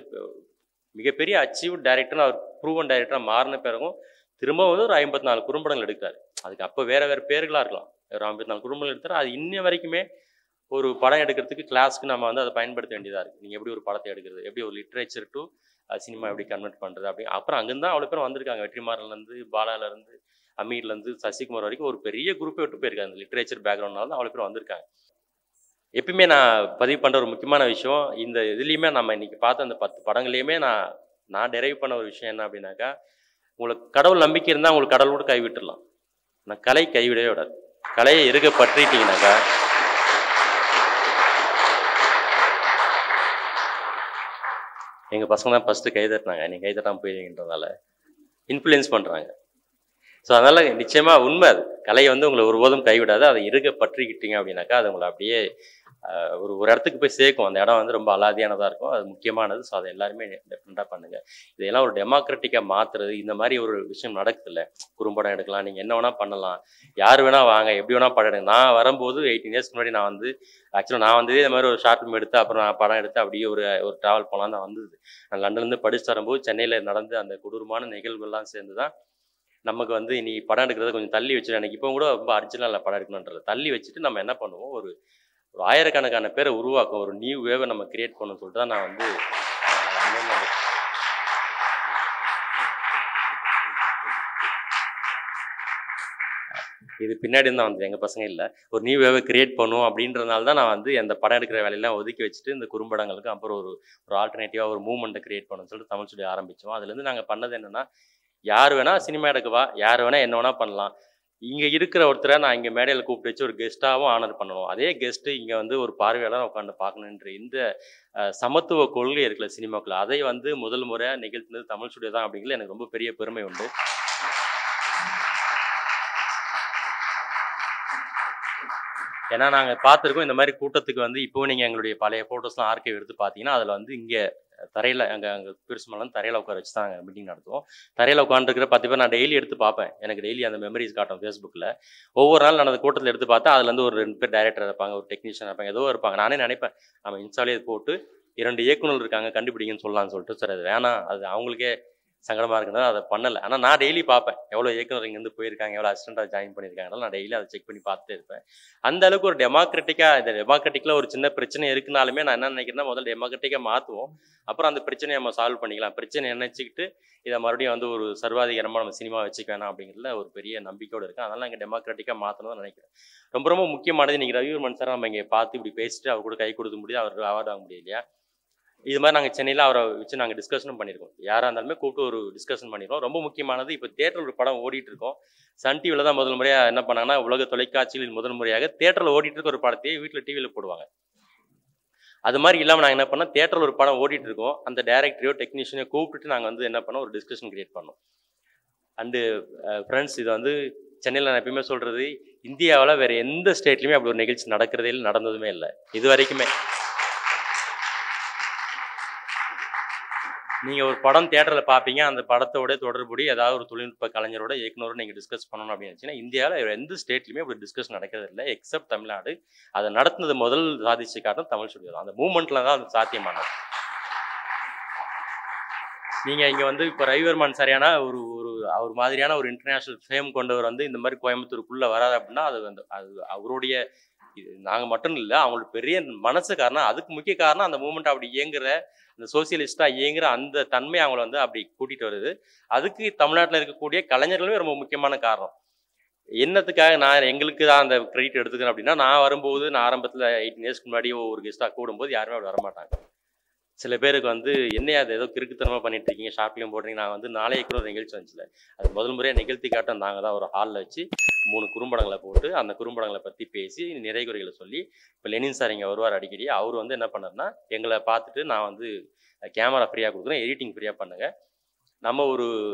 மிகப்பெரிய அச்சீவ்ட் டைரக்டர், அவர் ப்ரூவன் டைரக்டராக மாறின பிறகும் திரும்ப வந்து ஒரு 54 குறும்படங்கள் எடுக்கிறாரு. அதுக்கு அப்போ வேறு பேர்களாக இருக்கலாம். ஒரு 54 குறும்படங்கள் எடுத்தார். அது இன்ன வரைக்குமே ஒரு படம் எடுக்கிறதுக்கு கிளாஸ்க்கு நம்ம வந்து அதை பயன்படுத்த வேண்டியதாக இருக்குது. நீங்கள் எப்படி ஒரு படத்தை எடுக்கிறது, எப்படி ஒரு லிட்ரேச்சர் டு சினிமா எப்படி கன்வெர்ட் பண்ணுறது அப்படி. அப்புறம் அங்கேருந்து தான் அவ்வளோ பேர் வந்திருக்காங்க. வெற்றிமாறன்லேருந்து, பாலாலேருந்து, அமீர்லேருந்து, சசிகுமார் வரைக்கும் ஒரு பெரிய குரூப்பை விட்டு போயிருக்காங்க. அந்த லிட்ரேச்சர் பேக்ரவுண்ட்னால தான் அவ்வளோ பேர் வந்திருக்காங்க. எப்பயுமே நான் பதிவு பண்ணுற ஒரு முக்கியமான விஷயம், இந்த இதுலேயுமே நம்ம இன்றைக்கி பார்த்த அந்த 10 படங்களையுமே நான் டெரைவ் பண்ண ஒரு விஷயம் என்ன அப்படின்னாக்கா, உங்களுக்கு கடவுள் நம்பிக்கை இருந்தால் உங்களுக்கு கடவுளோடு கைவிட்டுடலாம். ஆனால் கலை கைவிடவே விடாது. கலையை இருக்க பற்றிட்டீங்கன்னாக்கா எங்கள் பசங்க தான் ஃபஸ்ட்டு கை தட்டினாங்க. நீங்கள் கை தட்டாமல் போயிருங்கன்றதால இன்ஃப்ளூயன்ஸ் பண்ணுறாங்க. ஸோ அதனால் நிச்சயமாக உண்மை அது. கலையை வந்து உங்களை ஒருபோதும் கைவிடாது. அதை இருக்க பற்றிக்கிட்டீங்க அப்படின்னாக்கா அது உங்களை அப்படியே ஒரு இடத்துக்கு போய் சேர்க்கும். அந்த இடம் வந்து ரொம்ப அலாதியானதாக இருக்கும். அது முக்கியமானது. ஸோ அதை எல்லாருமே டெஃபினட்டாக பண்ணுங்கள். இதையெல்லாம் ஒரு டெமோக்ராட்டிக்காக மாற்றுறது, இந்த மாதிரி ஒரு விஷயம் நடக்குதுல்ல. குறும்படம் எடுக்கலாம், நீங்கள் என்ன வேணால் பண்ணலாம், யார் வேணால் வாங்க, எப்படி வேணால் படம் எடுங்க. நான் வரும்போது 18 இயர்ஸ்க்கு முன்னாடி நான் வந்து ஆக்சுவலாக வந்ததே இந்த மாதிரி ஒரு ஷார்ட் ஃபிலிம் எடுத்து அப்புறம் நான் படம் எடுத்து அப்படியே ஒரு ட்ராவல் போகலாம் தான் வந்தது. நான் லண்டன்லேருந்து படிச்சுட்டு வரும்போது சென்னையில் நடந்து அந்த கொடூரமான நிகழ்வுகள்லாம் சேர்ந்து தான் நமக்கு வந்து நீ படம் எடுக்கிறத கொஞ்சம் தள்ளி வச்சுட்டு, எனக்கு இப்போ கூட ரொம்ப அர்ஜென்டாக படம் எடுக்கணுன்றது தள்ளி வச்சுட்டு நம்ம என்ன பண்ணுவோம், ஒரு ஆயிரக்கணக்கான பேரை உருவாக்கும், ஒரு நியூ வேவை நம்ம கிரியேட் பண்ணணும்னு சொல்லிட்டு தான் நான் வந்து இது பின்னாடி தான் வந்து எங்கள் பசங்க இல்லை, ஒரு நியூ வேவை கிரியேட் பண்ணும் அப்படின்றதுனால தான் நான் வந்து அந்த படம் எடுக்கிற வேலையெல்லாம் ஒதுக்கி வச்சுட்டு இந்த குறும்படங்களுக்கு அப்புறம் ஒரு ஆல்டர்னேட்டிவாக ஒரு மூவ்மெண்ட்டை கிரியேட் பண்ணணும்னு சொல்லிட்டு தமிழ் ஸ்டுடியோ ஆரம்பித்தோம். அதுலேருந்து நாங்கள் பண்ணது என்னென்னா, யார் வேணால் சினிமா எடுக்கவா, யார் வேணால் என்ன வேணால் பண்ணலாம். இங்கே இருக்கிற ஒருத்தரை நான் இங்கே மேடையில் கூப்பிட்டு வச்சு ஒரு கெஸ்ட்டாகவும் ஆனர் பண்ணணும். அதே கெஸ்ட்டு இங்கே வந்து ஒரு பார்வையாளர் உட்காந்து பார்க்கணுன்ற இந்த சமத்துவ கொள்கை இருக்குல்ல சினிமாக்குள்ள, அதை வந்து முதல் முறையாக நிகழ்த்தினது தமிழ் ஸ்டுடியோ தான் அப்படிங்கிறது எனக்கு ரொம்ப பெரிய பெருமை உண்டு. ஏன்னா நாங்கள் பார்த்துருக்கோம் இந்த மாதிரி கூட்டத்துக்கு வந்து இப்போவும் நீங்கள் எங்களுடைய பழைய ஃபோட்டோஸ்லாம் ஆர்கைவ் எடுத்து பார்த்தீங்கன்னா அதில் வந்து இங்கே தரையில் அங்கே பெருசுமெல்லாம் தரையில் உட்கார வச்சு தான் அங்கே மீட்டிங் நடத்துவோம். தரையில் உட்காந்துருக்கிற 10 பேர் நான் டெய்லி எடுத்து பார்ப்பேன். எனக்கு டெய்லி அந்த மெமரிஸ் காட்டும் ஃபேஸ்புக்கில். ஒவ்வொரு நாள் நான் அந்த கூட்டத்தில் எடுத்து பார்த்தா அதுலேருந்து ஒரு 2 பேர் டைரக்டர் இருப்பாங்க, ஒரு டெக்னீஷியன் இருப்பாங்க, ஏதோ இருப்பாங்க. நானே நினைப்பேன் நம்ம இன்ஸ்டாலே போட்டு 2 இயக்குநர்கள் இருக்காங்க கண்டுபிடிங்கன்னு சொல்லலாம்னு சொல்லிட்டு, சார் அது வேணாம், அது அவங்களுக்கே சங்கடமாக இருக்குன்னா அதை பண்ணலை. ஆனால் நான் டெய்லி பார்ப்பேன் எவ்வளோ இயக்குனர் இங்கேருந்து போயிருக்காங்க, எவ்வளோ அசிஸ்டண்ட்டாக ஜாயின் பண்ணியிருக்காங்க. நான் டெய்லி அதை செக் பண்ணி பார்த்துட்டே இருப்பேன். அந்த அளவுக்கு ஒரு டெமோக்ராட்டிக்காக, இந்த டெமோக்ராட்டிக்கில் ஒரு சின்ன பிரச்சனை இருக்குனாலுமே நான் என்ன நினைக்கிறேன்னா, முதல்ல டெமோக்ராட்டிக்காக மாற்றுவோம், அப்புறம் அந்த பிரச்சனையை நம்ம சால்வ் பண்ணிக்கலாம். பிரச்சனை நினச்சிக்கிட்டு இதை மறுபடியும் வந்து ஒரு சர்வாதிகாரமாக நம்ம சினிமா வச்சுக்க வேணாம் அப்படிங்கிறதுல ஒரு பெரிய நம்பிக்கையோடு இருக்குது. அதனால் இங்கே டெமோக்ராட்டிக்காக மாற்றணும்னு நினைக்கிறேன். ரொம்ப ரொம்ப முக்கியமானது, இன்றைக்கி ரவிவர்மன் சார் நம்ம இங்கே பார்த்து இப்படி பேசிட்டு அவர் கூட கை கொடுக்க முடியாது, அவர் அவார்டு வாங்க முடியும் இல்லையா. இது மாதிரி நாங்கள் சென்னையில் அவரை வச்சு நாங்கள் டிஸ்கஷனும் பண்ணியிருக்கோம். யாராக இருந்தாலுமே கூப்பிட்டு ஒரு டிஸ்கஷன் பண்ணியிருக்கோம். ரொம்ப முக்கியமானது, இப்போ தேட்டரில் ஒரு படம் ஓடிட்டு இருக்கோம். சன் டிவியில் தான் முதல் முறையாக என்ன பண்ணாங்கன்னா, உலக தொலைக்காட்சியில் முதல் முறையாக தேட்டரில் ஓடிட்டு இருக்க ஒரு படத்தையே வீட்டில் டிவியில் போடுவாங்க. அது மாதிரி இல்லாமல் நாங்கள் என்ன பண்ணோம், தேட்டரில் ஒரு படம் ஓடிட்டு இருக்கோம், அந்த டேரக்டரையோ டெக்னீஷியனையோ கூப்பிட்டுட்டு நாங்கள் வந்து என்ன பண்ணோம், ஒரு டிஸ்கஷன் கிரியேட் பண்ணோம். அண்டு ஃப்ரெண்ட்ஸ், இது வந்து சென்னையில் நான் எப்பயுமே சொல்கிறது, இந்தியாவில் வேறு எந்த ஸ்டேட்லையுமே அப்படி ஒரு நிகழ்ச்சி நடக்கிறதே இல்லை, நடந்ததுமே இல்லை இது வரைக்குமே. நீங்கள் ஒரு படம் தேட்டரில் பார்ப்பீங்க, அந்த படத்தோட தொடர்புடைய ஏதாவது ஒரு தொழில்நுட்ப கலைஞரோட இயக்குனரோட நீங்கள் டிஸ்கஸ் பண்ணணும் அப்படின்னு நினச்சிங்கன்னா, இந்தியாவில் எந்த ஸ்டேட்லையுமே அப்படி டிஸ்கஸ் நடக்கிறது இல்லை எக்ஸப்ட் தமிழ்நாடு. அதை நடத்துனது முதல் சாதிச்சு காட்டும் தமிழ் ஸ்டுடியோ தான். அந்த மூமெண்ட்டில் தான் அது சாத்தியமானது. நீங்கள் இங்கே வந்து இப்போ ரவிவர்மன் சரியான அவர் மாதிரியான ஒரு இன்டர்நேஷ்னல் ஃபேம் கொண்டவர் வந்து இந்த மாதிரி கோயம்புத்தூருக்குள்ளே வராது அப்படின்னா, அது அவருடைய இது நாங்கள் மட்டும் இல்லை, அவங்களோட பெரிய மனசு காரணம். அதுக்கு முக்கிய காரணம் அந்த மூமெண்ட் அப்படி இயங்குற, அந்த சோசியலிஸ்டாக இயங்குற அந்த தன்மை அவங்கள வந்து அப்படி கூட்டிகிட்டு வருது. அதுக்கு தமிழ்நாட்டில் இருக்கக்கூடிய கலைஞர்களுமே ரொம்ப முக்கியமான காரணம். என்னத்துக்காக நான் எங்களுக்கு தான் அந்த கிரெடிட் எடுத்துக்கிறேன் அப்படின்னா, நான் வரும்போது நான் ஆரம்பத்தில் 18 இயர்ஸ்க்கு முன்னாடி ஒரு கெஸ்ட்டாக கூடும்போது யாருமே அப்படி வரமாட்டாங்க. சில பேருக்கு வந்து என்னையா அது ஏதோ கிறுக்குத்தனமாக பண்ணிட்டு இருக்கீங்க, ஷார்ட் ஃபிலிம் போடுறீங்க. நான் வந்து நாளைக்கு ஒரு நிகழ்ச்சி வந்துச்சுல, அது முதல் முறையாக நிகழ்த்தி காட்டம் நாங்கள் தான் ஒரு ஹாலில் வச்சு 3 குறும்படங்களை போட்டு அந்த குறும்படங்களை பற்றி பேசி நிறை குறைகளை சொல்லி, இப்போ லெனின் சார் இங்கே வருவார் அடிக்கடி. அவர் வந்து என்ன பண்ணார்னா, எங்களை பார்த்துட்டு நான் வந்து கேமரா ஃப்ரீயாக கொடுக்குறேன், எடிட்டிங் ஃப்ரீயாக பண்ணுங்க, நம்ம ஒரு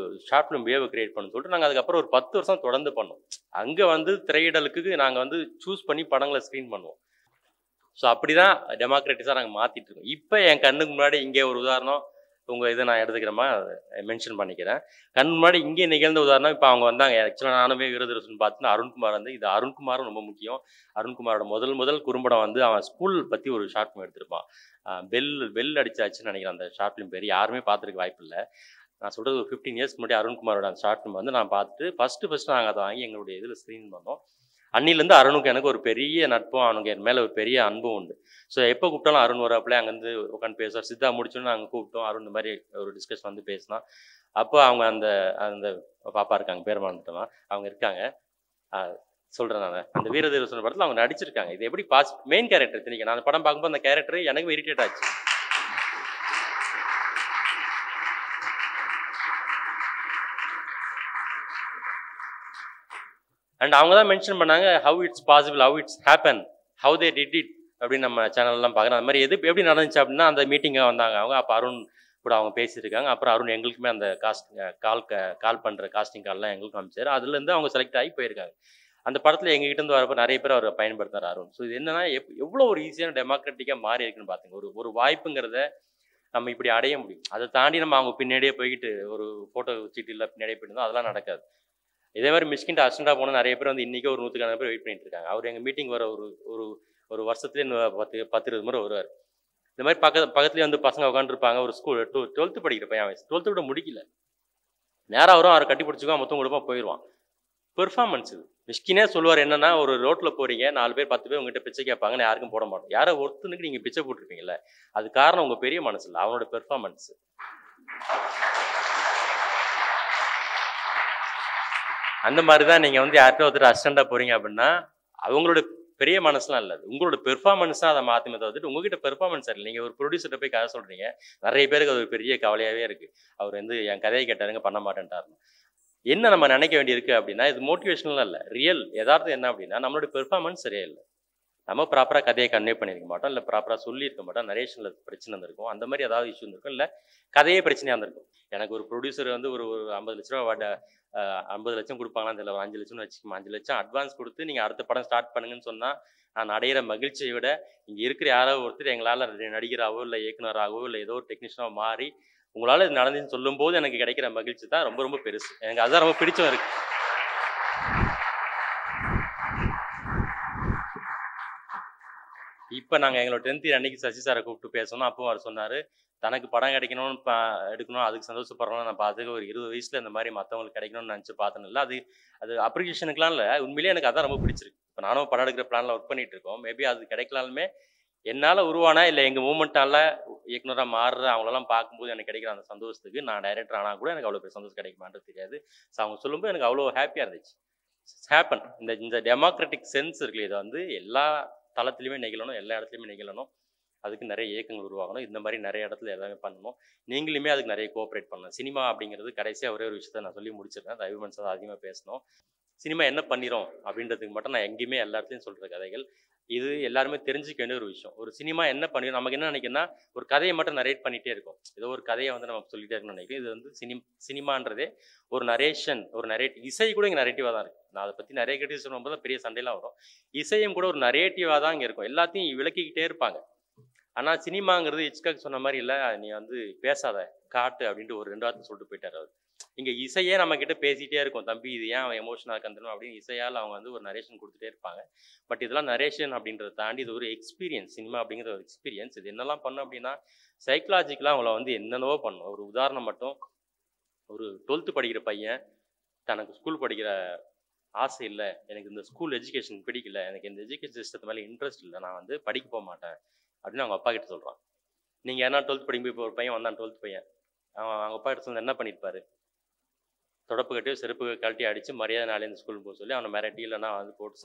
ஷார்ட் ஃபிலிம் வேவை கிரியேட் பண்ணணும்னு சொல்லிட்டு நாங்கள் அதுக்கப்புறம் ஒரு 10 வருஷம் தொடர்ந்து பண்ணோம். அங்கே வந்து திரையிடலுக்கு நாங்கள் வந்து சூஸ் பண்ணி படங்களை ஸ்க்ரீன் பண்ணுவோம். ஸோ அப்படி தான் டெமோக்ராட்டிஸாக நாங்கள் மாற்றிட்டு இருக்கோம். இப்போ என் கண்ணுக்கு முன்னாடி இங்கே ஒரு உதாரணம், உங்கள் இதை நான் எடுத்துக்கிறேமா மென்ஷன் பண்ணிக்கிறேன். கண் முன்னாடி இங்கே நிகழ்ந்த உதாரணம், இப்போ அவங்க வந்தாங்க. ஆக்சுவலாக நானுமே விருதுன்னு பார்த்துன்னா அருண்குமார் வந்து, இது அருண்குமாரும் ரொம்ப முக்கியம். அருண்குமாரோட முதல் குறும்படம் வந்து அவன் ஸ்கூல் பற்றி ஒரு ஷார்ட் ஃபிலிம் எடுத்திருப்பான். பெல் அடிச்சாச்சுன்னு நினைக்கிறேன் அந்த ஷார்ட் ஃபிலிம் பேர். யாருமே பார்த்துருக்க வாய்ப்பு இல்லை. நான் சொல்கிறது ஒரு 15 இயர்ஸ்க்கு முன்னாடி அருண்குமாரோட அந்த ஷார்ட் ஃபிலிம் வந்து நான் பார்த்துட்டு ஃபஸ்ட்டு நாங்கள் அதை வாங்கி எங்களுடைய இதில் ஸ்க்ரீன் பண்ணோம். அன்னிலேருந்து அருணுக்கு எனக்கு ஒரு பெரிய நட்பும் அவனுக்கு என் மேலே ஒரு பெரிய அன்பும் உண்டு. ஸோ எப்போ கூப்பிட்டாலும் அருண் வராப்பில் அங்கேருந்து உட்காந்து பேசுவார். சித்தா முடிச்சோன்னு நாங்கள் கூப்பிட்டோம், அருண் இந்த மாதிரி ஒரு டிஸ்கஸ் வந்து பேசினா. அப்போ அவங்க அந்த பாப்பா இருக்காங்க, பேர் மறந்துட்டோமா, அவங்க இருக்காங்க, சொல்கிறேன் நான். அந்த வீரதேவ சொன்ன படத்தில் அவங்க நடிச்சிருக்காங்க. இது எப்படி மெயின் கேரக்டர் திணிக்க, நான் அந்த படம் பார்க்கும்போது அந்த கேரக்டர் எனக்கு இரிட்டேட் ஆச்சு. அண்ட் அவங்க தான் மென்ஷன் பண்ணாங்க, how it's possible, how it's happen, how they did it அப்படின்னு நம்ம சேனல்லாம் பார்க்குறோம். அது மாதிரி எப்படி நடந்துச்சு அப்படின்னா, அந்த மீட்டிங்காக வந்தாங்க அவங்க. அப்போ அருண் கூட அவங்க பேசியிருக்காங்க. அப்புறம் அருண் எங்களுக்குமே அந்த கால் பண்ணுற காஸ்டிங் கால்லாம் எங்களுக்கும் அமைச்சார். அதுலேருந்து அவங்க செலக்ட் ஆகி போயிருக்காங்க. அந்த படத்தில் எங்ககிட்ட இருந்து வரப்போ நிறைய பேர் அவர் பயன்படுத்துகிறார் அருண். ஸோ இது என்னன்னா, எவ்வளோ ஒரு ஈஸியான டெமோக்ராட்டிக்காக மாறி இருக்குன்னு பார்த்துங்க. ஒரு வாய்ப்புங்கிறத நம்ம இப்படி அடைய முடியும். அதை தாண்டி நம்ம அவங்க பின்னாடியே போய்கிட்டு ஒரு ஃபோட்டோ சீட்டில் பின்னாடியே போயிருந்தோம், அதெல்லாம் நடக்காது. இதே மாதிரி மிஸ்கின்ட்டு அசிஸ்டண்டாக போனால் நிறைய பேர் வந்து இன்றைக்கி ஒரு 100 பேர் வெயிட் பண்ணிட்டு இருக்காங்க. அவர் எங்கள் மீட்டிங் வர ஒரு வருஷத்துலேயே 10-20 முறை வருவார். இந்த மாதிரி பக்கத்துலேயே வந்து பசங்க உட்காந்துருப்பாங்க. ஒரு ஸ்கூல் 12th படிக்கிற பையன், 12th விட முடிக்கல, நேராக வரும், அவரை கட்டி பிடிச்சிக்குவான், மொத்தம் கொடுப்பா போயிடுவான். பெர்ஃபார்மன்ஸ் இது. மிஸ்கினே சொல்லுவார் என்னன்னா, ஒரு ரோட்டில் போகிறீங்க, 4 பேர் 10 பேர் உங்கள்கிட்ட பிச்சை கேட்பாங்க, நான் யாருக்கும் போட மாட்டோம். யாரோ ஒருத்தனுக்கு நீங்கள் பிச்சை போட்டிருப்பீங்கல்ல, அது காரணம் உங்கள் பெரிய மனசு இல்லை, அவனோட பெர்ஃபார்மன்ஸு. அந்த மாதிரி தான் நீங்கள் வந்து யார்கிட்ட ஒருத்தர் அசிஸ்டண்டாக போகிறீங்க அப்படின்னா, அவங்களோட பெரிய மனசுலாம் இல்லை, உங்களோட பெர்ஃபார்மன்ஸ் தான் அதை மாற்றி வந்துட்டு. உங்ககிட்ட பெர்ஃபார்மன்ஸ் இல்லை. நீங்கள் ஒரு ப்ரொடியூசர்கிட்ட போய் கதை சொல்கிறீங்க, நிறைய பேருக்கு அது ஒரு பெரிய கவலையாகவே இருக்குது. அவர் வந்து என் கதையை கேட்டாருங்க, பண்ண மாட்டேன்ட்டாருன்னு. என்ன நம்ம நினைக்க வேண்டியிருக்கு அப்படின்னா, இது மோட்டிவேஷனலாக இல்லை, ரியல் யதார்த்தம் என்ன அப்படின்னா, நம்மளோட பெர்ஃபார்மன்ஸ் சரியா இல்லை. நம்ம ப்ராப்பராக கதையை கன்வே பண்ணியிருக்க மாட்டோம், இல்லை ப்ராப்பராக சொல்லியிருக்க மாட்டோம், நரேஷனில் பிரச்சனை இருந்திருக்கும், அந்த மாதிரி ஏதாவது இஷ்யூ இருந்திருக்கும், இல்லை கதையே பிரச்சனையாக இருந்திருக்கும். எனக்கு ஒரு ப்ரொடியூசர் வந்து ஒரு 50 லட்ச ரூபா 50 லட்சம் கொடுப்பாங்களான்னு தெரியல, ஒரு 5 லட்சம்னு வச்சுக்கோமா, 5 லட்சம் அட்வான்ஸ் கொடுத்து நீங்கள் அடுத்த படம் ஸ்டார்ட் பண்ணுங்கன்னு சொன்னால், நான் அடையிற மகிழ்ச்சியை விட இங்கே இருக்கிற யாரோ ஒருத்தர் எங்களால் நடிகராகவோ இல்லை இயக்குனராகவோ இல்லை ஏதோ ஒரு டெக்னீஷியனாக மாறி உங்களால் இது நடந்துன்னு சொல்லும்போது எனக்கு கிடைக்கிற மகிழ்ச்சி தான் ரொம்ப ரொம்ப பெருசு. எனக்கு அதுதான் ரொம்ப பிடிச்சும் இருக்கு. இப்போ நாங்கள் எங்களோட 10th இயர் அன்னைக்கு சசி சாரை கூப்பிட்டு பேசணும். அப்போ அவர் சொன்னார், தனக்கு படம் கிடைக்கணும்னு எடுக்கணும், அதுக்கு சந்தோஷப்படுறோம். நான் பார்த்துக்க ஒரு 20 வயசில் இந்த மாதிரி மற்றவங்களுக்கு கிடைக்கணும்னு நினச்சி பார்த்தேன்ல, அது அப்ரிசியேஷனுக்குலாம் இல்லை, உண்மையிலேயே எனக்கு அதான் ரொம்ப பிடிச்சிருக்கு. இப்போ நானும் படம் எடுக்கிற பிளானில் ஒர்க் பண்ணிட்டு இருக்கோம். மேபி அது கிடைக்கலாலுமே என்னால் உருவானா இல்லை எங்கள் மூமெண்ட்டால் இயக்குனராக மாறுற அவங்களெல்லாம் பார்க்கும்போது எனக்கு கிடைக்கிற அந்த சந்தோஷத்துக்கு நான் டைரக்டர் ஆனால் கூட எனக்கு அவ்வளோ பெரிய சந்தோஷம் கிடைக்குமான்றது தெரியாது. ஸோ அவங்க சொல்லும்போது எனக்கு அவ்வளோ ஹாப்பியாக இருந்துச்சு. ஹேப்பன் இந்த டெமோக்ராட்டிக் சென்ஸ் இருக்குல்ல, இதை வந்து எல்லா தளத்துலையுமே நிகழணும், எல்லா இடத்துலையுமே நிகழணும். அதுக்கு நிறைய இயக்கங்கள் உருவாகணும். இந்த மாதிரி நிறைய இடத்துல எல்லாமே பண்ணணும். நீங்களுமே அதுக்கு நிறைய கோஆப்ரேட் பண்ணணும். சினிமா அப்படிங்கிறது கடைசியாக ஒரே ஒரு விஷயத்தை நான் சொல்லி முடிச்சிருக்கேன். ரவிமன்ஸ் தான் அதிகமாக பேசணும். சினிமா என்ன பண்ணிடும் அப்படின்றதுக்கு மட்டும் நான் எங்கேயுமே எல்லா இடத்துலையும் சொல்கிற கதைகள். இது எல்லாருமே தெரிஞ்சுக்க வேண்டிய ஒரு விஷயம். ஒரு சினிமா என்ன பண்ணிடும், நமக்கு என்ன நினைக்கிறேன்னா, ஒரு கதையை மட்டும் நரேட் பண்ணிகிட்டே இருக்கும். ஏதோ ஒரு கதையை வந்து நம்ம சொல்லிகிட்டே இருக்கணும்னு நினைக்கிறேன். இது வந்து சினிமான்றதே ஒரு நரேஷன், ஒரு இசை கூட இங்கே நரேட்டிவாக தான் இருக்குது. நான் அதை பற்றி நிறைய கிட்ட சொல்லும்போது தான் பெரிய சண்டையெல்லாம் வரும். இசையும் கூட ஒரு நரேட்டிவாக தான் இங்கே இருக்கும். எல்லாத்தையும் விளக்கிக்கிட்டே இருப்பாங்க. ஆனால் சினிமாங்கிறது ஹிச்காக் சொன்ன மாதிரி இல்லை, நீ வந்து பேசாத காட்டு அப்படின்ட்டு ஒரு 2 வார்த்தை சொல்லிட்டு போயிட்டார் அவர். இங்கே இசையே நம்மக்கிட்ட பேசிகிட்டே இருக்கும், தம்பி இது ஏன் அவன் எமோஷனாக கந்தணும் அப்படின்னு இசையால் அவங்க வந்து ஒரு நரேஷன் கொடுத்துட்டே இருப்பாங்க. பட் இதெல்லாம் நரேஷன் அப்படின்றத தாண்டி இது ஒரு எக்ஸ்பீரியன்ஸ். சினிமா அப்படிங்கிற ஒரு எக்ஸ்பீரியன்ஸ். இது என்னெல்லாம் பண்ணும் அப்படின்னா, சைக்கலாஜிக்கலாக அவங்கள வந்து என்னென்னவோ பண்ணும். ஒரு உதாரணம் மட்டும், ஒரு 12th படிக்கிற பையன் தனக்கு ஸ்கூல் படிக்கிற ஆசை இல்லை, எனக்கு இந்த ஸ்கூல் எஜுகேஷன் பிடிக்கல, எனக்கு இந்த எஜுகேஷன் சிஸ்டத்து மேலே இன்ட்ரெஸ்ட் இல்லை, நான் வந்து படிக்க போக மாட்டேன் அப்படின்னு அவங்க அப்பா கிட்ட சொல்கிறான். நீங்கள் ஏன்னா 12th படிக்கும்போது இப்போ ஒரு பையன் வந்தான், 12th பையன், அவங்க அப்பா கிட்ட சொன்ன என்ன பண்ணியிருப்பாரு? தொடப்பு கட்டியோ செருப்பு கழட்டி அடித்து மரியாதை நாளே இந்த ஸ்கூலுக்கு போக சொல்லி அவனை மிரட்டி இல்லைன்னா வந்து போட்டு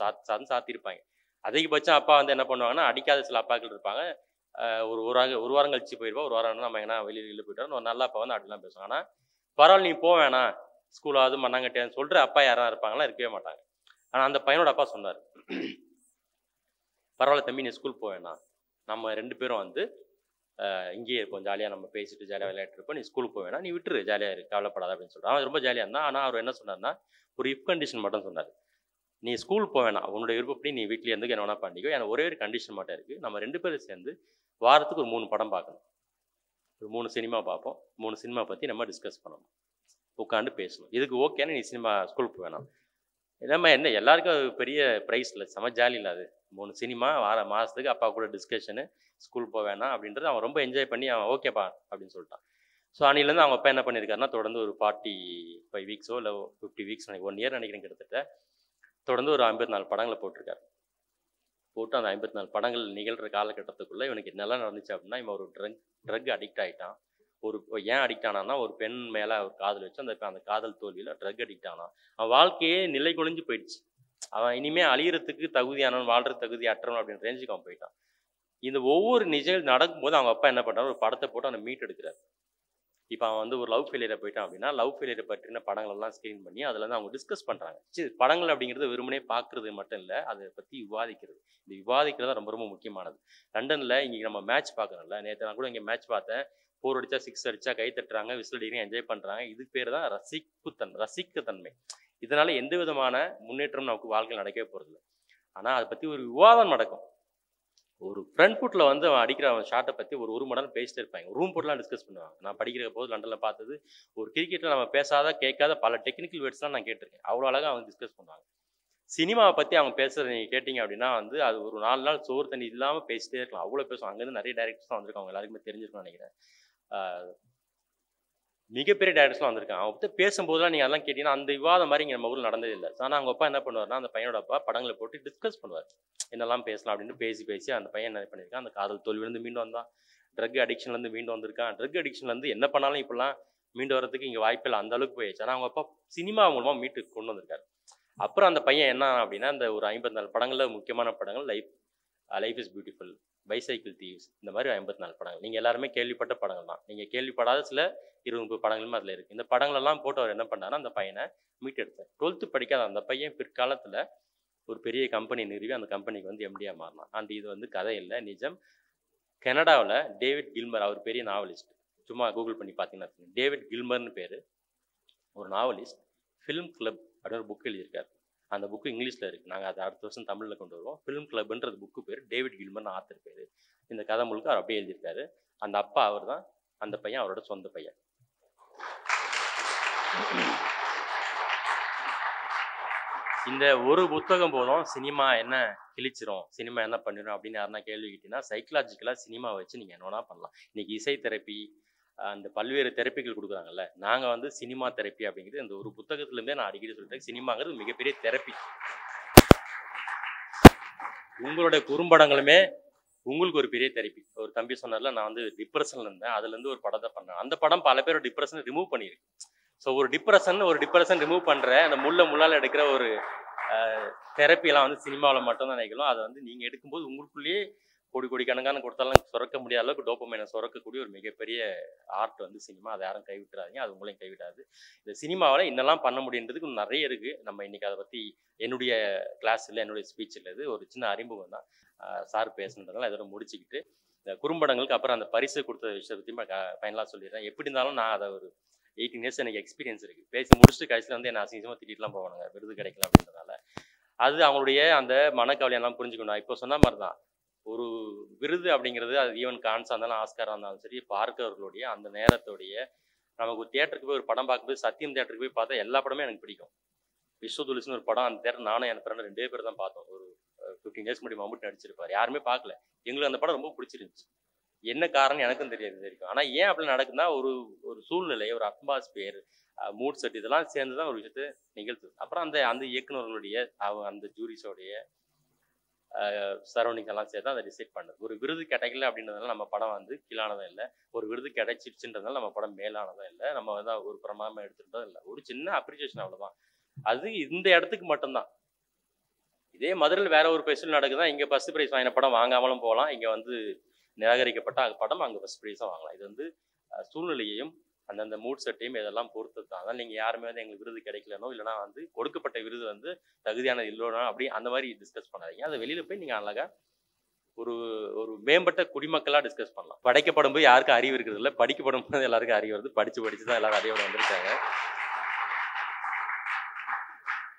சாத்திருப்பாங்க. அதிகபட்சம் அப்பா வந்து என்ன பண்ணுவாங்கன்னா, அடிக்காத சில அப்பாக்கள் இருப்பாங்க, ஒரு வாரம் கழிச்சு போயிடுவா, ஒரு வாரம் நம்ம எங்கன்னா வெளியில் போயிட்டாரு, ஒரு நல்ல அப்பா வந்து அப்படிலாம் பேசுவாங்க. ஆனால் பரவாயில்ல நீ போக வேணாம், ஸ்கூலாவது மண்ணாங்கட்டியான்னு சொல்கிற அப்பா யாராவது இருப்பாங்களா? இருக்கவே மாட்டாங்க. ஆனால் அந்த பையனோட அப்பா சொன்னார், பரவாயில்ல தம்பி நீ ஸ்கூல் போக வேணாம், நம்ம 2 பேரும் வந்து இங்கேயே இருப்போம், ஜாலியாக நம்ம பேசிட்டு ஜாலியாக விளையாட்டு இருப்போம், நீ ஸ்கூலுக்கு போக வேணாம், நீ விட்டுரு, ஜாலியாக இருக்கு, கவலைப்படாத அப்படின்னு சொல்கிறான். அவன் ரொம்ப ஜாலியாக இருந்தான். ஆனால் அவர் என்ன சொன்னார்னா, ஒரு இஃப் கண்டிஷன் மட்டும் சொன்னார். நீ ஸ்கூல் போக வேணாம், உன்னோட விருப்பப்படி நீ வீட்டில் இருந்து என்ன வேணா பண்ணிக்கோ, எனக்கு ஒரே ஒரு கண்டிஷன் மட்டும் இருக்குது, நம்ம 2 பேரும் சேர்ந்து வாரத்துக்கு ஒரு 3 படம் பார்க்கணும், ஒரு 3 சினிமா பார்ப்போம், 3 சினிமா பற்றி நம்ம டிஸ்கஸ் பண்ணணும், உட்காந்து பேசணும், இதுக்கு ஓகேன்னு நீ சினிமா ஸ்கூலுக்கு போக வேணாம். நம்ம என்ன எல்லாருக்கும் அது பெரிய ப்ரைஸ் இல்லை, செம ஜாலி இல்லை அது, 3 சினிமா மாதத்துக்கு அப்பா கூட டிஸ்கஷனு, ஸ்கூல் போக வேணாம் அப்படின்றது அவன் ரொம்ப என்ஜாய் பண்ணி அவன் ஓகேப்பா அப்படின்னு சொல்லிட்டான். ஸோ அன்னிலேருந்து அவங்க அப்பா என்ன பண்ணியிருக்காருன்னா, தொடர்ந்து ஒரு 45 வீக்ஸோ இல்லை 50 வீக்ஸ் 1 இயர் நினைக்கிறேன் கிட்டத்தட்ட, தொடர்ந்து ஒரு 54 படங்களை போட்டிருக்காரு. போட்டு அந்த 54 படங்கள் நிகழ்கிற காலகட்டத்துக்குள்ளே இவனுக்கு என்னெல்லாம் நடந்துச்சு அப்படின்னா, இவன் ஒரு ட்ரக் அடிக்ட் ஆகிட்டான். ஏன் அடிக்ட் ஆனான்னா, ஒரு பெண் மேலே அவர் காதல் வச்சு அந்த காதல் தோல்வியில் ட்ரக் அடிக்ட் ஆனான். அவன் வாழ்க்கையே நிலை குலைஞ்சு போயிடுச்சு. அவன் இனிமேல் அழியறதுக்கு தகுதியானவன், வாழ்றது தகுதி அற்றவன் அப்படின்னு ரேஞ்சுக்கு அவன் போயிட்டான். இந்த ஒவ்வொரு நிகழ்வு நடக்கும்போது அவங்க அப்பா என்ன பண்ணுறாரு, ஒரு படத்தை போட்டு அவனை மீட் எடுக்கிறார். இப்போ அவன் வந்து ஒரு லவ் ஃபெயிலியரை போயிட்டான் அப்படின்னா, லவ் ஃபெயிலியரை பற்றின படங்கள்லாம் ஸ்க்ரீன் பண்ணி அதில் வந்து அவங்க டிஸ்கஸ் பண்ணுறாங்க. சரி, படங்கள் அப்படிங்கிறது வெறுமனே பார்க்குறது மட்டும் இல்லை, அதை பற்றி விவாதிக்கிறது. இந்த விவாதிக்கிறது தான் ரொம்ப ரொம்ப முக்கியமானது. லண்டனில் இங்கே நம்ம மேட்ச் பார்க்குறோம்ல, நேற்று நான் கூட இங்கே மேட்ச் பார்த்தேன், 4 அடித்தா 6 அடித்தா கை தட்டுறாங்க, விசில் அடிக்கிறீங்க, என்ஜாய் பண்ணுறாங்க. இது பேர் தான் ரசிக்கத்தன்மை. இதனால் எந்த விதமான முன்னேற்றம் நமக்கு வாழ்க்கையில் நடக்கவே போகிறதில்ல. ஆனால் அதை பற்றி ஒரு விவாதம் நடக்கும். ஒரு ஃப்ரண்ட் ஃபுட்டில் வந்து அவன் அடிக்கிற அவன் ஷாட்டை பற்றி ஒரு மணி நேரம் பேசிட்டே இருப்பாங்க, ரூம் போட்டுலாம் டிஸ்கஸ் பண்ணுவாங்க. நான் படிக்கிற போது லண்டனில் பார்த்தது, ஒரு கிரிக்கெட்டில் நம்ம பேசாத கேட்காத பல டெக்னிக்கல் வேர்ட்ஸ்லாம் நான் கேட்டிருக்கேன். அவ்வளோ அழகாக அவங்க டிஸ்கஸ் பண்ணுவாங்க. சினிமாவை பற்றி அவங்க பேசுகிறத நீங்கள் கேட்டிங்க அப்படின்னா வந்து அது ஒரு 4 நாள் சோறு தண்ணி இல்லாமல் பேசிட்டே இருக்கலாம், அவ்வளோ பேசுவாங்க. அங்கேருந்து நிறைய டேரக்டர்ஸ் தான் வந்திருக்காங்க, எல்லாருக்குமே தெரிஞ்சிருக்கும்னு நினைக்கிறேன். மிகப்பெரிய டேரக்டர்ஸ்லாம் வந்திருக்காங்க. அவங்க பற்றி பேசும்போதெல்லாம் நீங்கள் அதெல்லாம் கேட்டிங்கன்னா அந்த விவாதம் மாதிரி இங்கே நம்ம ஊரில் நடந்தது இல்லை. ஆனால் அவங்க அப்பா என்ன பண்ணுவார்னா, அந்த பையனோட அப்பா படங்களை போட்டு டிஸ்கஸ் பண்ணுவார், என்னெல்லாம் பேசலாம் அப்படின்னு பேசி அந்த பையன் என்ன பண்ணியிருக்கான், அந்த காதல் தோல்வியிலேருந்து மீண்டு வந்தான், ட்ரக் அடிக்ஷன்லேருந்து மீண்டு வந்திருக்கான். ட்ரக் அடிக்ஷன்லேருந்து என்ன பண்ணாலும் இப்போலாம் மீண்டு வரதுக்கு இங்கே வாய்ப்பில்லை, அந்த அளவுக்கு போயிடுச்சு. ஆனால் அவங்க அப்பா சினிமா மூலமாக மீட்டு கொண்டு வந்திருக்காரு. அப்புறம் அந்த பையன் என்ன அப்படின்னா, அந்த ஒரு 54 படங்களில் முக்கியமான படங்கள் life is beautiful, bicycle thieves, இந்த மாதிரி 54 படங்கள் நீங்கள் எல்லாருமே கேள்விப்பட்ட படங்கள் தான். நீங்கள் கேள்விப்படாத சில 20-30 படங்களுமே அதில் இருக்குது. இந்த படங்களெல்லாம் போட்டு அவர் என்ன பண்ணாருன்னா, அந்த பையனை மீட் எடுத்தார். 12th படிக்காத அந்த பையன் பிற்காலத்தில் ஒரு பெரிய கம்பெனி நிறுவி அந்த கம்பெனிக்கு வந்து எம்டியாக மாறினான். அண்ட் இது வந்து கதை இல்லை, நிஜம். கனடாவில் டேவிட் கில்மர், அவர் பெரிய நாவலிஸ்ட், சும்மா கூகுள் பண்ணி பார்த்தீங்கன்னா டேவிட் கில்மர்னு பேர், ஒரு நாவலிஸ்ட். ஃபிலிம் கிளப் அப்படின்னு ஒரு புக் எழுதியிருக்காரு. அந்த புக்கு இங்கிலீஷில் இருக்குது, நாங்கள் அதை அடுத்த வருஷம் தமிழில் கொண்டு வருவோம். ஃபிலிம் கிளப்ன்றது புக்கு பேர், டேவிட் கில்மர்னு ஆத்தர் பேர். இந்த கதை முழுக்க அவர் அப்படியே எழுதியிருக்காரு. அந்த அப்பா அவர் தான், அந்த பையன் அவரோட சொந்த பையன். இந்த ஒரு புத்தகம் போதும் சினிமா என்ன கிழிச்சிரும், சினிமா என்ன பண்ணிடும் அப்படின்னு யாருன்னா கேள்வி கேட்டீங்கன்னா, சைக்கலாஜிக்கலாக சினிமா வச்சு நீங்கள் என்ன வேணா பண்ணலாம். இன்றைக்கி இசை தெரப்பி, அந்த பல்வேறு தெரப்பிகள் கொடுக்குறாங்கல்ல, நாங்கள் வந்து சினிமா தெரப்பி அப்படிங்கிறது இந்த ஒரு புத்தகத்துலேருந்தே நான் அடிக்கடி சொல்லிட்டேன். சினிமாங்கிறது மிகப்பெரிய தெரப்பி. உங்களுடைய குறும்படங்களுமே உங்களுக்கு ஒரு பெரிய தெரப்பி. ஒரு தம்பி சொன்னார்ல, நான் வந்து டிப்ரெஷனில் இருந்தேன், அதுலேருந்து ஒரு படத்தை பண்ணேன். அந்த படம் பல பேர் டிப்ரெஷனை ரிமூவ் பண்ணியிருக்கு. ஸோ ஒரு டிப்ரெஷன் ரிமூவ் பண்ணுற அந்த முள்ளால் எடுக்கிற ஒரு தெரப்பியெல்லாம் வந்து சினிமாவில் மட்டும்தான் நினைக்கலாம். அதை வந்து நீங்கள் எடுக்கும்போது உங்களுக்குள்ளேயே கோடி கணக்கான கொடுத்தாலும் சுரக்க முடியாத அளவுக்கு டோபமைனை சுரக்கக்கூடிய ஒரு மிகப்பெரிய ஆர்ட் வந்து சினிமா. அதை யாரும் கைவிட்டுறாதீங்க, அது உங்களையும் கைவிடாது. இந்த சினிமாவில் இன்னெல்லாம் பண்ண முடியுன்றதுக்கு நிறைய இருக்குது. நம்ம இன்றைக்கி அதை பற்றி என்னுடைய கிளாஸில் என்னுடைய ஸ்பீச்சில் இது ஒரு சின்ன அறிமுகம் தான். சார் பேசுனதுனால இதோட முடிச்சுக்கிட்டு இந்த குறும்படங்களுக்கு அப்புறம் அந்த பரிசு கொடுத்த விஷயத்தை பற்றி ஃபைனலாக சொல்லிடுறேன். எப்படி இருந்தாலும் நான் அதை ஒரு 18 இயர்ஸ் எனக்கு எக்ஸ்பீரியன்ஸ் இருக்குது. பேசி முடிச்சுட்டு கடைசியில் வந்து என்ன அசிங்கமாக திட்டிட்டுலாம் போவானுங்க, விருது கிடைக்கலாம் அப்படின்றதுனால. அது அவங்களுடைய அந்த மனக்கவலையெல்லாம் புரிஞ்சுக்கணும். இப்போ சொன்ன மாதிரி தான், ஒரு விருது அப்படிங்கிறது அது ஈவன் கான்ஸாக இருந்தாலும் ஆஸ்காராக இருந்தாலும் சரி, பார்க்கவர்களுடைய அந்த நேரத்தோடைய நமக்கு ஒரு தியேட்டருக்கு போய் ஒரு படம் பார்க்கும்போது, சத்தியம் தியேட்டருக்கு போய் பார்த்தா எல்லா படமே எனக்கு பிடிக்கும். விஸ்வதுலிஸ்னு ஒரு படம், அந்த தேட்டர் நானும் என் ஃப்ரெண்டு 2 பேர் தான் பார்த்தோம். ஒரு 15 இயர்ஸ் முன்னாடி மம்முட்டி நடிச்சிருப்பார், யாருமே பார்க்கல. எங்களுக்கு அந்த படம் ரொம்ப பிடிச்சிருந்துச்சு. என்ன காரணம் எனக்கும் தெரியாது இது வரைக்கும். ஆனால் ஏன் அப்படி நடக்குதுன்னா, ஒரு சூழ்நிலை, ஒரு அட்மாஸ்பியர், மூட் செட் இதெல்லாம் சேர்ந்து தான் ஒரு விஷயத்தை நிகழ்த்துது. அப்புறம் அந்த அந்த இயக்குநர்களுடைய அந்த ஜூரிஸோடைய சரௌண்டிங்ஸ் எல்லாம் சேர்த்து அதை டிசைட் பண்ணுது. ஒரு விருது கிடைக்கல அப்படின்றதுனால நம்ம படம் வந்து கீழானதும் இல்லை, ஒரு விருது கிடைச்சிடுச்சுன்றதுனால நம்ம படம் மேலானதும் இல்லை, நம்ம வந்து ஒரு பிரமாதமாக எடுத்துட்டதும் இல்லை. ஒரு சின்ன அப்ரிசியேஷன் அவ்வளோதான். அது இந்த இடத்துக்கு மட்டும்தான். இதே மதுரையில் வேற ஒரு ஃபெஸ்டிவல் நடக்குதுதான், இங்கே ஃபர்ஸ்ட் ப்ரைஸ் வாங்கின படம் வாங்காமலும் போகலாம், இங்கே வந்து நிராகரிக்கப்பட்ட படம் அங்கே ஃபர்ஸ்ட் ப்ரைஸாக வாங்கலாம். இது வந்து சூழ்நிலையையும் அந்தந்த மூட் செட்டையும் இதெல்லாம் பொறுத்து தான். அதனால் நீங்கள் யாருமே வந்து எங்களுக்கு விருது கிடைக்கலனோ இல்லைனா வந்து கொடுக்கப்பட்ட விருது வந்து தகுதியானது இல்லைனோ அப்படி அந்த மாதிரி டிஸ்கஸ் பண்ணாதீங்க. அதை வெளியில் போய் நீங்கள் அழகாக ஒரு ஒரு மேம்பட்ட குடிமக்களாக டிஸ்கஸ் பண்ணலாம். படைக்கப்படும் போது யாருக்கும் அறிவு இருக்கிறது இல்லை, படிக்கப்படும் போது எல்லாருக்கும் அறிவு வருது. படித்து தான் எல்லாரும் அறிவோடு வந்திருக்காங்க.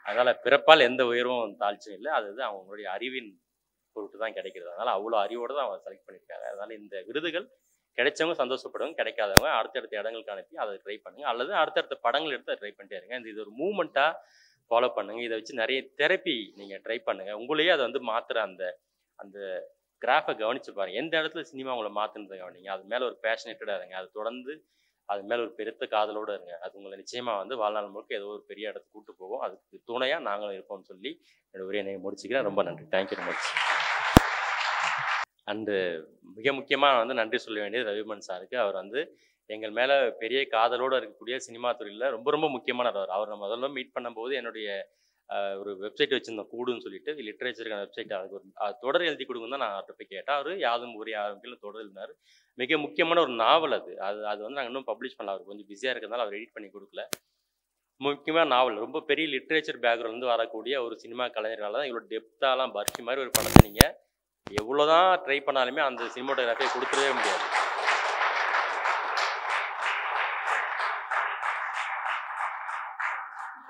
அதனால் பிறப்பால் எந்த உயர்வும் தாழ்ச்சியும் இல்லை, அது அவங்களுடைய அறிவின் பொருட்டு தான் கிடைக்கிறது. அதனால் அவ்வளோ அறிவோடு தான் அவங்க செலக்ட் பண்ணியிருக்காங்க. அதனால் இந்த விருதுகள் கிடைச்சவங்க சந்தோஷப்படுவாங்க, கிடைக்காதவங்க அடுத்தடுத்த இடங்களுக்கு அனுப்பி அதை ட்ரை பண்ணுங்கள், அல்லது அடுத்தடுத்த படங்கள் எடுத்து அதை ட்ரை பண்ணிட்டே இருங்க. இது ஒரு மூமெண்ட்டாக ஃபாலோ பண்ணுங்கள். இதை வச்சு நிறைய தெரப்பி நீங்கள் ட்ரை பண்ணுங்கள். உங்களையே அதை வந்து மாற்றுற அந்த அந்த கிராஃபை கவனித்து பாருங்கள். எந்த இடத்துல சினிமா உங்களை மாற்றுனது கவனிங்க. அது மேலே ஒரு பேஷனேட்டடாக இருங்க. அது தொடர்ந்து அது மேலே ஒரு பெருத்த காதலோடு இருங்க. அது உங்களை நிச்சயமாக வந்து வாழ்நாள் முழுக்க ஏதோ ஒரு பெரிய இடத்துக்கு கூப்பிட்டு போகும். அதுக்கு துணையாக நாங்களும் இருப்போம்னு சொல்லி என்னோட உரையை முடிச்சுக்கிறேன். ரொம்ப நன்றி. Thank you very much. அண்டு மிக முக்கியமாக வந்து நன்றி சொல்ல வேண்டியது ரவிமன் சாருக்கு. அவர் வந்து எங்கள் மேலே பெரிய காதலோடு இருக்கக்கூடிய சினிமா துறையில் ரொம்ப ரொம்ப முக்கியமானவர். அவர் நம்ம முதல்ல மீட் பண்ணும்போது என்னுடைய ஒரு வெப்சைட் வச்சுருந்தோம் கூடுன்னு சொல்லிட்டு, லிட்ரேச்சருக்கான வெப்சைட். அதுக்கு ஒரு தொடர் எழுதி கொடுங்கன்னு தான் நான் அவர்கிட்ட போய் கேட்டேன். அவர் யாதும் ஊரே ஆரம்பிக்கல தொடர் எழுதினார். மிக முக்கியமான ஒரு நாவல் அது அது வந்து நாங்கள் இன்னும் பப்ளிஷ் பண்ணல. அவர் கொஞ்சம் பிஸியாக இருக்கிறதுனால அவர் எடிட் பண்ணி கொடுக்கல. முக்கியமான நாவல், ரொம்ப பெரிய லிட்ரேச்சர் பேக்ரவுண்ட்லேருந்து வரக்கூடிய ஒரு சினிமா கலைஞர்களால் தான் இவ்வளோ டெப்த்தாலாம் பர்ஃபி மாதிரி ஒரு படத்தை நீங்கள் எவ்வளோதான் ட்ரை பண்ணாலுமே அந்த சினிமாட்டோகிராஃபியை கொடுத்துடவே முடியாது.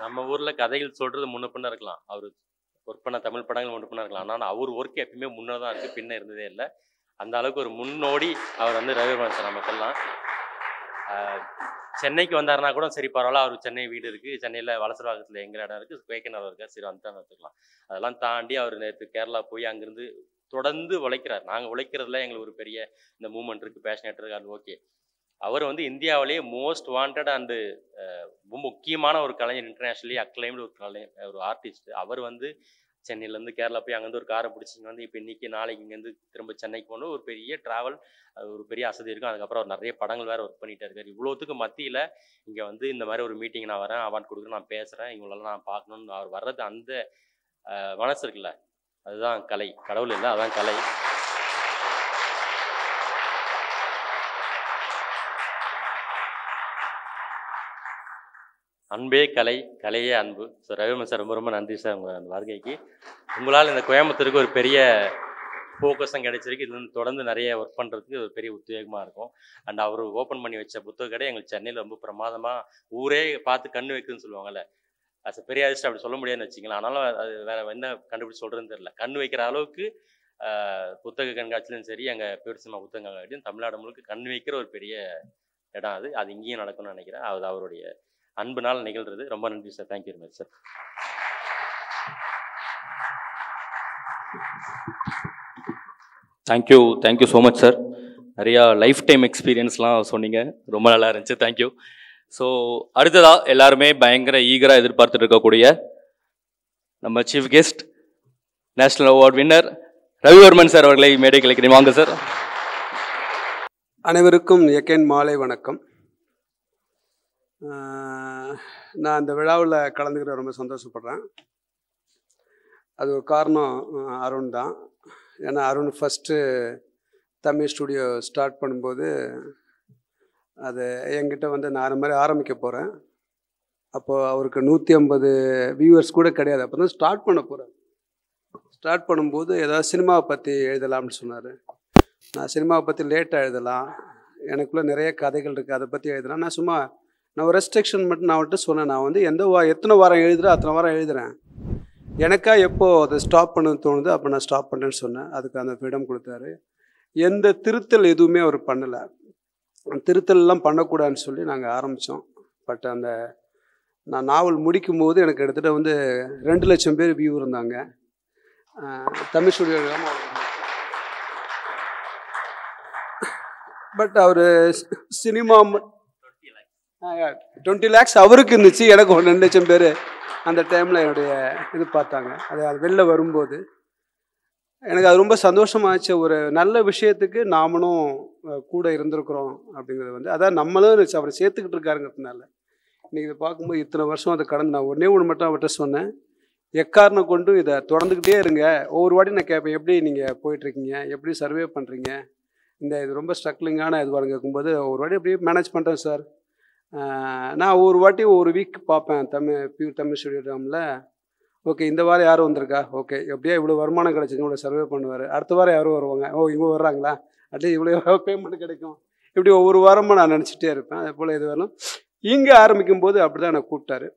நம்ம ஊரில் கதைகள் சொல்கிறது முன்ன பின்ன இருக்கலாம், அவர் ஒர்க் பண்ண தமிழ் படங்கள் முன்ன பின்ன இருக்கலாம், ஆனால் அவர் ஒர்க் எப்பயுமே முன்னே தான் இருக்குது, பின்ன இருந்ததே இல்லை. அந்த அளவுக்கு ஒரு முன்னோடி அவர் வந்து ரவிவர்மன் சார். நமக்கெல்லாம் சென்னைக்கு வந்தாருன்னா கூட சரி பரவாயில்ல, அவர் சென்னை வீடு இருக்குது, சென்னையில் வலசரவாக்கத்தில் எங்கள் இடம் இருக்குது, வேக்கனர் இருக்கார், சரி வந்துட்டான்னு வச்சுக்கலாம். அதெல்லாம் தாண்டி அவர் நேற்று கேரளா போய் அங்கேருந்து தொடர்ந்து உழைக்கிறார். நாங்கள் உழைக்கிறதுல எங்களுக்கு ஒரு பெரிய இந்த மூமெண்ட் இருக்குது, பேஷனேட் இருக்குது, அது ஓகே. அவர் வந்து இந்தியாவிலேயே மோஸ்ட் வாண்டட் அண்டு ரொம்ப முக்கியமான ஒரு கலைஞர், இன்டர்நேஷ்னலி அக்ளைம்டு ஒரு ஆர்டிஸ்ட். அவர் வந்து சென்னையிலேருந்து கேரளா போய் அங்கேருந்து ஒரு காரை பிடிச்சிங்க வந்து இப்போ இன்றைக்கி நாளைக்கு இங்கேருந்து திரும்ப சென்னைக்கு போகணும், ஒரு பெரிய ட்ராவல், ஒரு பெரிய அசதி இருக்கும். அதுக்கப்புறம் அவர் நிறைய படங்கள் வேறு ஒர்க் பண்ணிகிட்டே இருக்கார். இவ்வளோத்துக்கு மத்தியில் இங்கே வந்து இந்த மாதிரி ஒரு மீட்டிங் நான் வரேன், அவார்ட் கொடுக்குறேன், நான் பேசுகிறேன், இவங்களெல்லாம் நான் பார்க்கணுன்னு அவர் வர்றது அந்த மனசு இருக்குல்ல, அதுதான் கலை. கடவுள் இல்லை, அதுதான் கலை. அன்பே கலை, கலையே அன்பு. ஸோ ரவிவர்மன் சார் ரொம்ப ரொம்ப நன்றி சார் உங்கள் அந்த வருகைக்கு. உங்களால் இந்த கோயம்புத்தூருக்கு ஒரு பெரிய ஃபோக்கஸும் கிடைச்சிருக்கு. இது வந்து தொடர்ந்து நிறைய ஒர்க் பண்ணுறதுக்கு ஒரு பெரிய உத்வேகமாக இருக்கும். அண்ட் அவர் ஓப்பன் பண்ணி வச்ச புத்தக கடை எங்களுக்கு சென்னையில் ரொம்ப பிரமாதமாக ஊரே பார்த்து கண்ணு வைக்குதுன்னு சொல்லுவாங்கள்ல, அது பெரிய ஆர்டிஸ்ட் அப்படி சொல்ல முடியாதுன்னு வச்சிங்களேன். ஆனாலும் அது வேறு என்ன கண்டுபிடிச்சி சொல்கிறதுன்னு தெரியல. கண் வைக்கிற அளவுக்கு புத்தக கண்காட்சியிலும் சரி, எங்கள் பியூர் சினிமா புத்தக கண்காட்சியும் தமிழ்நாடு முழுக்க கண் வைக்கிற ஒரு பெரிய இடம் அது. அது இங்கேயும் நடக்கும்னு நினைக்கிறேன். அது அவருடைய அன்புனால் நிகழ்கிறது. ரொம்ப நன்றி sir. Thank you very much sir. Thank you so much sir. நிறையா லைஃப் டைம் எக்ஸ்பீரியன்ஸ்லாம் சொன்னீங்க, ரொம்ப நல்லா இருந்துச்சு. தேங்க்யூ. ஸோ அடுத்ததாக எல்லாருமே பயங்கர ஈகராக எதிர்பார்த்துட்டு இருக்கக்கூடிய நம்ம chief guest, national award winner Ravivarman sir அவர்களை மேடை கலைக்கிறேன். வாங்க சார். அனைவருக்கும் எகேன் மாலை வணக்கம். நான் இந்த விழாவில் கலந்துக்கிற ரொம்ப சந்தோஷப்படுறேன். அது ஒரு காரணம் அருண் தான். ஏன்னா Arun first Tamil studio start பண்ணும்போது அது என்கிட்ட வந்து நான் அந்த மாதிரி ஆரம்பிக்க போகிறேன். அப்போது அவருக்கு 150 வியூவர்ஸ் கூட கிடையாது. அப்போ தான் ஸ்டார்ட் பண்ண போகிறேன். ஸ்டார்ட் பண்ணும்போது ஏதாவது சினிமாவை பற்றி எழுதலாம்னு சொன்னார். நான் சினிமாவை பற்றி லேட்டாக எழுதலாம், எனக்குள்ளே நிறைய கதைகள் இருக்குது, அதை பற்றி எழுதலாம். நான் ஒரு ரெஸ்ட்ரிக்ஷன் மட்டும் நான் அவர்கிட்ட சொன்னேன். நான் வந்து எத்தனை வாரம் எழுதுகிறேன் அத்தனை வாரம் எழுதுகிறேன். எனக்கா எப்போது அதை ஸ்டாப் பண்ண தோணுது அப்போ நான் ஸ்டாப் பண்ணுறேன்னு சொன்னேன். அதுக்கு அந்த ஃப்ரீடம் கொடுத்தாரு. எந்த திருத்தல் எதுவுமே அவர் பண்ணலை. திருத்தல்லாம் பண்ணக்கூடாதுன்னு சொல்லி நாங்கள் ஆரம்பித்தோம். பட் நான் நாவல் முடிக்கும் போது எனக்கு கிட்டத்தட்ட வந்து 2 லட்சம் பேர் வியூ இருந்தாங்க. தமிழ் ஸ்டுடியோ. பட் அவர் சினிமா 20 lakhs அவருக்கு இருந்துச்சு, எனக்கு 2 லட்சம் பேர் அந்த டைமில் என்னுடைய இது பார்த்தாங்க. அது வெளில வரும்போது எனக்கு அது ரொம்ப சந்தோஷமாச்சு. ஒரு நல்ல விஷயத்துக்கு நாமளும் கூட இருந்திருக்கிறோம் அப்படிங்கிறது வந்து அதான் நம்மளும் அவர் சேர்த்துக்கிட்டு இருக்காருங்கிறதுனால இன்றைக்கி இதை பார்க்கும்போது இத்தனை வருஷம் அதை கடந்து நான் ஒன்றே ஒன்று மட்டும் அவர்கிட்ட சொன்னேன், எக்காரணம் கொண்டு இதை தொடர்ந்துக்கிட்டே இருங்க. ஒவ்வொரு வாட்டி நான் கேட்பேன், எப்படி நீங்கள் போயிட்டுருக்கீங்க, எப்படி சர்வே பண்ணுறீங்க, இது ரொம்ப ஸ்ட்ரக்லிங்கான இது வாங்க கேட்கும்போது ஒரு வாட்டி அப்படியே மேனேஜ் பண்ணுறேன் சார். நான் ஒரு வாட்டி ஒரு வீக் பார்ப்பேன் பியூர் தமிழ் ஸ்டுடியோவில். ஓகே, இந்த வாரம் யாரும் வந்திருக்கா, ஓகே எப்படியா இவ்வளோ வருமானம் கிடச்சிங்க, இவ்வளோ சர்வே பண்ணுவார். அடுத்த வாரம் யாரும் வருவாங்க, ஓ இவங்க வர்றாங்களா, அட்லீஸ்ட் இவ்வளோ பேமெண்ட் கிடைக்கும். இப்படி ஒவ்வொரு வாரமும் நான் நினச்சிட்டே இருப்பேன். அதே போல் இது வேணும். இங்கே ஆரம்பிக்கும் போது அப்படி தான் என்னை கூப்பிட்டாரு.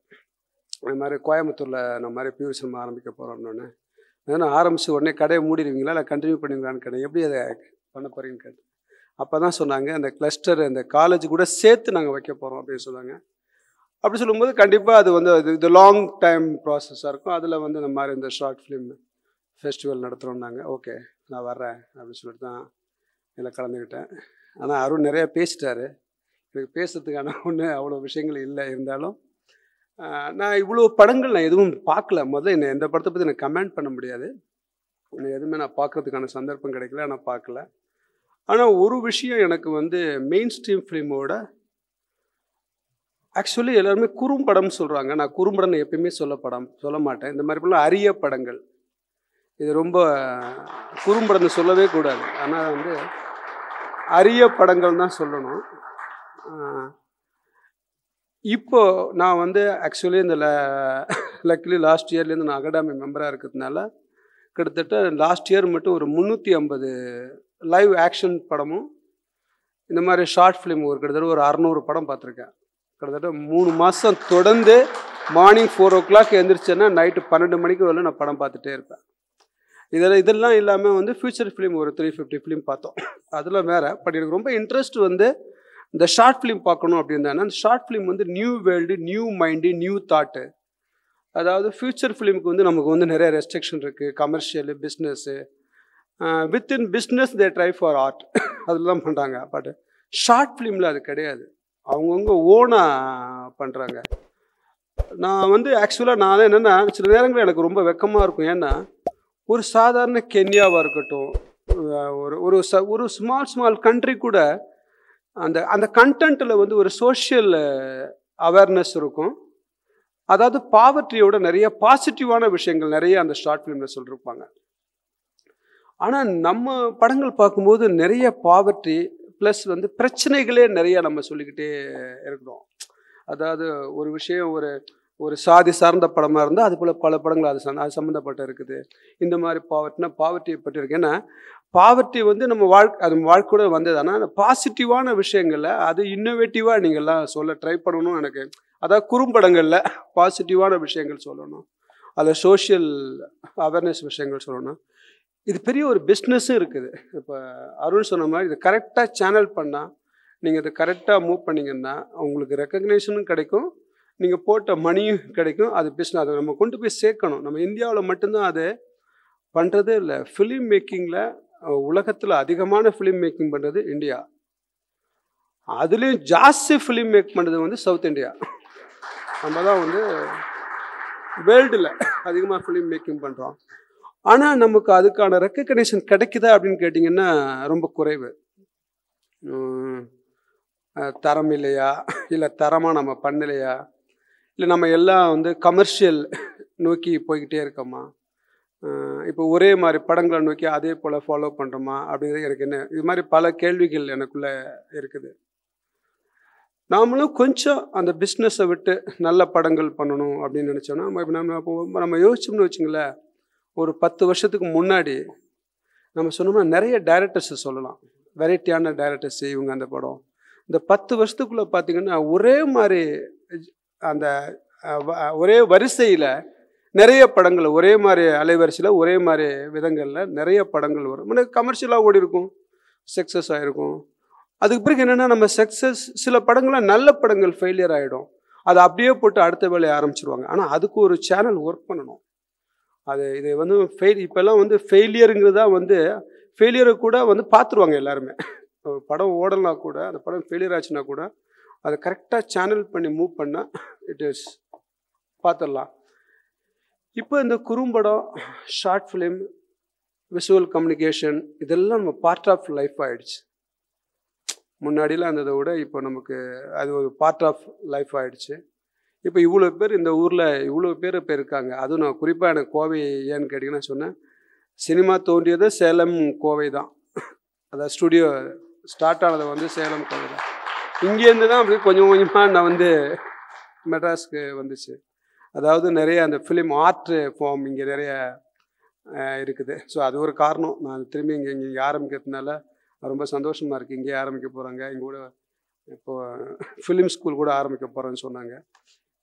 அது மாதிரி கோயம்புத்தூரில் நம்ம மாதிரி பியூர் சினிமா ஆரம்பிக்க போகிறோம்னு. நான் ஆரம்பித்து உடனே கடையை மூடிடுவீங்களா இல்லை கண்டினியூ பண்ணுவீங்களான்னு கேட்டேன். எப்படி அதை பண்ண போகிறீங்கன்னு கேட்டேன். அப்போ தான் சொன்னாங்க, அந்த கிளஸ்டர் அந்த காலேஜ் கூட சேர்த்து நாங்கள் வைக்க போகிறோம் அப்படின்னு சொன்னாங்க. அப்படி சொல்லும்போது கண்டிப்பாக அது வந்து இது லாங் டைம் ப்ராசஸாக இருக்கும். அதில் வந்து இந்த மாதிரி இந்த ஷார்ட் ஃபிலிம் ஃபெஸ்டிவல் நடத்துகிறோம்னாங்க. ஓகே நான் வர்றேன் அப்படின்னு சொல்லிட்டு தான் இதில் கலந்துக்கிட்டேன். ஆனால் அருண் நிறையா பேசிட்டாரு, எனக்கு பேசுறதுக்கான ஒன்று அவ்வளோ விஷயங்கள் இல்லை. இருந்தாலும் நான் இவ்வளோ படங்கள் நான் எதுவும் பார்க்கல. முதல்ல என்ன எந்த படத்தை பற்றி எனக்கு கமெண்ட் பண்ண முடியாது, எதுவுமே நான் பார்க்குறதுக்கான சந்தர்ப்பம் கிடைக்கல, நான் பார்க்கல. ஆனால் ஒரு விஷயம் எனக்கு வந்து மெயின் ஸ்ட்ரீம் ஃபிலிமோட ஆக்சுவலி எல்லாருமே குறும்படம்னு சொல்கிறாங்க. நான் குறும்படம்னு எப்பயுமே சொல்ல மாட்டேன். இந்த மாதிரி படம் அரிய படங்கள், இது ரொம்ப குறும்படம்னு சொல்லவே கூடாது. ஆனால் வந்து அரிய படங்கள் தான் சொல்லணும். இப்போ நான் வந்து ஆக்சுவலி இந்த லக்கிலி லாஸ்ட் இயர்லேருந்து நான் அகாடமி மெம்பராக இருக்கிறதுனால கிட்டத்தட்ட லாஸ்ட் இயர் மட்டும் ஒரு 350 லைவ் ஆக்ஷன் படமும் இந்த மாதிரி ஷார்ட் ஃபிலிம் கிட்டத்தட்ட ஒரு 600 படம் பார்த்துருக்கேன். கிட்டத்தட்ட 3 மாதம் தொடர்ந்து மார்னிங் 4 o'clock எழுந்திரிச்சேன்னா நைட்டு 12 மணிக்கு வரல நான் படம் பார்த்துட்டே இருப்பேன். இதெல்லாம் இல்லாமல் வந்து ஃபியூச்சர் ஃபிலிம் ஒரு 350 ஃபிலிம் பார்த்தோம். அதெல்லாம் வேறு. பட் எனக்கு ரொம்ப இன்ட்ரெஸ்ட் வந்து இந்த ஷார்ட் ஃபிலிம் பார்க்கணும் அப்படின்னா அந்த ஷார்ட் ஃபிலிம் வந்து new world, new mind, new thought. அதாவது ஃபியூச்சர் ஃபிலிமுக்கு வந்து நமக்கு வந்து நிறைய ரெஸ்ட்ரிக்ஷன் இருக்குது, commercial, business. Within business they try for art, அதெல்லாம் பண்ணுறாங்க. பட் ஷார்ட் ஃபிலிமில் அது கிடையாது, அவங்கவுங்க ஓனாக பண்ணுறாங்க. நான் வந்து ஆக்சுவலாக நான் என்னென்னா சில நேரங்களில் எனக்கு ரொம்ப வெக்கமாக இருக்கும். ஏன்னா ஒரு சாதாரண கென்யாவாக இருக்கட்டும், ஒரு ஸ்மால் கண்ட்ரி கூட அந்த கண்டென்ட்டில் வந்து ஒரு சோஷியல் அவேர்னஸ் இருக்கும். அதாவது பாவர்ட்டியோட நிறைய பாசிட்டிவான விஷயங்கள் நிறைய அந்த ஷார்ட் ஃபிலிமில் சொல்லியிருப்பாங்க. ஆனால் நம்ம படங்கள் பார்க்கும்போது நிறைய பாவர்ட்டி ப்ளஸ் வந்து பிரச்சனைகளே நிறைய நம்ம சொல்லிக்கிட்டே இருக்கிறோம். அதாவது ஒரு விஷயம் ஒரு சாதி சார்ந்த படமாக இருந்தால் அது போல் பல படங்கள் அது சம்மந்தப்பட்ட இருக்குது. இந்த மாதிரி பாவர்ட்டியை பற்றி இருக்கு. ஏன்னா பாவர்ட்டி வந்து நம்ம வாழ்க்கையோட வந்தது. ஆனால் அந்த பாசிட்டிவான விஷயங்களை அது இன்னோவேட்டிவாக நீங்கள்லாம் சொல்ல ட்ரை பண்ணணும். எனக்கு அதாவது குறும்படங்களில் பாசிட்டிவான விஷயங்கள் சொல்லணும், அதில் சோஷியல் அவேர்னஸ் விஷயங்கள் சொல்லணும். இது பெரிய ஒரு பிஸ்னஸும் இருக்குது. இப்போ அருண் சொன்ன மாதிரி இது கரெக்டாக சேனல் பண்ணால், நீங்கள் இதை கரெக்டாக மூவ் பண்ணிங்கன்னா உங்களுக்கு ரெக்கக்னேஷனும் கிடைக்கும், நீங்கள் போட்ட மணியும் கிடைக்கும். அது பிஸ்னஸ், அதை நம்ம கொண்டு போய் சேர்க்கணும். நம்ம இந்தியாவில் மட்டும்தான் அது பண்ணுறதே இல்லை. ஃபிலிம் மேக்கிங்கில் உலகத்தில் அதிகமான ஃபிலிம் மேக்கிங் பண்ணுறது இந்தியா. அதுலேயும் ஜாஸ்தி ஃபிலிம் மேக் பண்ணுறது வந்து சவுத் இந்தியா. நம்ம தான் வந்து வேர்ல்டில் அதிகமாக ஃபிலிம் மேக்கிங் பண்ணுறோம். ஆனால் நமக்கு அதுக்கான ரெக்கக்னேஷன் கிடைக்குதா அப்படின்னு கேட்டிங்கன்னா ரொம்ப குறைவு. தரம் இல்லையா, இல்லை தரமாக நம்ம பண்ணலையா, இல்லை நம்ம எல்லாம் வந்து கமர்ஷியல் நோக்கி போய்கிட்டே இருக்கோமா, இப்போ ஒரே மாதிரி படங்களை நோக்கி அதே போல் ஃபாலோ பண்ணுறோமா அப்படிங்கிறது எனக்கு என்ன, இது மாதிரி பல கேள்விகள் எனக்குள்ளே இருக்குது. நாமளும் கொஞ்சம் அந்த பிஸ்னஸை விட்டு நல்ல படங்கள் பண்ணணும் அப்படின்னு நினச்சோன்னா நம்ம யோசிச்சோம்னு வச்சுங்களேன், ஒரு 10 வருஷத்துக்கு முன்னாடி நம்ம சொன்னோம்னா நிறைய டைரக்டர்ஸை சொல்லலாம், வெரைட்டியான டைரக்டர்ஸ் இவங்க அந்த படம். இந்த 10 வருஷத்துக்குள்ளே பார்த்திங்கன்னா ஒரே மாதிரி அந்த ஒரே வரிசையில் நிறைய படங்கள், ஒரே மாதிரி அலைவரிசையில் ஒரே மாதிரி விதங்களில் நிறைய படங்கள் வரும். முன்னாடி கமர்ஷியலாக ஓடி இருக்கும், சக்ஸஸ் ஆகிருக்கும். அதுக்கு பிறகு என்னென்னா நம்ம சக்ஸஸ் சில படங்கள்லாம் நல்ல படங்கள் ஃபெயிலியர் ஆகிடும், அதை அப்படியே போட்டு அடுத்த வேலையை ஆரம்பிச்சிருவாங்க. ஆனால் அதுக்கு ஒரு சேனல் ஒர்க் பண்ணணும். இது வந்து இப்போல்லாம் வந்து ஃபெயிலியருங்கிறதா வந்து ஃபெயிலியரை கூட வந்து பார்த்துருவாங்க எல்லாருமே. ஒரு படம் ஓடலாம் கூட, அந்த படம் ஃபெயிலியர் ஆச்சுன்னா கூட அதை கரெக்டாக சேனல் பண்ணி மூவ் பண்ணால் இட் இஸ் பார்த்துடலாம். இப்போ இந்த குறும்படம், ஷார்ட் ஃபிலிம், விஷுவல் கம்யூனிகேஷன் இதெல்லாம் நம்ம பார்ட் ஆஃப் லைஃப் ஆகிடுச்சு. முன்னாடிலாம் இருந்ததை விட இப்போ நமக்கு அது ஒரு பார்ட் ஆஃப் லைஃப் ஆகிடுச்சு. இப்போ இவ்வளோ பேர் இந்த ஊரில் இவ்வளோ பேர் இப்போ இருக்காங்க. அதுவும் நான் குறிப்பாக எனக்கு கோவை ஏன்னு கேட்டிங்கன்னா சொன்னேன், சினிமா தோன்றியது சேலம் கோவை தான். அதாவது ஸ்டுடியோ ஸ்டார்ட் ஆனது வந்து சேலம் கோவை தான். இங்கேருந்து தான் அப்படி கொஞ்சம் கொஞ்சமாக நான் வந்து மெட்ராஸ்க்கு வந்துச்சு. அதாவது நிறைய அந்த ஃபிலிம் ஆர்ட் ஃபார்ம் இங்கே நிறைய இருக்குது. ஸோ அது ஒரு காரணம். நான் திரும்பி இங்கே ஆரம்பிக்கிறதுனால ரொம்ப சந்தோஷமாக இருக்குது. இங்கே ஆரம்பிக்க போகிறாங்க. இங்கே கூட இப்போது ஃபிலிம் ஸ்கூல் கூட ஆரம்பிக்க போகிறேன்னு சொன்னாங்க.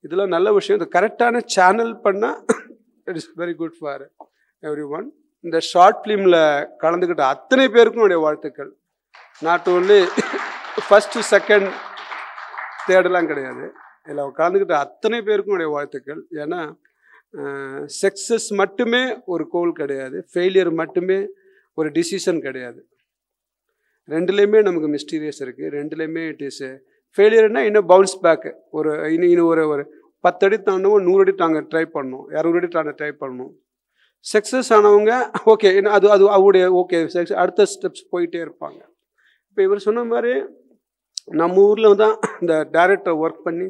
இதெல்லாம் நல்ல விஷயம். இது கரெக்டான சேனல் பண்ணால் it is very good for every one. இந்த ஷார்ட் ஃபிலிமில் கலந்துக்கிட்ட அத்தனை பேருக்கும் என்னுடைய வாழ்த்துக்கள். நாட் ஓன்லி ஃபஸ்ட்டு செகண்ட் தேர்டெலாம் கிடையாது, இதில் கலந்துக்கிட்ட அத்தனை பேருக்கும் என்னுடைய வாழ்த்துக்கள். ஏன்னா சக்ஸஸ் மட்டுமே ஒரு கோல் கிடையாது, ஃபெயிலியர் மட்டுமே ஒரு டிசிஷன் கிடையாது. ரெண்டுலேயுமே நமக்கு மிஸ்டீரியஸ் இருக்குது. ரெண்டுலேயுமே இட் இஸ் ஃபெயிலியர்னா இன்னும் பவுன்ஸ் பேக்கு. இன்னும் ஒரு 10 அடி தாண்டவும் 100 அடி நாங்கள் ட்ரை பண்ணணும், 200 அடி நாங்கள் ட்ரை பண்ணணும். சக்ஸஸ் ஆனவங்க ஓகே அது அது அவருடைய ஓகே அடுத்த ஸ்டெப்ஸ் போயிட்டே இருப்பாங்க. இப்போ இவர் சொன்ன மாதிரி நம்ம ஊரில் தான் இந்த டைரக்டர் ஒர்க் பண்ணி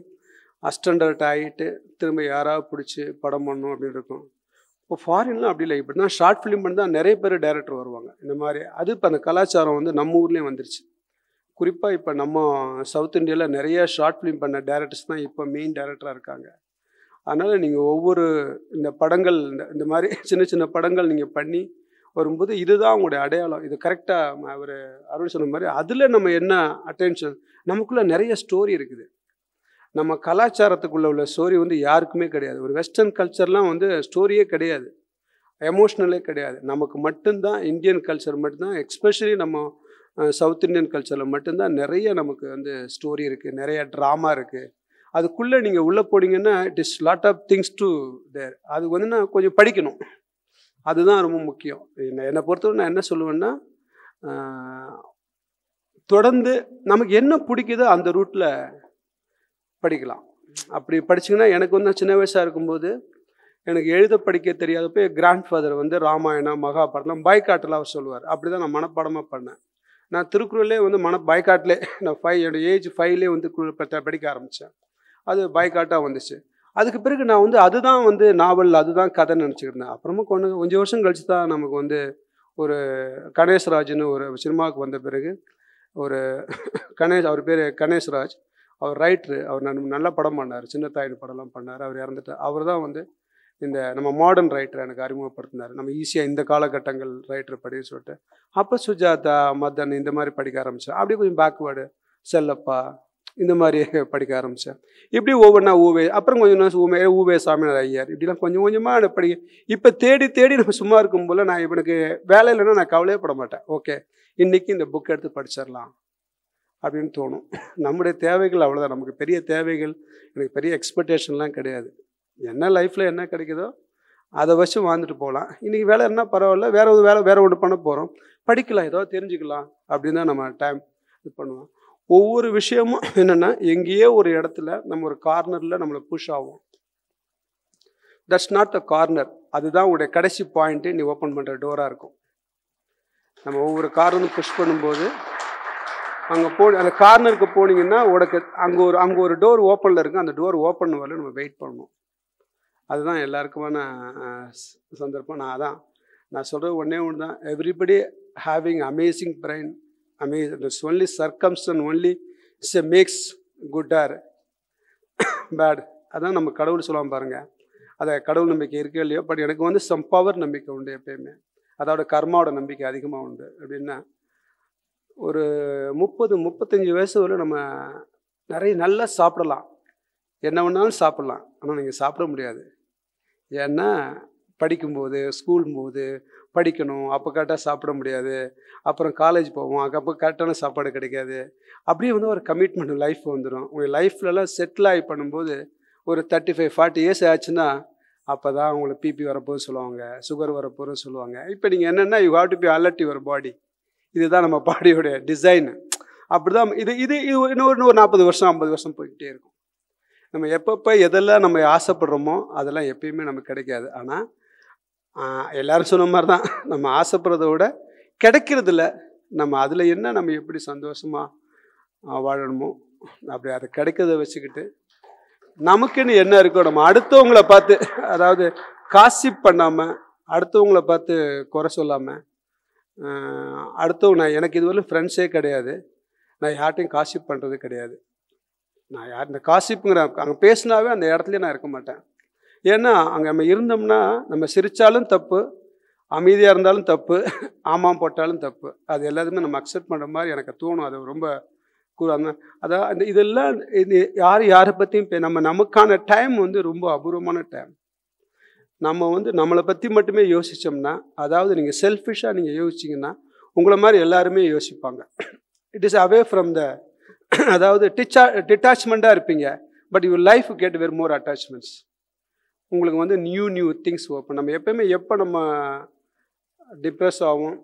அஸ்டண்டர்ட் ஆகிட்டு திரும்ப யாராவது பிடிச்சி படம் பண்ணணும் அப்படின்னு இருக்கும். இப்போ ஃபாரின்லாம் அப்படி இல்லை. இப்படி தான் ஷார்ட் ஃபிலிம் பண்ணி தான் நிறைய பேர் டைரக்டர் வருவாங்க இந்த மாதிரி. அது இப்போ அந்த கலாச்சாரம் வந்து நம்ம ஊர்லேயும் வந்துருச்சு. குறிப்பாக இப்போ நம்ம சவுத் இந்தியாவில் நிறைய ஷார்ட் ஃபிலிம் பண்ண டைரக்டர்ஸ் தான் இப்போ மெயின் டைரக்டராக இருக்காங்க. அதனால் நீங்கள் ஒவ்வொரு இந்த படங்கள் இந்த மாதிரி சின்ன சின்ன படங்கள் நீங்கள் பண்ணி வரும்போது இதுதான் உங்களுடைய அடையாளம். இது கரெக்டாக அவர் அருள் சொன்ன மாதிரி அதில் நம்ம என்ன அட்டென்ஷன், நமக்குள்ளே நிறைய ஸ்டோரி இருக்குது. நம்ம கலாச்சாரத்துக்குள்ளே உள்ள ஸ்டோரி வந்து யாருக்குமே கிடையாது. ஒரு வெஸ்டர்ன் கல்ச்சர்லாம் வந்து ஸ்டோரியே கிடையாது, எமோஷ்னலே கிடையாது. நமக்கு மட்டும்தான் இந்தியன் கல்ச்சர் மட்டும்தான், எக்ஸ்பெஷலி நம்ம சவுத் இந்தியன் கல்ச்சரில் மட்டும்தான் நிறைய நமக்கு வந்து ஸ்டோரி இருக்குது, நிறைய ட்ராமா இருக்குது. அதுக்குள்ளே நீங்கள் உள்ளே போனீங்கன்னா it is lot of things to there. அது வந்து நான் கொஞ்சம் படிக்கணும், அதுதான் ரொம்ப முக்கியம். என்னை பொறுத்தவரை நான் என்ன சொல்லுவேன்னா, தொடர்ந்து நமக்கு என்ன பிடிக்குதோ அந்த ரூட்டில் படிக்கலாம். அப்படி படிச்சிங்கன்னா எனக்கு வந்து சின்ன வயசாக இருக்கும்போது எனக்கு எழுத படிக்க தெரியாதப்போ என் கிராண்ட் ஃபாதர் வந்து ராமாயணம் மகாபாரதம் பாய்காட்டில் அவர் சொல்லுவார். அப்படி தான் நான் மனப்பாடமாக பண்ணேன். நான் திருக்குறளே வந்து பாய்காட்டிலே நான் என்னோடய ஏஜ் 5லே வந்து படிக்க ஆரம்பித்தேன். அது பாய்காட்டாக வந்துச்சு. அதுக்கு பிறகு நான் வந்து அதுதான் வந்து நாவல், அதுதான் கதைன்னு நினச்சிக்கிருந்தேன். அப்புறமா கொஞ்சம் வருஷம் கழிச்சு தான் நமக்கு வந்து ஒரு கணேஷ்ராஜ்னு ஒரு சினிமாவுக்கு வந்த பிறகு ஒரு அவர் பேர் கணேஷ்ராஜ், அவர் ரைட்ரு. அவர் நல்ல படம் பண்ணார், சின்ன தாயின் படம்லாம் பண்ணார். அவர் இறந்துட்டார். அவர் தான் வந்து இந்த நம்ம மாடர்ன் ரைட்டரை எனக்கு அறிமுகப்படுத்தினார். நம்ம ஈஸியாக இந்த காலகட்டங்கள் ரைட்டர் படிக்க சொல்லிட்டு அப்போ சுஜாதா, மதன் இந்த மாதிரி படிக்க ஆரம்பித்தேன். அப்படியே கொஞ்சம் பேக்வேர்டு, செல்லப்பா இந்த மாதிரி படிக்க ஆரம்பித்தேன். இப்படி ஒவ்வொன்றா அப்புறம் கொஞ்சம் ஊவே சாமிநாத ஐயர் இப்படிலாம் கொஞ்சம் கொஞ்சமாக படிக்க. இப்போ தேடி தேடி நம்ம சும்மா இருக்கும் போல் நான் எனக்கு வேலை இல்லைன்னா நான் கவலையே பட மாட்டேன். ஓகே இன்றைக்கி இந்த புக் எடுத்து படிச்சிடலாம் அப்படின்னு தோணும். நம்முடைய தேவைகள் அவ்வளோதான். நமக்கு பெரிய தேவைகள், எனக்கு பெரிய எக்ஸ்பெக்டேஷன்லாம் கிடையாது. என்ன லைஃப்பில் என்ன கிடைக்குதோ அதை வச்சு வாழ்ந்துட்டு போகலாம். இன்றைக்கி வேலை என்ன பரவாயில்ல, வேறு ஒன்று பண்ண போகிறோம், படிக்கலாம், ஏதோ தெரிஞ்சுக்கலாம் அப்படின்னு தான் நம்ம டைம் இது பண்ணுவோம். ஒவ்வொரு விஷயமும் என்னென்னா எங்கேயோ ஒரு இடத்துல நம்ம ஒரு கார்னரில் நம்மளை புஷ் ஆகும். தட்ஸ் நாட் அ கார்னர், அதுதான் உங்களுடைய கடைசி பாயிண்ட்டு, நீ ஓப்பன் பண்ணுற டோராக இருக்கும். நம்ம ஒவ்வொரு கார்னரும் புஷ் பண்ணும்போது அங்கே அந்த கார்னருக்கு போனீங்கன்னா உனக்கு அங்கே ஒரு டோர் ஓப்பனில் இருக்கும். அந்த டோர் ஓப்பன் வரல நம்ம வெயிட் பண்ணணும். அதுதான் எல்லாருக்குமான சந்தர்ப்பம். நான் சொல்கிறது ஒன்றே ஒன்று தான். Everybody having amazing brain, it's only circumstance only makes good or bad. அதான் நம்ம கடவுள் சொல்லுவாங்க பாருங்க. அதை கடவுள் நம்பிக்கை இருக்கே இல்லையோ, பட் எனக்கு வந்து சம் பவர் நம்பிக்கை உண்டு எப்பயுமே. அதோட கர்மாவோட நம்பிக்கை அதிகமாக உண்டு. அப்படின்னா ஒரு 30-35 வயசு வரை நம்ம நிறைய நல்லா சாப்பிடலாம், என்ன வேணாலும் சாப்பிட்லாம். ஆனால் நீங்கள் சாப்பிட முடியாது. ஏன்னா படிக்கும்போது ஸ்கூல் போது படிக்கணும், அப்போ கரெக்டாக சாப்பிட முடியாது. அப்புறம் காலேஜ் போவோம், அப்போ கரெக்டான சாப்பாடு கிடைக்காது. அப்படியே வந்து ஒரு கமிட்மெண்ட் லைஃப் வந்துடும். உங்கள் லைஃப்லலாம் செட்டில் ஆகி பண்ணும்போது ஒரு 35-40 இயர்ஸ் ஆச்சுன்னா அப்போ தான் உங்களுக்கு பிபி வரப்போது சொல்லுவாங்க, சுகர் வரப்போன்னு சொல்லுவாங்க. இப்போ நீங்கள் என்னென்னா you have to be alert your body. இதுதான் நம்ம பாடியோடைய டிசைனு. அப்படிதான் இது இன்னொரு 40 வருஷம் 50 வருஷம் போய்கிட்டே இருக்கும். நம்ம எப்பப்போ எதெல்லாம் நம்ம ஆசைப்படுறோமோ அதெல்லாம் எப்பயுமே நமக்கு கிடைக்காது. ஆனால் எல்லாரும் சொன்ன மாதிரி தான், நம்ம ஆசைப்படுறத விட கிடைக்கிறதில்ல. நம்ம அதில் என்ன நம்ம எப்படி சந்தோஷமாக வாழணுமோ அப்படி அதை கிடைக்கிறத வச்சுக்கிட்டு நமக்குன்னு என்ன இருக்கோ நம்ம அடுத்தவங்கள பார்த்து, அதாவது காசிப் பண்ணாமல், அடுத்தவங்கள பார்த்து குறை சொல்லாமல், அடுத்தவங்க எனக்கு இதுவரையும் ஃப்ரெண்ட்ஸே கிடையாது, நான் யார்ட்டையும் காசிப் பண்ணுறது கிடையாது. நான் யார் இந்த காசிப்புங்கிற அங்கே பேசினாவே அந்த இடத்துலையே நான் இருக்க மாட்டேன். ஏன்னா அங்கே நம்ம இருந்தோம்னா நம்ம சிரித்தாலும் தப்பு, அமைதியாக இருந்தாலும் தப்பு, ஆமாம் போட்டாலும் தப்பு. அது எல்லாத்தையுமே நம்ம அக்செப்ட் பண்ணுற மாதிரி எனக்கு தோணும். அது ரொம்ப அதான் அந்த இதெல்லாம் இது யாரை பற்றியும் நமக்கான டைம் வந்து ரொம்ப அபூர்வமான டைம். நம்ம நம்மளை பற்றி மட்டுமே யோசித்தோம்னா, அதாவது நீங்கள் செல்ஃபிஷாக நீங்கள் யோசிச்சிங்கன்னா உங்களை மாதிரி எல்லாருமே யோசிப்பாங்க. It is away from the, அதாவது டிட்டாச்மெண்ட்டாக இருப்பீங்க. But your life get very more attachments. உங்களுக்கு நியூ திங்ஸ் ஓப்பன். நம்ம எப்போயுமே எப்போ நம்ம டிப்ரெஸ் ஆகும்,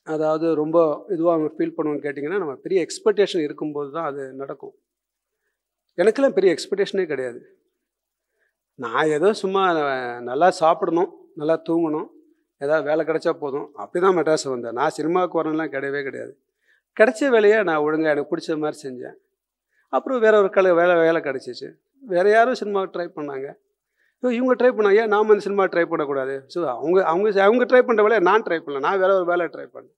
அதாவது ரொம்ப இதுவாக ஃபீல் பண்ணுவோன்னு கேட்டிங்கன்னா, நம்ம பெரிய எக்ஸ்பெக்டேஷன் இருக்கும்போது தான் அது நடக்கும். எனக்கெல்லாம் பெரிய எக்ஸ்பெக்டேஷனே கிடையாது. நான் ஏதோ சும்மா நல்லா சாப்பிடணும், நல்லா தூங்கணும், ஏதாவது வேலை கிடைச்சா போதும், அப்படி தான் மெட்ராஸ் வந்தேன். நான் சினிமாவுக்கு வரணும்லாம் கிடையவே கிடையாது. கிடைச்ச வேலையை நான் ஒழுங்காக எனக்கு பிடிச்ச மாதிரி செஞ்சேன். அப்புறம் வேற ஒரு வேலை கிடச்சிச்சு. வேறு யாரும் சினிமாவுக்கு ட்ரை பண்ணாங்க. ஸோ இவங்க ட்ரை பண்ணாங்க, ஏன் நாம் அந்த சினிமா ட்ரை பண்ணக்கூடாது? ஸோ அவங்க ட்ரை பண்ணுற வேலையை நான் ட்ரை பண்ணல, நான் வேற ஒரு வேலை ட்ரை பண்ணேன்.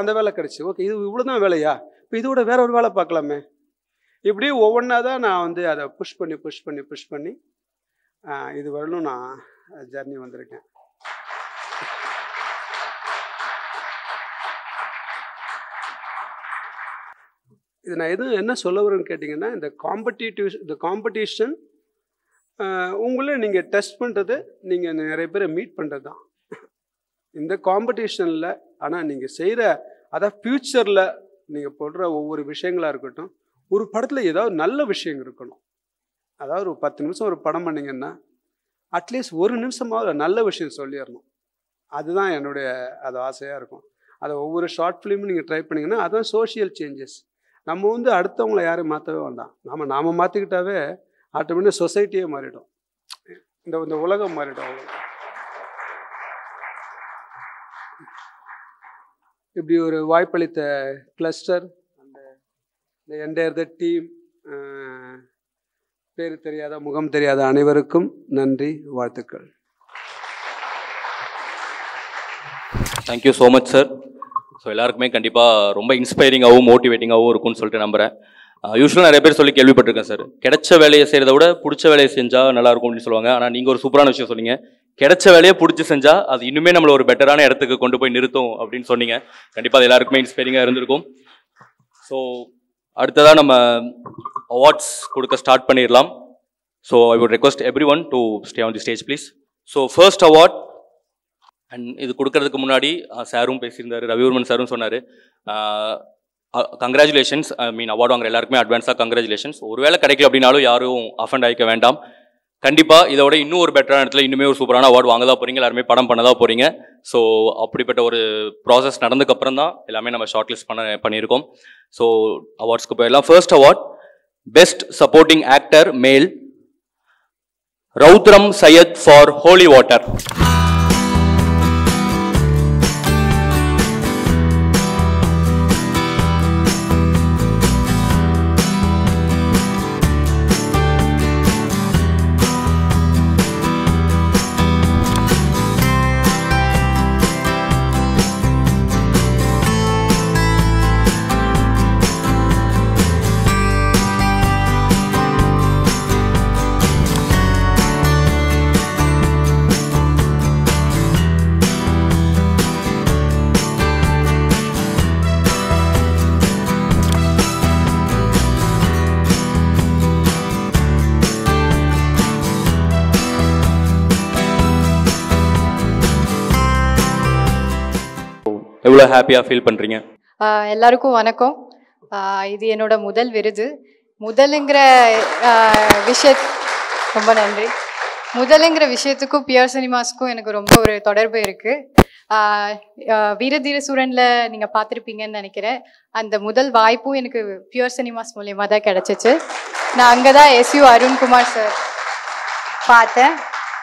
அந்த வேலை கிடச்சி, ஓகே இது இவ்வளோ தான் வேலையா, இப்போ இதோட வேற ஒரு வேலை பார்க்கலாமே. இப்படி ஒவ்வொன்றா தான் நான் அதை புஷ் பண்ணி இது வரலும் நான் ஜர்னி வந்திருக்கேன். இது நான் என்ன சொல்ல வரேன்னு கேட்டிங்கன்னா, இந்த காம்படிஷன் உங்களே நீங்கள் டெஸ்ட் பண்ணுறது, நீங்கள் நிறைய பேரை மீட் பண்ணுறது தான் இந்த காம்படிஷனில். ஆனால் நீங்கள் செய்கிற, அதாவது ஃப்யூச்சரில் நீங்கள் போடுற ஒவ்வொரு விஷயங்களாக இருக்கட்டும், ஒரு படத்தில் ஏதாவது நல்ல விஷயம் இருக்கணும். அதாவது ஒரு 10 நிமிஷம் ஒரு படம் பண்ணிங்கன்னா அட்லீஸ்ட் ஒரு நிமிஷமாவது நல்ல விஷயம் சொல்லிடணும். அதுதான் என்னுடைய ஆசையாக இருக்கும். அதை ஒவ்வொரு ஷார்ட் ஃபிலிமும் நீங்கள் ட்ரை பண்ணிங்கன்னா அதுதான் சோஷியல் சேஞ்சஸ். நம்ம அடுத்தவங்கள யாரும் மாற்றவே வேண்டாம். நாம் மாற்றிக்கிட்டாவே ஆட்டோமேட்டிக் சொசைட்டியே மாறிடும், இந்த உலகம் மாறிடும். அவ்வளோ இப்படி ஒரு வாய்ப்பளித்த கிளஸ்டர், அந்த என்டையர் த டீம், பேர் தெரியாத முகம் தெரியாத அனைவருக்கும் நன்றி, வாழ்த்துக்கள். Thank you so much sir. So எல்லாருக்குமே கண்டிப்பாக ரொம்ப இன்ஸ்பைரிங்காகவும் மோட்டிவேட்டிங்காகவும் இருக்கும்னு சொல்லிட்டு நம்புகிறேன். யூஸ்வலாக நிறைய பேர் சொல்லி கேள்விப்பட்டிருக்கேன் சார், கிடைச்ச வேலையை செய்கிறத விட பிடிச்ச வேலையை செஞ்சால் நல்லாயிருக்கும் அப்படின்னு சொல்லுவாங்க. ஆனால் நீங்கள் ஒரு சூப்பரான விஷயம் சொன்னீங்க, கிடைச்ச வேலையை பிடிச்சி செஞ்சால் அது இன்னுமே நம்மளை ஒரு பெட்டரான இடத்துக்கு கொண்டு போய் நிறுத்தும் அப்படின்னு சொன்னீங்க. கண்டிப்பாக அது எல்லாருக்குமே இன்ஸ்பைரிங்காக இருந்திருக்கும். ஸோ அடுத்ததாக நம்ம அவார்ட்ஸ் கொடுக்க ஸ்டார்ட் பண்ணிடலாம். So I would request every one to stay on the stage please. So first award, and இது கொடுக்கறதுக்கு முன்னாடி சாரும் பேசியிருந்தார், ரவிவர்மன் சாரும் சொன்னார், கங்க்ராச்சுலேஷன்ஸ். ஐ மீன் அவார்டு வாங்குற எல்லாருக்குமே அட்வான்ஸாக கங்க்ராச்சுலேஷன்ஸ். ஒருவேளை கிடைக்கல அப்படின்னாலும் யாரும் அஃபண்ட் ஆகிக்க வேண்டாம். கண்டிப்பாக இதோட இன்னும் ஒரு பெட்டரான இடத்துல இன்னுமே ஒரு சூப்பரான அவார்டு வாங்க தான் போகிறீங்க, எல்லாருமே படம் பண்ண தான் போகிறீங்க. ஸோ அப்படிப்பட்ட ஒரு ப்ராசஸ் நடந்ததுக்கப்புறம் தான் எல்லாமே நம்ம ஷார்ட் லிஸ்ட் பண்ணியிருக்கோம். ஸோ அவார்ட்ஸ்க்கு போயிடலாம். First award, best supporting actor மேல், ரவுத்ரம் சையத் ஃபார் ஹோலி வாட்டர். எவ்வளோ ஹாப்பியாக ஃபீல் பண்ணுறீங்க? எல்லாருக்கும் வணக்கம். இது என்னோட முதல் விருது. முதலுங்கிற ரொம்ப நன்றி. முதலுங்கிற விஷயத்துக்கும் பியர் சினிமாஸ்க்கும் எனக்கு ரொம்ப ஒரு தொடர்பு இருக்குது. வீரதீர சூரனில் நீங்கள் பார்த்துருப்பீங்கன்னு நினைக்கிறேன். அந்த முதல் வாய்ப்பும் எனக்கு பியூர் சினிமாஸ் மூலியமாக தான் கிடச்சிச்சு. நான் அங்கே தான் SU அருண்குமார் சார் பார்த்தேன்.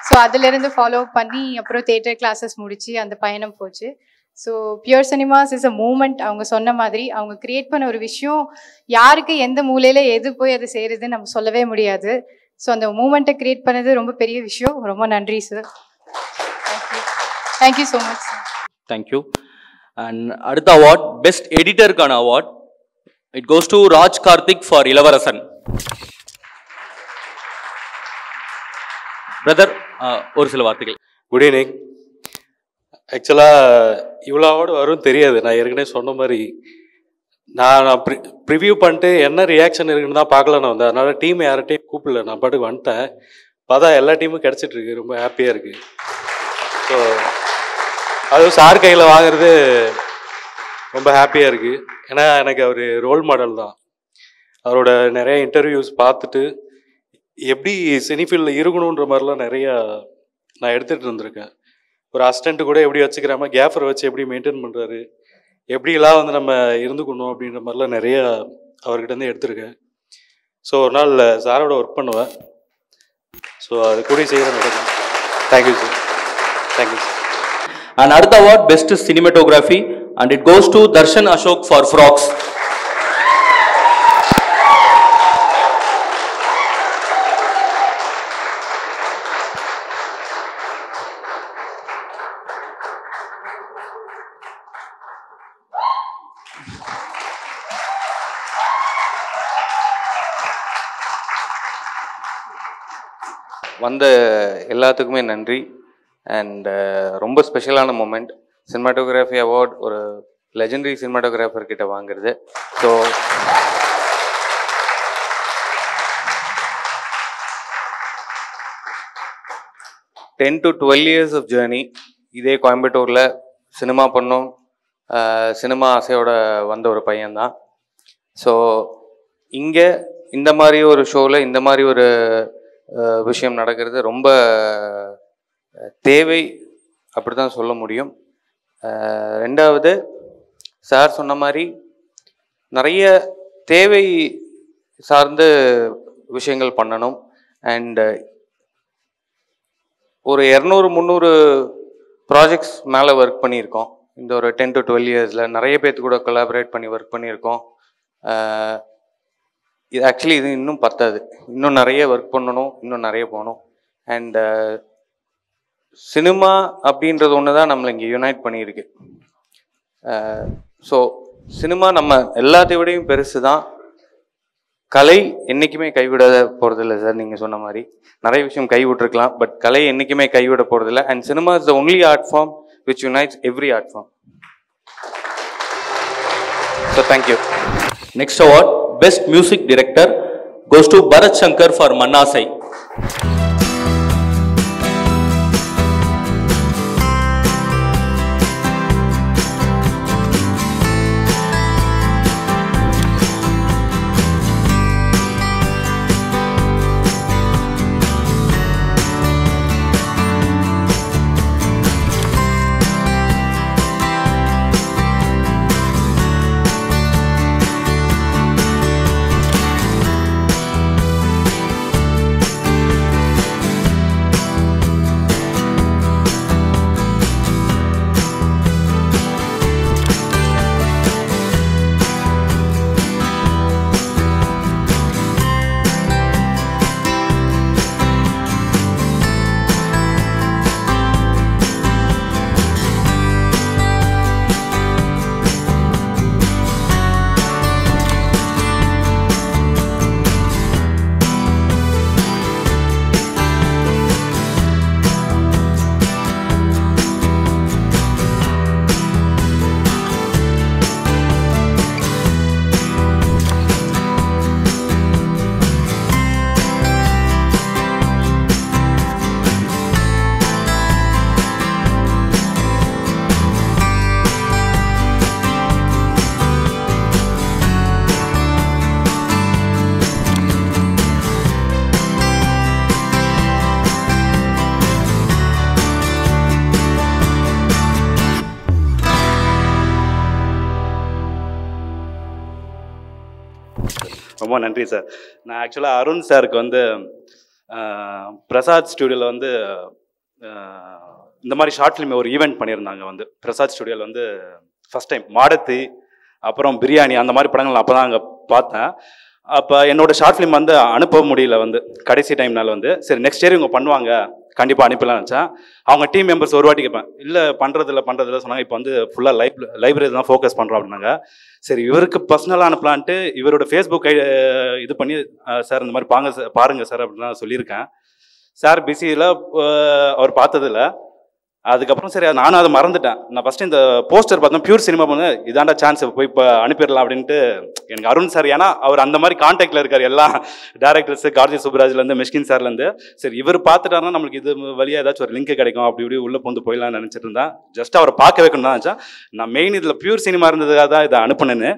ஸோ அதிலிருந்து ஃபாலோ பண்ணி அப்புறம் தியேட்டர் கிளாஸஸ் முடித்து அந்த பயணம் போச்சு. So pure cinemas is a moment. அவங்க சொன்ன மாதிரி அவங்க கிரியேட் பண்ண ஒரு விஷயம் யாருக்கு எந்த மூலையில் எது போய் அது செய்கிறதுன்னு நம்ம சொல்லவே முடியாது. ஸோ அந்த மூமெண்ட்டை கிரியேட் பண்ணது ரொம்ப பெரிய விஷயம். ரொம்ப நன்றி sir. Thank you so much sir. Thank you. And அடுத்த அவார்ட் பெஸ்ட் எடிட்டருக்கான award it goes to Raj Karthik for Ilavarasan. Brother ஒரு சில வார்த்தைகள். Good evening. ஆக்சுவலாக இவ்வளோ அவார்டு வரும் தெரியாது. நான் ஏற்கனவே சொன்ன மாதிரி நான் ப்ரிவியூ பண்ணிட்டு என்ன ரியாக்ஷன் இருக்குன்னு தான் பார்க்கலான்னு வந்தேன். அதனால் டீம் யார்கிட்டையும் கூப்பிடல, நான் பாட்டுக்கு வந்துட்டேன். பார்த்தா எல்லா டீமும் கிடச்சிட்ருக்கு. ரொம்ப ஹாப்பியாக இருக்குது. ஸோ அதுவும் சார் கையில் வாங்குறது ரொம்ப ஹாப்பியாக இருக்குது. ஏன்னா எனக்கு அவர் ரோல் மாடல் தான். அவரோட நிறைய இன்டர்வியூஸ் பார்த்துட்டு எப்படி சினிஃபீல்டில் இருக்கணுன்ற மாதிரிலாம் நிறையா நான் எடுத்துகிட்டு இருந்திருக்கேன். ஒரு அசிஸ்டண்ட்டு கூட எப்படி வச்சுக்கிறாம கேஃபரை வச்சு எப்படி மெயின்டைன் பண்ணுறாரு, எப்படிலாம் வந்து நம்ம இருந்துக்கணும் அப்படின்ற மாதிரிலாம் நிறையா அவர்கிட்டருந்து எடுத்திருக்கேன். ஸோ ஒரு நாள் சாரோட ஒர்க் பண்ணுவேன். ஸோ அது கூட செய்கிற நடக்கும். Thank you sir. Thank you sir. And அடுத்த award best cinematography and it goes to Darshan Ashok for Frogs. வந்த எல்லாத்துக்குமே நன்றி. அண்ட் ரொம்ப ஸ்பெஷலான மூமெண்ட். சினிமாட்டோகிராஃபி அவார்ட் ஒரு லெஜெண்டரி சினிமாட்டோகிராஃபர் கிட்ட வாங்குறது. So ten to 12 years of journey. இதே கோயம்புத்தூரில் சினிமா பண்ணோம், சினிமா ஆசையோட வந்த ஒரு பையன்தான். ஸோ இங்கே இந்த மாதிரி ஒரு ஷோவில் இந்த மாதிரி ஒரு விஷயம் நடக்கிறது ரொம்ப தேவை, அப்படி தான் சொல்ல முடியும். ரெண்டாவது, சார் சொன்ன மாதிரி நிறைய தேவை சார்ந்த விஷயங்கள் பண்ணணும். அண்ட் ஒரு 200-300 ப்ராஜெக்ட்ஸ் மேலே ஒர்க் பண்ணியிருக்கோம். இந்த ஒரு 10 to 12 yearsல நிறைய பேர்த்து கூட கொலாபரேட் பண்ணி ஒர்க் பண்ணியிருக்கோம். இது ஆக்சுவலி இது இன்னும் பத்தாது, இன்னும் நிறைய ஒர்க் பண்ணணும், இன்னும் நிறைய போகணும். அண்ட் சினிமா அப்படின்றது ஒன்று தான் நம்மளை இங்கே யுனைட் பண்ணியிருக்கு. ஸோ சினிமா நம்ம எல்லாத்தையும் விடையும் பெருசு தான். கலை என்றைக்குமே கைவிட போகிறதில்ல சார். நீங்கள் சொன்ன மாதிரி நிறைய விஷயம் கைவிட்டுருக்கலாம், பட் கலை என்றைக்குமே கைவிட போகிறதில்ல. And cinema is the only art form which unites every art form. So thank you. Next award best music director goes to Bharath Shankar for Mannasai. ரொம்ப நன்றி சார். நான் ஆக்சுவலாக அருண் சாருக்கு வந்து பிரசாத் ஸ்டுடியோவில் வந்து இந்த மாதிரி ஷார்ட் ஃபிலிம் ஒரு ஈவெண்ட் பண்ணியிருந்தாங்க வந்து பிரசாத் ஸ்டுடியோவில் வந்து ஃபஸ்ட் டைம் மாடத்தி அப்புறம் பிரியாணி அந்த மாதிரி படங்கள் நான் அப்போ தான் அங்கே பார்த்தேன். அப்போ என்னோடய ஷார்ட் ஃபிலிம் வந்து அனுப்ப முடியல வந்து கடைசி டைம்னால வந்து சரி நெக்ஸ்ட் இயர் இவங்க பண்ணுவாங்க கண்டிப்பாக அனுப்பலாம்னு நினச்சேன். அவங்க டீம் மெம்பர்ஸ் ஒரு வாட்டி கேட்பேன் இல்லை பண்ணுறதில்ல சொன்னாங்க. இப்போ வந்து ஃபுல்லாக லைப்ரரி தான் ஃபோக்கஸ் பண்ணுறோம் அப்படின்னாங்க. சரி இவருக்கு பர்சனலாக அனுப்பலான்ட்டு இவரோட ஃபேஸ்புக் இது பண்ணி சார் இந்த மாதிரி பாருங்கள் சார் அப்படின்லாம் சொல்லியிருக்கேன். சார் பிஸியில் அவர் பார்த்ததில்ல. அதுக்கப்புறம் சரி நானும் அதை மறந்துட்டேன். நான் ஃபஸ்ட்டு இந்த போஸ்டர் பார்த்தோம் பியூர் சினிமா பண்ண இதாண்டா சான்ஸ் போய் இப்போ அனுப்பிடலாம் அப்படின்ட்டு எனக்கு அருண் சார் ஏன்னா அவர் அந்த மாதிரி கான்டாக்டில் இருக்கார் எல்லா டேரக்டர்ஸு கார்ஜி சுப்ராஜ்லேருந்து மிஷ்கின் சார்லேருந்து. சரி இவர் பார்த்துட்டாருன்னா நம்மளுக்கு இது வழியாக ஏதாச்சும் ஒரு லிங்க் கிடைக்கும் அப்படி இப்படி உள்ளே வந்து போயிடலாம்னு நினச்சிட்டு இருந்தேன். ஜஸ்ட் அவரை பார்க்க வைக்கணும் தான் நினச்சேன். நான் மெயின் இதில் பியூர் சினிமா இருந்ததுக்காக தான் இதை அனுப்புனேன்னு.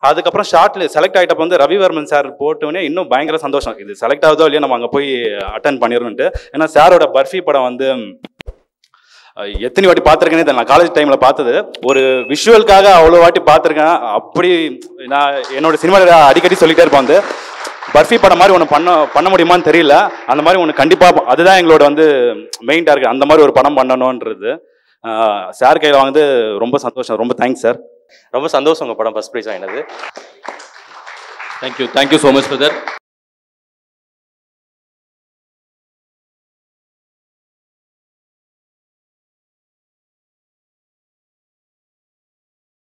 அதுக்கப்புறம் ஷார்ட்ல செலக்ட் ஆகிட்டப்போ வந்து ரவிவர்மன் சார் போட்டோன்னே இன்னும் பயங்கர சந்தோஷம். இது செலக்ட் ஆகுதோ இல்லையா நம்ம அங்கே போய் அட்டன் பண்ணிடணுன்ட்டு. ஏன்னா சாரோட பர்ஃபி படம் வந்து எத்தனை வாட்டி பார்த்துருக்கேனே நான் காலேஜ் டைமில் பார்த்தது ஒரு விஷுவலுக்காக அவ்வளோ வாட்டி பார்த்துருக்கேன். அப்படி நான் என்னோட சினிமாவில் அடிக்கடி சொல்லிகிட்டே இருப்பேன் வந்து பர்ஃபி படம் மாதிரி ஒன்று பண்ண முடியுமான்னு தெரியல. அந்த மாதிரி ஒன்று கண்டிப்பாக அதுதான் எங்களோட வந்து மெயின் டார்கெட். அந்த மாதிரி ஒரு படம் பண்ணணுன்றது சார் கையில் வாங்குது ரொம்ப சந்தோஷம். ரொம்ப தேங்க்ஸ் சார். ரொம்ப சந்தோஷம் உங்கள் படம் ஃபர்ஸ்ட் ப்ரைஸ் ஆகினது. Thank you so much brother.